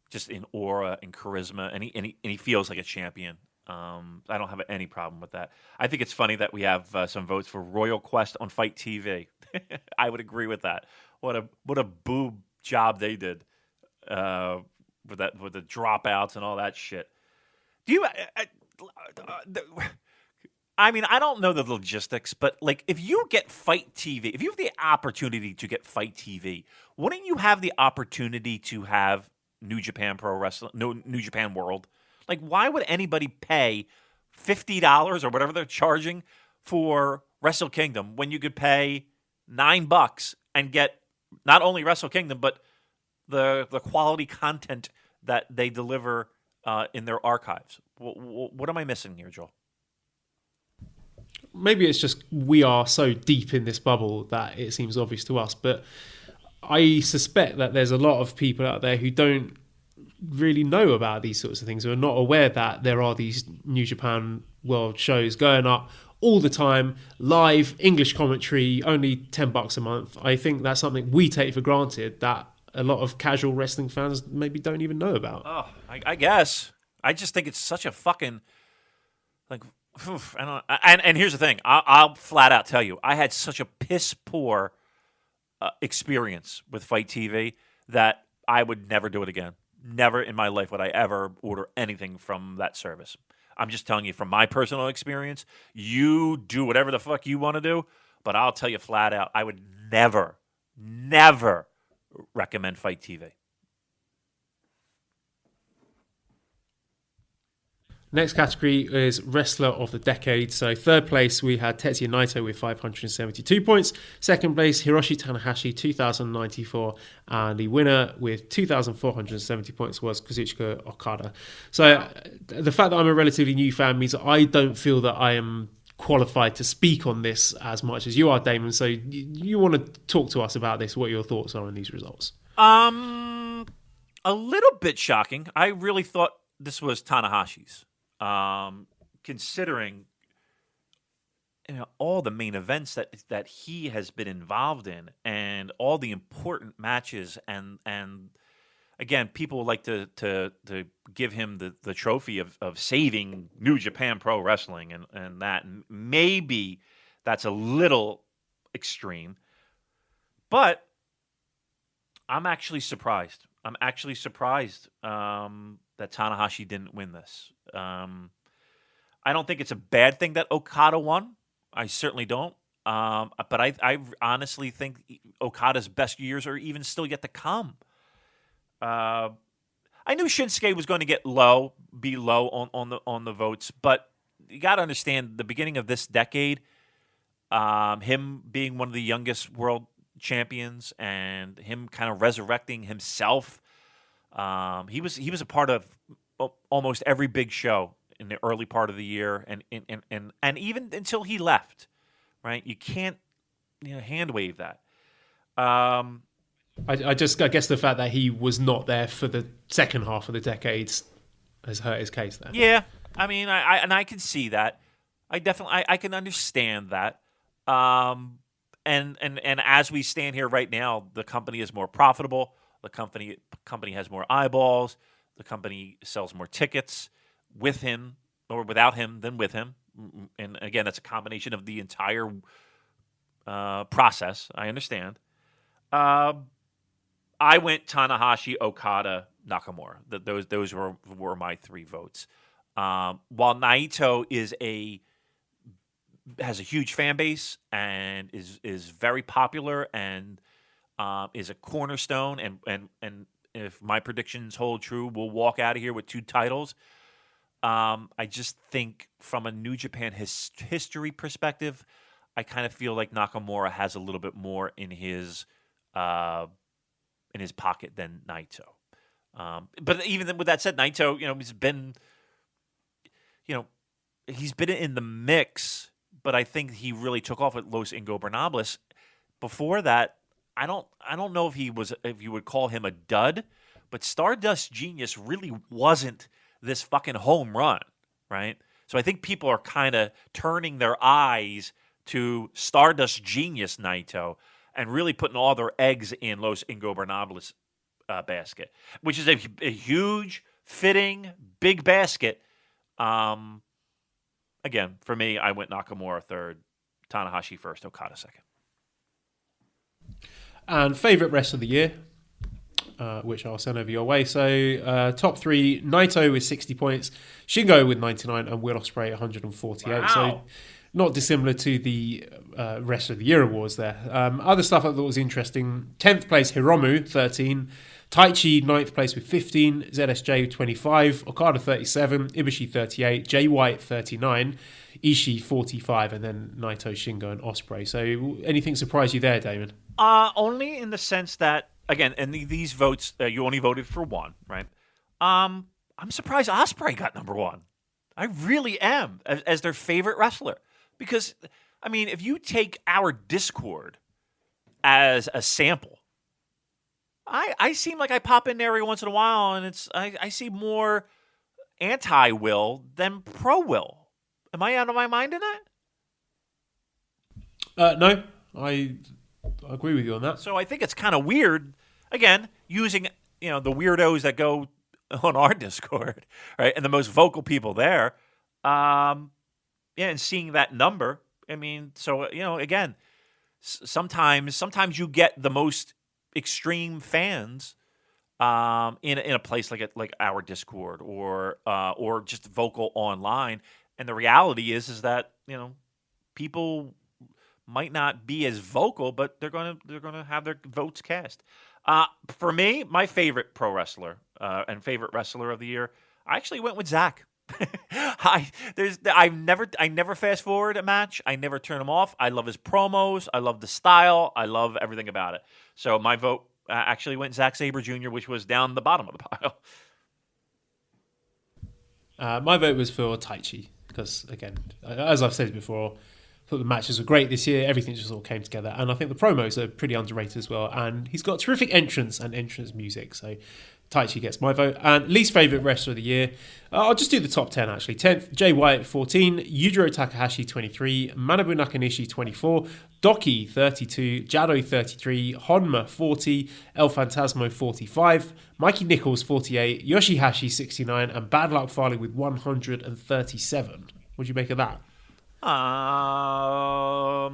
just in aura and charisma, and he feels like a champion. I don't have any problem with that. I think it's funny that we have some votes for Royal Quest on Fight TV. I would agree with that. What a boob job they did with the dropouts and all that shit. Do you? I mean, I don't know the logistics, but like, if you get Fight TV, if you have the opportunity to get Fight TV, wouldn't you have the opportunity to have New Japan Pro Wrestling, New Japan World? Like, why would anybody pay $50 or whatever they're charging for Wrestle Kingdom when you could pay $9 and get not only Wrestle Kingdom but the quality content that they deliver in their archives? What am I missing here, Joel? Maybe it's just we are so deep in this bubble that it seems obvious to us, but I suspect that there's a lot of people out there who don't really know about these sorts of things, who are not aware that there are these New Japan World shows going up all the time, live, English commentary, only $10 a month. I think that's something we take for granted that a lot of casual wrestling fans maybe don't even know about. Oh, I guess. I just think it's such a fucking, like, I don't. And here's the thing. I'll flat out tell you, I had such a piss poor experience with Fight TV that I would never do it again. Never in my life would I ever order anything from that service. I'm just telling you from my personal experience. You do whatever the fuck you want to do, but I'll tell you flat out, I would never recommend Fight TV. Next category is Wrestler of the Decade. So third place, we had Tetsuya Naito with 572 points. Second place, Hiroshi Tanahashi, 2,094. And the winner with 2,470 points was Kazuchika Okada. So the fact that I'm a relatively new fan means that I don't feel that I am qualified to speak on this as much as you are, Damon. So you want to talk to us about this, what your thoughts are on these results? A little bit shocking. I really thought this was Tanahashi's. Considering all the main events that he has been involved in and all the important matches and again, people like to give him the trophy of saving New Japan Pro Wrestling and that, and maybe that's a little extreme, but I'm actually surprised. That Tanahashi didn't win this. I don't think it's a bad thing that Okada won. I certainly don't. But I honestly think Okada's best years are even still yet to come. I knew Shinsuke was going to be low on the votes, but you got to understand the beginning of this decade, him being one of the youngest world champions and him kind of resurrecting himself. He was a part of almost every big show in the early part of the year, and even until he left, right? You can't hand wave that. I guess the fact that he was not there for the second half of the decades has hurt his case there. Yeah, I mean, I can see that. I can understand that. And as we stand here right now, the company is more profitable. The company has more eyeballs. The company sells more tickets with him or without him than with him. And again, that's a combination of the entire process. I understand. I went Tanahashi, Okada, Nakamura. Those were my three votes. While Naito has a huge fan base and is very popular and is a cornerstone, and if my predictions hold true, we'll walk out of here with 2 titles. I just think from a New Japan history perspective, I kind of feel like Nakamura has a little bit more in his pocket than Naito. But even with that said, Naito, he's been, he's been in the mix, but I think he really took off at Los Ingobernables. Before that, I don't know if you would call him a dud, but Stardust Genius really wasn't this fucking home run, right? So I think people are kind of turning their eyes to Stardust Genius Naito and really putting all their eggs in Los Ingobernables basket, which is a huge, fitting, big basket. Again, for me, I went Nakamura third, Tanahashi first, Okada second. And favourite rest of the year, which I'll send over your way. So top three, Naito with 60 points, Shingo with 99, and Will Ospreay 148. Wow. So not dissimilar to the rest of the year awards there. Other stuff I thought was interesting. 10th place, Hiromu, 13. Taichi, 9th place with 15. ZSJ, 25. Okada, 37. Ibushi, 38. Jay White, 39. Ishii, 45. And then Naito, Shingo, and Ospreay. So anything surprise you there, Damon? Only in the sense that, again, and these votes, you only voted for one, right? I'm surprised Ospreay got number one. I really am, as their favorite wrestler. Because, I mean, if you take our Discord as a sample, I seem like I pop in there every once in a while, and I see more anti-Will than pro-Will. Am I out of my mind in that? No, I agree with you on that. So I think it's kind of weird, again, using the weirdos that go on our Discord, right, and the most vocal people there, and seeing that number. I mean, so again, sometimes you get the most extreme fans in a place like our Discord or just vocal online, and the reality is that people might not be as vocal, but they're gonna have their votes cast. For me, my favorite pro wrestler and favorite wrestler of the year, I actually went with Zach. I never fast forward a match. I never turn him off. I love his promos. I love the style. I love everything about it. So my vote actually went Zack Sabre Jr., which was down the bottom of the pile. My vote was for Taichi because, again, as I've said before, I thought the matches were great this year. Everything just all came together, and I think the promos are pretty underrated as well. And he's got terrific entrance and entrance music. So Taichi gets my vote. And least favourite wrestler of the year, I'll just do the top 10 actually. 10th, Jay White, 14. Yujiro Takahashi, 23. Manabu Nakanishi, 24. Doki, 32. Jado, 33. Honma, 40. El Phantasmo, 45. Mikey Nichols, 48. Yoshihashi, 69. And Bad Luck Fale with 137. What do you make of that? I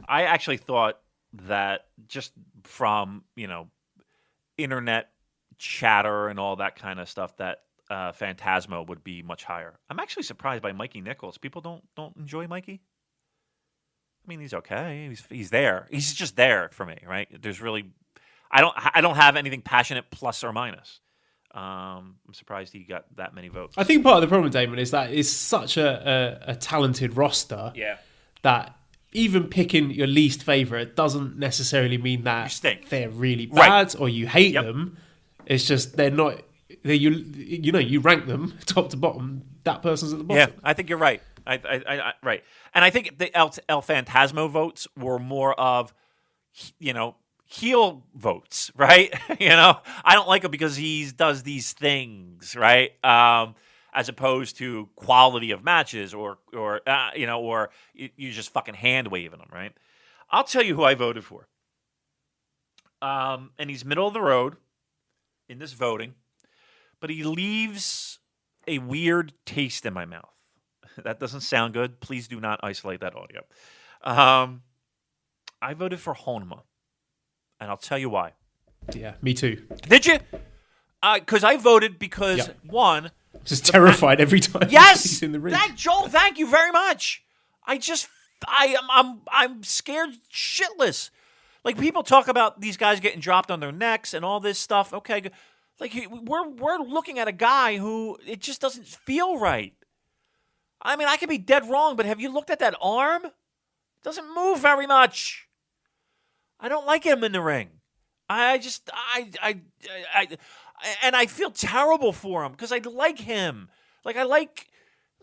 actually thought that just from, internet chatter and all that kind of stuff that Phantasmo would be much higher. I'm actually surprised by Mikey Nichols. People don't enjoy Mikey. I mean, he's okay. He's there. He's just there for me, right? There's really I don't have anything passionate plus or minus. I'm surprised he got that many votes. I think part of the problem, Damon, is that it's such a talented roster that even picking your least favourite doesn't necessarily mean that they're really bad or you hate them. It's just they're not. You rank them top to bottom. That person's at the bottom. Yeah, I think you're right. I right, and I think the El Phantasmo votes were more of heel votes, right? I don't like him because he does these things, right? As opposed to quality of matches or you just fucking hand waving them, right? I'll tell you who I voted for. And he's middle of the road in this voting, but he leaves a weird taste in my mouth. That doesn't sound good. Please do not isolate that audio. I voted for Honma. And I'll tell you why. Yeah, me too. Did you? Because I voted because, one... I'm just terrified every time he's in the ring. Joel, thank you very much. I'm scared shitless. Like, people talk about these guys getting dropped on their necks and all this stuff. Okay, like, we're looking at a guy who, it just doesn't feel right. I mean, I could be dead wrong, but have you looked at that arm? It doesn't move very much. I don't like him in the ring. And I feel terrible for him because I like him. Like, I like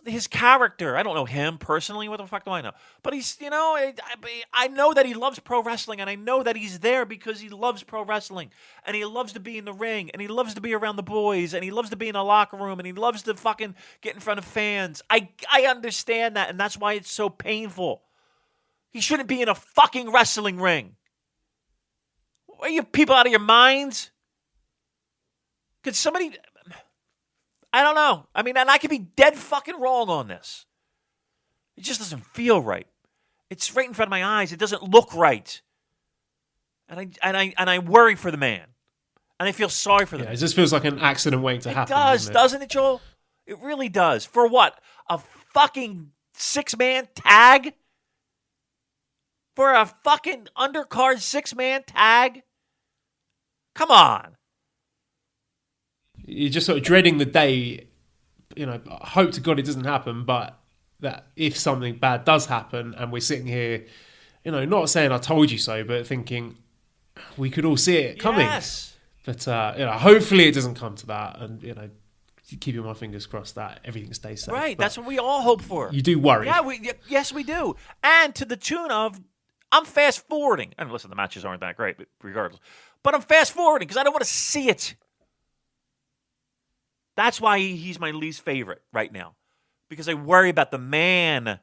his character. I don't know him personally. What the fuck do I know? But he's, I know that he loves pro wrestling, and I know that he's there because he loves pro wrestling, and he loves to be in the ring, and he loves to be around the boys, and he loves to be in a locker room, and he loves to fucking get in front of fans. I understand that, and that's why it's so painful. He shouldn't be in a fucking wrestling ring. Are you people out of your minds? Could somebody... I don't know. I mean, and I could be dead fucking wrong on this. It just doesn't feel right. It's right in front of my eyes. It doesn't look right. And I worry for the man. And I feel sorry for the man. It just feels like an accident waiting to happen. It does, doesn't it, Joel? It really does. For what? A fucking 6-man tag? For a fucking undercard 6-man tag? Come on. You're just sort of dreading the day, hope to God it doesn't happen, but that if something bad does happen and we're sitting here, not saying I told you so, but thinking we could all see it coming. Yes. But, hopefully it doesn't come to that, and, keeping my fingers crossed that everything stays safe. Right, that's what we all hope for. You do worry. Yeah, yes, we do. And to the tune of, I'm fast forwarding. And listen, the matches aren't that great, but regardless. But I'm fast forwarding because I don't want to see it. That's why he's my least favorite right now. Because I worry about the man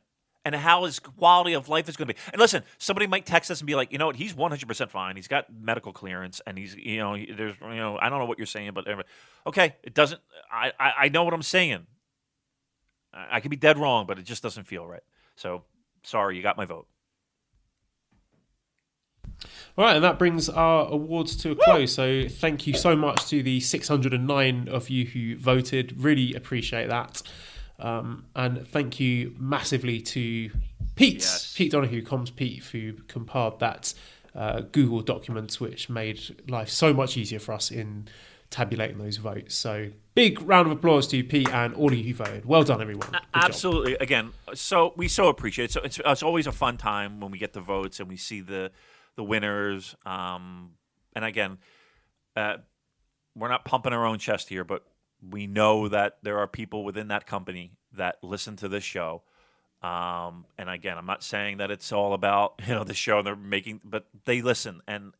and how his quality of life is going to be. And listen, somebody might text us and be like, you know what, he's 100% fine. He's got medical clearance, and he's, there's, I don't know what you're saying, but okay, it doesn't, I know what I'm saying. I could be dead wrong, but it just doesn't feel right. So, sorry, you got my vote. All right, and that brings our awards to a close. So thank you so much to the 609 of you who voted. Really appreciate that. And thank you massively to Pete, Pete Donahue, Comms Pete, who compiled that Google document, which made life so much easier for us in tabulating those votes. So big round of applause to Pete and all of you who voted. Well done, everyone. Good Absolutely. Job. Again, we so appreciate it. So it's always a fun time when we get the votes and we see the winners. And again, we're not pumping our own chest here, but we know that there are people within that company that listen to this show. And again, I'm not saying that it's all about, the show they're making, but they listen. And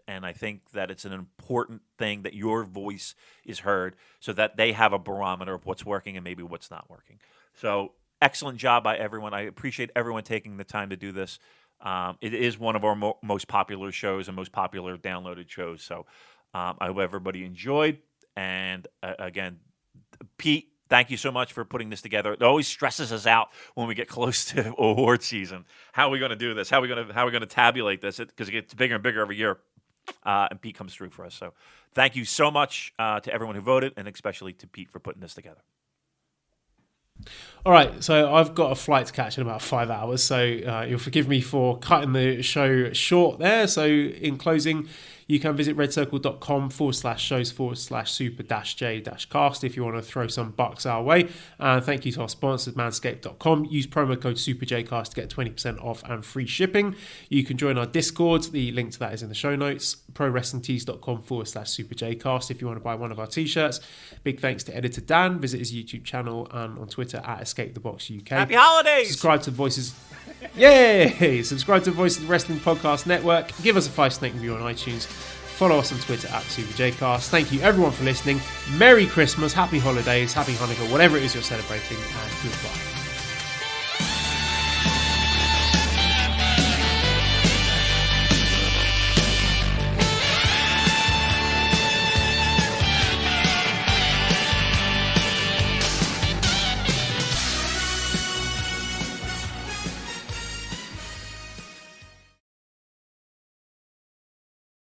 I think that it's an important thing that your voice is heard so that they have a barometer of what's working and maybe what's not working. So excellent job by everyone. I appreciate everyone taking the time to do this. It is one of our most popular shows and most popular downloaded shows. So I hope everybody enjoyed. And again, Pete, thank you so much for putting this together. It always stresses us out when we get close to award season. How are we going to do this? How are we going to tabulate this? Because it gets bigger and bigger every year. And Pete comes through for us. So thank you so much to everyone who voted, and especially to Pete for putting this together. All right, so I've got a flight to catch in about 5 hours, so you'll forgive me for cutting the show short there. So in closing, you can visit redcircle.com/shows/super-j-cast if you want to throw some bucks our way. And thank you to our sponsors, manscaped.com. Use promo code SuperJcast to get 20% off and free shipping. You can join our Discord. The link to that is in the show notes. ProWrestlingTees.com/super-jcast if you want to buy one of our t-shirts. Big thanks to editor Dan. Visit his YouTube channel and on Twitter at EscapeTheBox UK. Happy holidays! Subscribe to Voices... Yay! Subscribe to Voices of the Wrestling Podcast Network. Give us a 5-snake review on iTunes. Follow us on Twitter at SuperJcast. Thank you everyone for listening. Merry Christmas, Happy Holidays, Happy Hanukkah, whatever it is you're celebrating, and goodbye.